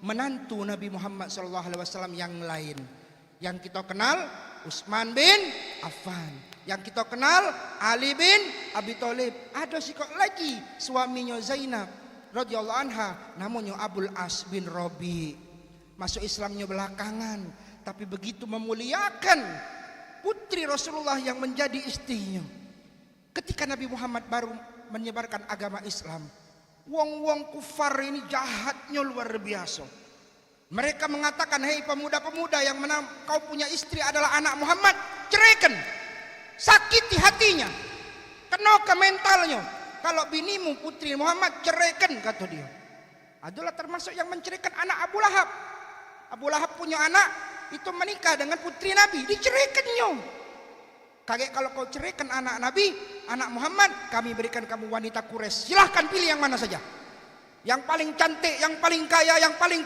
menantu Nabi Muhammad SAW yang lain. Yang kita kenal Utsman bin Affan, yang kita kenal Ali bin Abi Thalib. Ada sih kok lagi suaminya Zainab radhiyallahu anha, namanya Abul As bin Rabi. Masuk Islamnya belakangan, tapi begitu memuliakan putri Rasulullah yang menjadi istrinya. Ketika Nabi Muhammad baru menyebarkan agama Islam, wong-wong kufar ini jahatnya luar biasa. Mereka mengatakan, hei pemuda-pemuda yang kau punya istri adalah anak Muhammad, ceraikan. Sakiti hatinya, kena ke mentalnya. Kalau binimu putri Muhammad, ceraikan, kata dia. Adalah termasuk yang menceraikan anak Abu Lahab. Abu Lahab punya anak, itu menikah dengan putri Nabi, diceraikannya. Kaget kalau kau ceraikan anak Nabi, anak Muhammad, kami berikan kamu wanita Quraisy. Silahkan pilih yang mana saja. Yang paling cantik, yang paling kaya, yang paling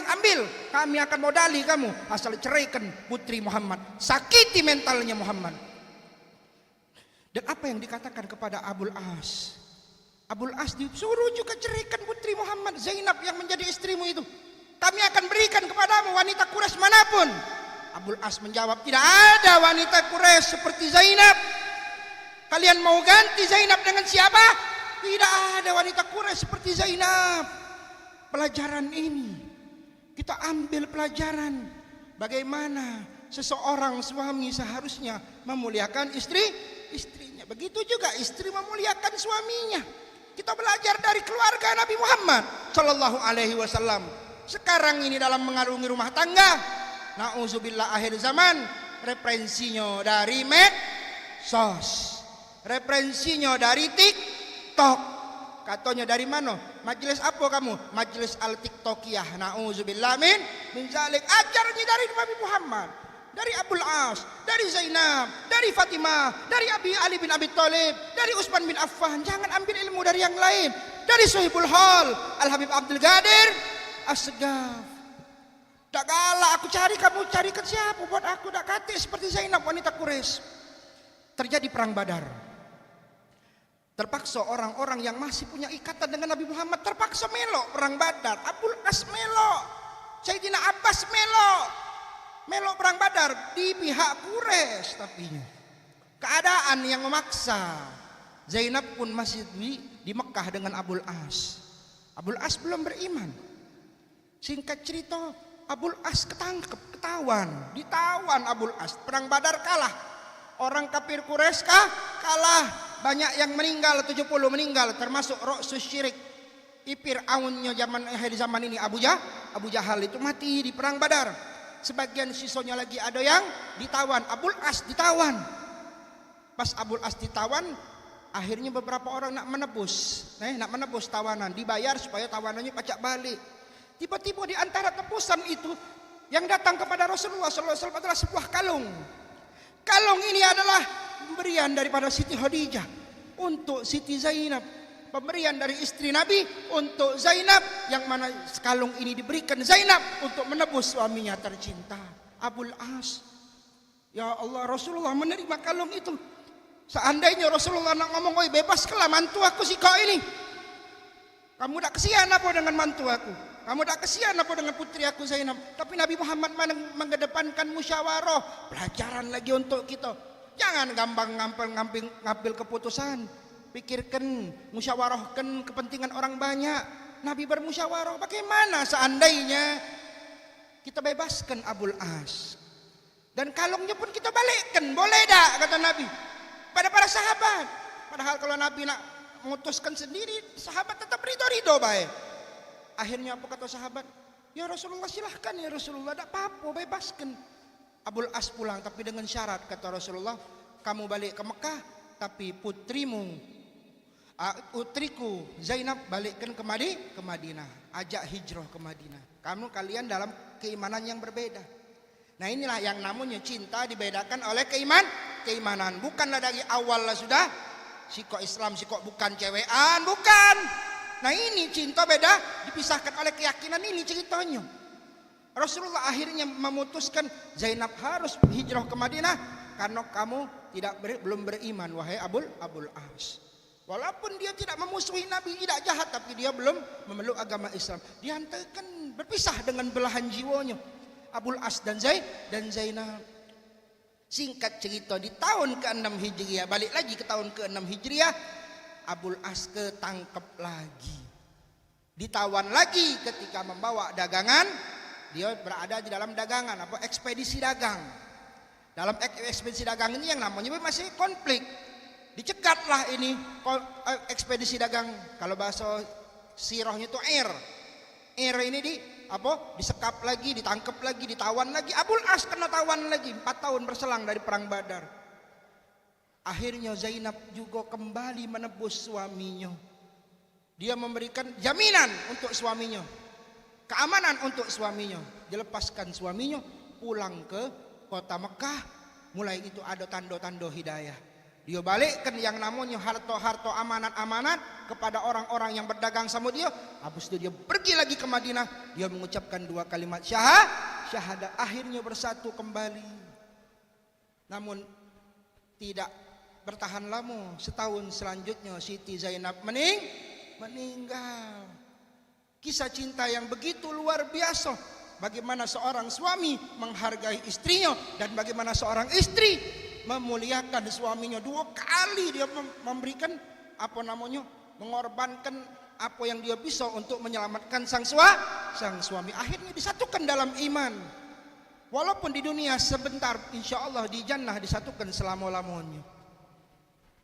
ambil. Kami akan modali kamu, asal ceraikan putri Muhammad. Sakiti mentalnya Muhammad. Dan apa yang dikatakan kepada Abul As? Abul As disuruh juga ceraikan putri Muhammad Zainab yang menjadi istrimu itu. Kami akan berikan kepadamu wanita Quraisy manapun. Abul As menjawab, tidak ada wanita Quraisy seperti Zainab. Kalian mau ganti Zainab dengan siapa? Tidak ada wanita Quraisy seperti Zainab. Pelajaran ini kita ambil pelajaran bagaimana seseorang suami seharusnya memuliakan istrinya. Begitu juga istri memuliakan suaminya. Kita belajar dari keluarga Nabi Muhammad sallallahu alaihi wasallam. Sekarang ini dalam mengarungi rumah tangga, nauzubillah akhir zaman, referensinya dari medsos, referensinya dari TikTok. Katanya dari mana? Majelis apa kamu? Majelis al-tiktokiyah. Nauzubillah min zalik. Ajarnya dari Nabi Muhammad, dari Abul As, dari Zainab, dari Fatimah, dari Ali bin Abi Thalib, dari Utsman bin Affan. Jangan ambil ilmu dari yang lain. Dari Sohibul Hal, Al-Habib Abdul Qadir As-Segaf. Tak galak aku cari, kamu carikan siapa buat aku. Tak kate seperti Zainab wanita Quraisy. Terjadi perang Badar. Terpaksa orang-orang yang masih punya ikatan dengan Nabi Muhammad terpaksa melok perang Badar. Abul As melok, Sayyidina Abbas melok perang Badar di pihak Quraisy. Tapi keadaan yang memaksa. Zainab pun masih di Mekah dengan Abul As. Abul As belum beriman. Singkat cerita, Abul As ketangkep, ditawan Abul As. Perang Badar kalah. Orang kafir Quraisy kalah. Banyak yang meninggal, 70 meninggal, termasuk Ra'sus Syirik. Fir'aunnya zaman ini Abu Jahal itu mati di perang Badar. Sebagian sisanya lagi ada yang ditawan. Abul As ditawan. Pas Abul As ditawan, akhirnya beberapa orang nak menebus tawanan, dibayar supaya tawanannya pacak balik. Tiba-tiba di antara tebusan itu yang datang kepada Rasulullah SAW adalah sebuah kalung. Kalung ini adalah pemberian daripada Siti Khadijah untuk Siti Zainab. Pemberian dari istri Nabi untuk Zainab, yang mana kalung ini diberikan Zainab untuk menebus suaminya tercinta Abul As. Ya Allah, Rasulullah menerima kalung itu. Seandainya Rasulullah nak ngomong, oi bebaskanlah mantu aku si kau ini. Kamu tak kesian apa dengan mantu aku? Kamu tak kesian apa dengan putri aku Zainab? Tapi Nabi Muhammad mengedepankan musyawarah. Pelajaran lagi untuk kita. Jangan gampang ngambil keputusan. Pikirkan, musyawarahkan kepentingan orang banyak. Nabi bermusyawarah. Bagaimana seandainya kita bebaskan Abul As? Dan kalungnya pun kita balikkan. Boleh tak? Kata Nabi. Pada para sahabat. Padahal kalau Nabi nak memutuskan sendiri, sahabat tetap ridho baik. Akhirnya apa kata sahabat? Ya Rasulullah, silahkan ya Rasulullah, tak apa-apa, bebaskan. Abul As pulang, tapi dengan syarat, kata Rasulullah, kamu balik ke Mekah, tapi putriku Zainab balikkan ke Madinah, ajak hijrah ke Madinah. Kalian dalam keimanan yang berbeda. Nah inilah yang namanya cinta dibedakan oleh keimanan. Bukanlah dari awal lah sudah sikok Islam, sikok bukan cewekan, bukan. Nah ini cinta beda, dipisahkan oleh keyakinan. Ini ceritanya. Rasulullah akhirnya memutuskan Zainab harus hijrah ke Madinah karena kamu belum beriman, wahai Abul As. Walaupun dia tidak memusuhi Nabi, tidak jahat, tapi dia belum memeluk agama Islam. Dihantarkan berpisah dengan belahan jiwanya Abul As dan Zainab. Singkat cerita, di tahun ke-6 Hijriah, balik lagi ke tahun ke-6 Hijriah, Abul As ketangkep lagi, ditawan lagi ketika membawa dagangan. Dia berada di dalam dagangan, ekspedisi dagang. Dalam ekspedisi dagang ini yang namanya masih konflik. Dicekatlah ini ekspedisi dagang. Kalau bahasa sirahnya itu air ini disekap lagi, ditangkap lagi, ditawan lagi. Abul As kena tawan lagi. 4 tahun berselang dari perang Badar. Akhirnya Zainab juga kembali menebus suaminya. Dia memberikan jaminan untuk suaminya, keamanan untuk suaminya. Dilepaskan suaminya, pulang ke kota Mekah. Mulai itu ada tanda-tanda hidayah. Dia balikkan yang namanya harta-harta amanat-amanat kepada orang-orang yang berdagang sama dia. Habis itu dia pergi lagi ke Madinah. Dia mengucapkan 2 kalimat syahadat. Akhirnya bersatu kembali. Namun tidak bertahan lama. Setahun selanjutnya Siti Zainab meninggal. Kisah cinta yang begitu luar biasa. Bagaimana seorang suami menghargai istrinya dan bagaimana seorang istri memuliakan suaminya. 2 kali dia memberikan mengorbankan apa yang dia bisa untuk menyelamatkan sang suami. Akhirnya disatukan dalam iman. Walaupun di dunia sebentar, insya Allah di jannah disatukan selama-lamanya.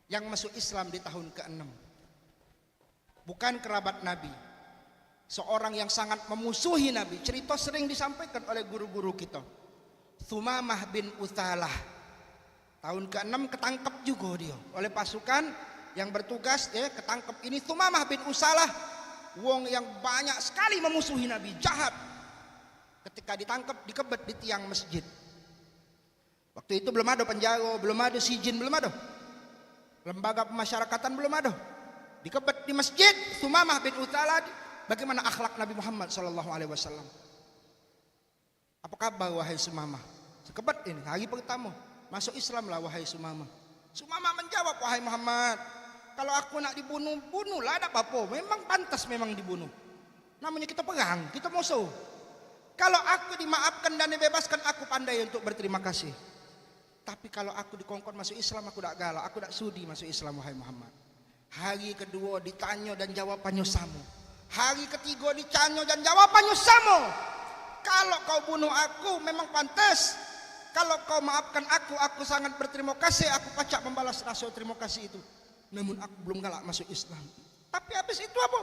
Yang masuk Islam di tahun ke-6 bukan kerabat Nabi, seorang yang sangat memusuhi Nabi. Cerita sering disampaikan oleh guru-guru kita. Thumamah bin Uthalah, tahun ke-6 ketangkep juga dia oleh pasukan yang bertugas, ketangkep ini Thumamah bin Uthalah, wong yang banyak sekali memusuhi Nabi, jahat. Ketika ditangkap, dikebet di tiang masjid. Waktu itu belum ada penjaga, belum ada sijin, belum ada lembaga pemasyarakatan, belum ada. Dikebet di masjid. Thumamah bin Uthalah, bagaimana akhlak Nabi Muhammad SAW? Apa kabar wahai Sumamah? Sekebet ini hari pertama masuk Islam lah wahai Sumamah. Sumamah menjawab, wahai Muhammad, kalau aku nak dibunuh, bunuhlah, ada apa-apa. Memang pantas memang dibunuh. Namanya kita perang, kita musuh. Kalau aku dimaafkan dan dibebaskan, aku pandai untuk berterima kasih. Tapi kalau aku dikongkon masuk Islam, aku tak galak, aku tak sudi masuk Islam wahai Muhammad. Hari kedua ditanya dan jawabannya sama. Hari ketiga ditanya dan jawabannya sama. Kalau kau bunuh aku memang pantas. Kalau kau maafkan aku sangat berterima kasih. Aku pacak membalas rasa terima kasih itu. Namun aku belum galak masuk Islam. Tapi habis itu apa?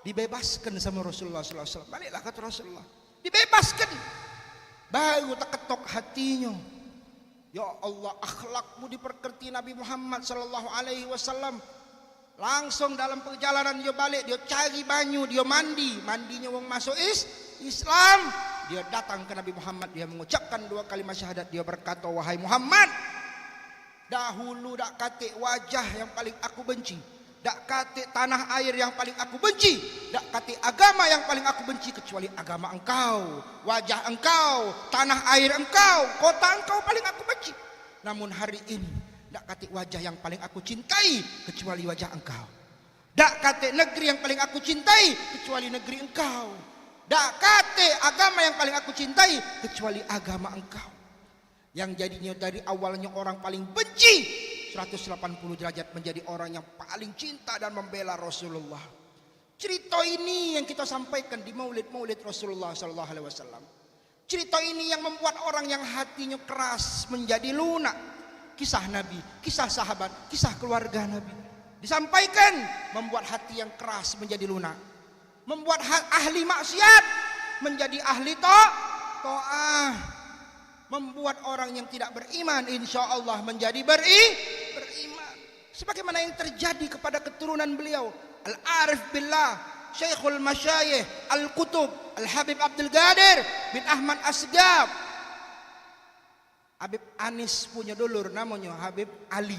Dibebaskan sama Rasulullah SAW. Baliklah kata Rasulullah, dibebaskan. Baru terketok hatinya. Ya Allah, akhlakmu diperkerti Nabi Muhammad SAW. Langsung dalam perjalanan dia balik, dia cari banyu, dia mandi. Mandinya wong masuk Islam. Dia datang ke Nabi Muhammad, dia mengucapkan 2 kalimat syahadat. Dia berkata, wahai Muhammad, dahulu dak kate wajah yang paling aku benci, dak kate tanah air yang paling aku benci, dak kate agama yang paling aku benci, kecuali agama engkau, wajah engkau, tanah air engkau, kota engkau paling aku benci. Namun hari ini dak kate wajah yang paling aku cintai kecuali wajah engkau. Dak kate negeri yang paling aku cintai kecuali negeri engkau. Dak kate agama yang paling aku cintai kecuali agama engkau. Yang jadinya dari awalnya orang paling benci 180 derajat menjadi orang yang paling cinta dan membela Rasulullah. Cerita ini yang kita sampaikan di maulid-maulid Rasulullah SAW. Cerita ini yang membuat orang yang hatinya keras menjadi lunak. Kisah Nabi, kisah sahabat, kisah keluarga Nabi disampaikan, membuat hati yang keras menjadi lunak, membuat ahli maksiat menjadi ahli ta'ah, membuat orang yang tidak beriman insya Allah menjadi beriman. Sebagaimana yang terjadi kepada keturunan beliau, Al-Arif Billah, Syekhul Masyayikh, Al-Qutub, Al-Habib Abdul Qadir bin Ahmad Asgab. Habib Anis punya dulur namanya Habib Ali.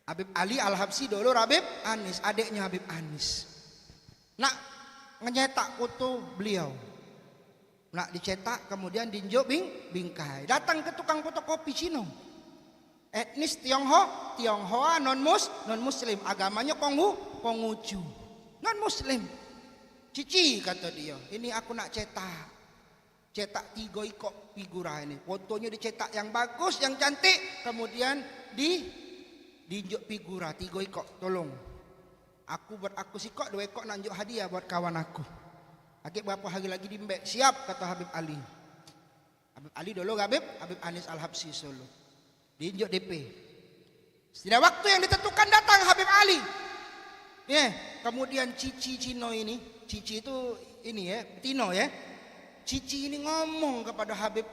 Habib Ali Al-Habsyi dulur Habib Anis, adiknya Habib Anis. Nak ngecetak foto beliau, nak dicetak kemudian dinjuk bingkai. Datang ke tukang fotokopi Cina, etnis Tionghoa, non muslim, agamanya Konghucu, non muslim. Cici kata dia, ini aku nak cetak 3 ikok figura ini. Fotonya dicetak yang bagus, yang cantik, kemudian dinjuk figura 3 ikok. Tolong aku buat aku sikok 2 ekor nanjuk hadiah buat kawan aku. Akhir berapa hari lagi di Mbek. Siap kata Habib Ali. Habib Ali dulu Habib Anis Al-Habsyi Solo. Diinjuk DP. Setiap waktu yang ditentukan datang Habib Ali. Kemudian Cici Cino ini, Cici itu ini Tino Cici ini ngomong kepada Habib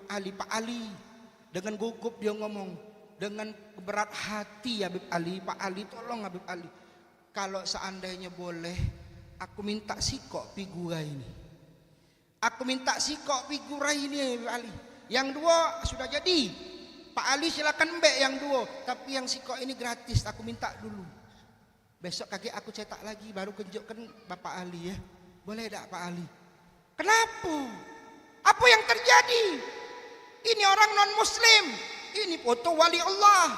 Ali, Pak Ali. Dengan gugup dia ngomong, dengan berat hati Habib Ali, Pak Ali tolong Habib Ali. Kalau seandainya boleh, aku minta sikok figura ini. Aku minta sikok figura ini Habib Ali. Yang 2 sudah jadi. Pak Ali silakan mbek yang 2. Tapi yang sikok ini gratis, aku minta dulu. Besok kaki aku cetak lagi, baru tunjukkan Bapak Ali ya. Boleh tak Pak Ali? Kenapa? Apa yang terjadi? Ini orang non muslim. Ini foto wali Allah.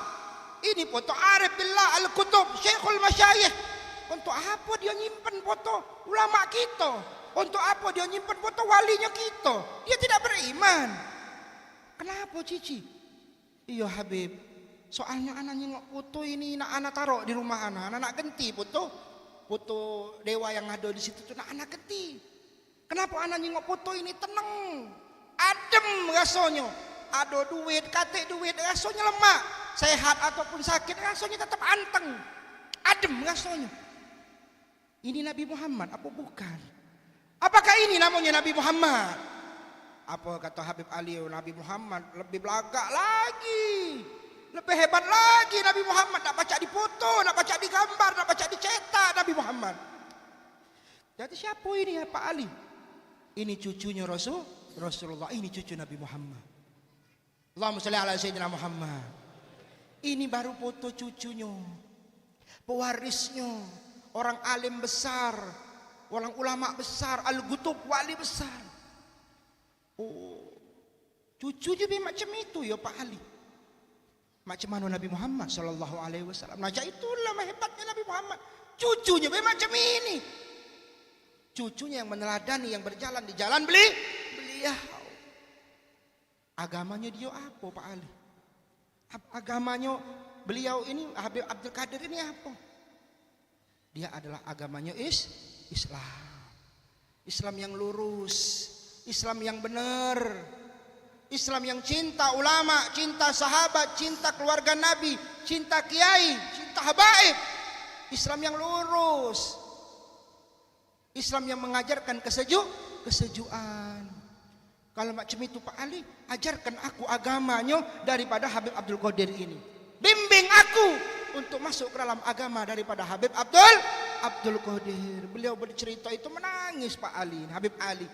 Ini foto Arif Billah Al-Kutub, Syekhul Masyayikh. Untuk apa dia nyimpen foto ulama kita? Untuk apa dia nyimpen foto walinya kita? Dia tidak beriman. Kenapa Cici? Iya Habib, soalnya anak nyengok foto ini, anak taruh di rumah anak genti foto dewa yang ada di situ tuh anak genti. Kenapa anak nyengok foto ini tenang, adem rasanya, ada duit, katik duit, rasanya lemak, sehat ataupun sakit, rasanya tetap anteng, adem rasanya. Ini Nabi Muhammad apa bukan? Apakah ini namanya Nabi Muhammad? Apa kata Habib Ali, Nabi Muhammad lebih belagak lagi, lebih hebat lagi Nabi Muhammad. Nak baca di foto, nak baca di gambar, nak baca di cetak Nabi Muhammad. Jadi siapa ini Pak Ali? Ini cucunya Rasulullah, ini cucu Nabi Muhammad. Allahumma sholli ala sayyidina Muhammad. Ini baru foto cucunya, pewarisnya, orang alim besar, orang ulama besar, al-gutub, wali besar. Oh, cucunya macam itu ya Pak Ali. Macam mana Nabi Muhammad sallallahu alaihi wasallam. Nah, itulah hebatnya Nabi Muhammad. Cucunya macam ini. Cucunya yang meneladani, yang berjalan di jalan beliau. Agamanya dia apa Pak Ali? Agamanya beliau ini Habib Abdul Qadir ini apa? Dia adalah agamanya Islam. Islam yang lurus, Islam yang benar, Islam yang cinta ulama, cinta sahabat, cinta keluarga Nabi, cinta kiai, cinta habaib. Islam yang lurus, Islam yang mengajarkan kesejukan. Kalau macam itu Pak Ali, ajarkan aku agamanya daripada Habib Abdul Qadir ini. Bimbing aku untuk masuk ke dalam agama daripada Habib Abdul Qadir. Beliau bercerita itu menangis Pak Ali, Habib Ali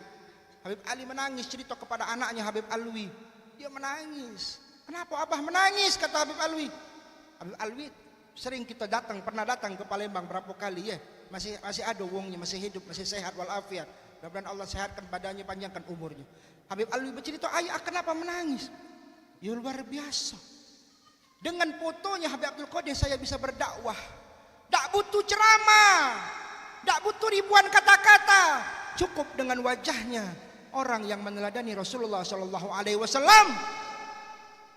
menangis cerita kepada anaknya Habib Alwi. Dia menangis. Kenapa Abah menangis? Kata Habib Alwi. Habib Alwi sering kita pernah datang ke Palembang berapa kali ya. Masih ada wongnya, masih hidup, masih sehat walafiat. Mudah-mudahan Allah sehatkan badannya, panjangkan umurnya. Habib Alwi bercerita, ayah kenapa menangis? Ya luar biasa. Dengan fotonya Habib Abdul Qadir saya bisa berdakwah. Tak butuh ceramah, tak butuh ribuan kata-kata. Cukup dengan wajahnya orang yang meneladani Rasulullah Sallallahu Alaihi Wasallam.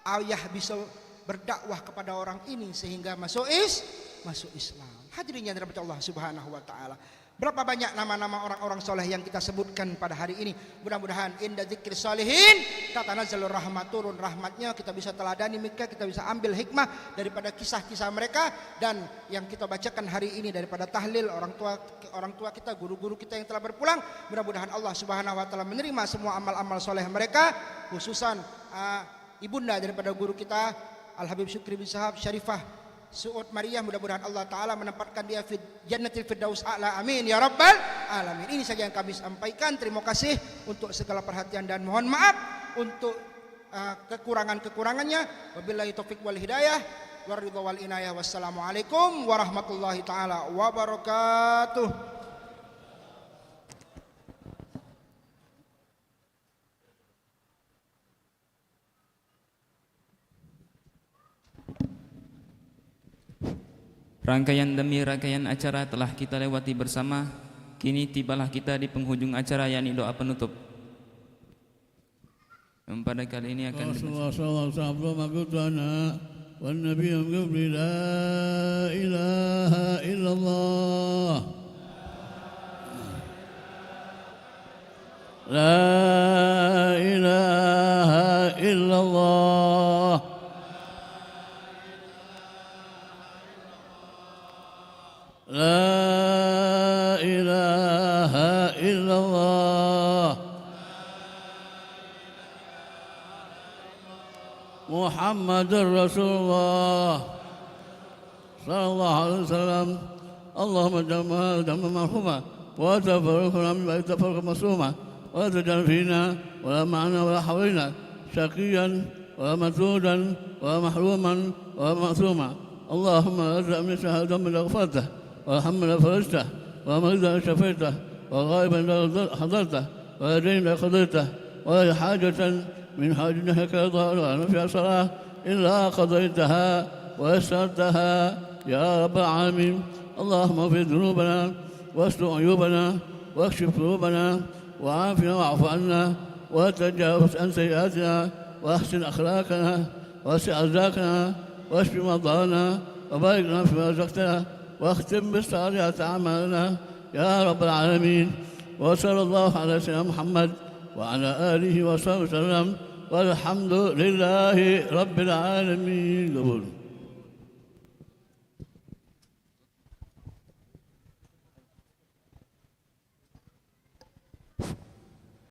Ayah bisa berdakwah kepada orang ini sehingga masuk Islam. Hadirin yang dirahmati Allah Subhanahu Wa Taala. Berapa banyak nama-nama orang-orang soleh yang kita sebutkan pada hari ini. Mudah-mudahan inda dzikri sholihin tatanazzalur rahmat, turun rahmatnya. Kita bisa teladani mereka, kita bisa ambil hikmah daripada kisah-kisah mereka. Dan yang kita bacakan hari ini daripada tahlil orang tua kita, guru-guru kita yang telah berpulang. Mudah-mudahan Allah Subhanahu Wa Taala menerima semua amal-amal soleh mereka. Khususan ibunda daripada guru kita Al-Habib Syukri bin Sahab Syarifah Suud Maria, mudah-mudahan Allah Ta'ala menempatkan dia di Jannatil Firdaus A'la, amin ya rabbal alamin. Ini saja yang kami sampaikan. Terima kasih untuk segala perhatian dan mohon maaf untuk kekurangan-kekurangannya. Wabillahi taufiq wal hidayah waridha wal inayah. Wassalamualaikum warahmatullahi ta'ala wabarakatuh. Rangkaian demi rangkaian acara telah kita lewati bersama. Kini tibalah kita di penghujung acara, yakni doa penutup. Yang pada kali ini akan La ilaha illallah. La ilaha illallah. Muhammadur Rasulullah sallallahu alaihi wasallam. Allahumma jamma damma marhuma wa tafarruqna min ba'd tafarruq masuma wa tajal fina wa la ma'na wa la hawlina syaqiyan wa masudan wa mahruman wa ma'suma. Allahumma azza min shahadam min aghfatah وحمل فرجته ومرضى شفيته وغائبا حضرته ودين قضيته ولا حاجة من حاجتك رضا ولا نفع صلاة إلا قضيتها ويسرتها يا رب العالمين. اللهم اغفر ذنوبنا واستر عيوبنا واكشف ذنوبنا وعافنا واعف عنا وتجاوز عن سيئاتنا واحسن اخلاقنا واسع ارزاقنا واشف مرضانا وبارك لنا فيما رزقتنا واختم بالصالحات اعمالنا يا رب العالمين. وصلى الله على سيدنا محمد وعلى اله وصحبه وسلم والحمد لله رب العالمين. قبول.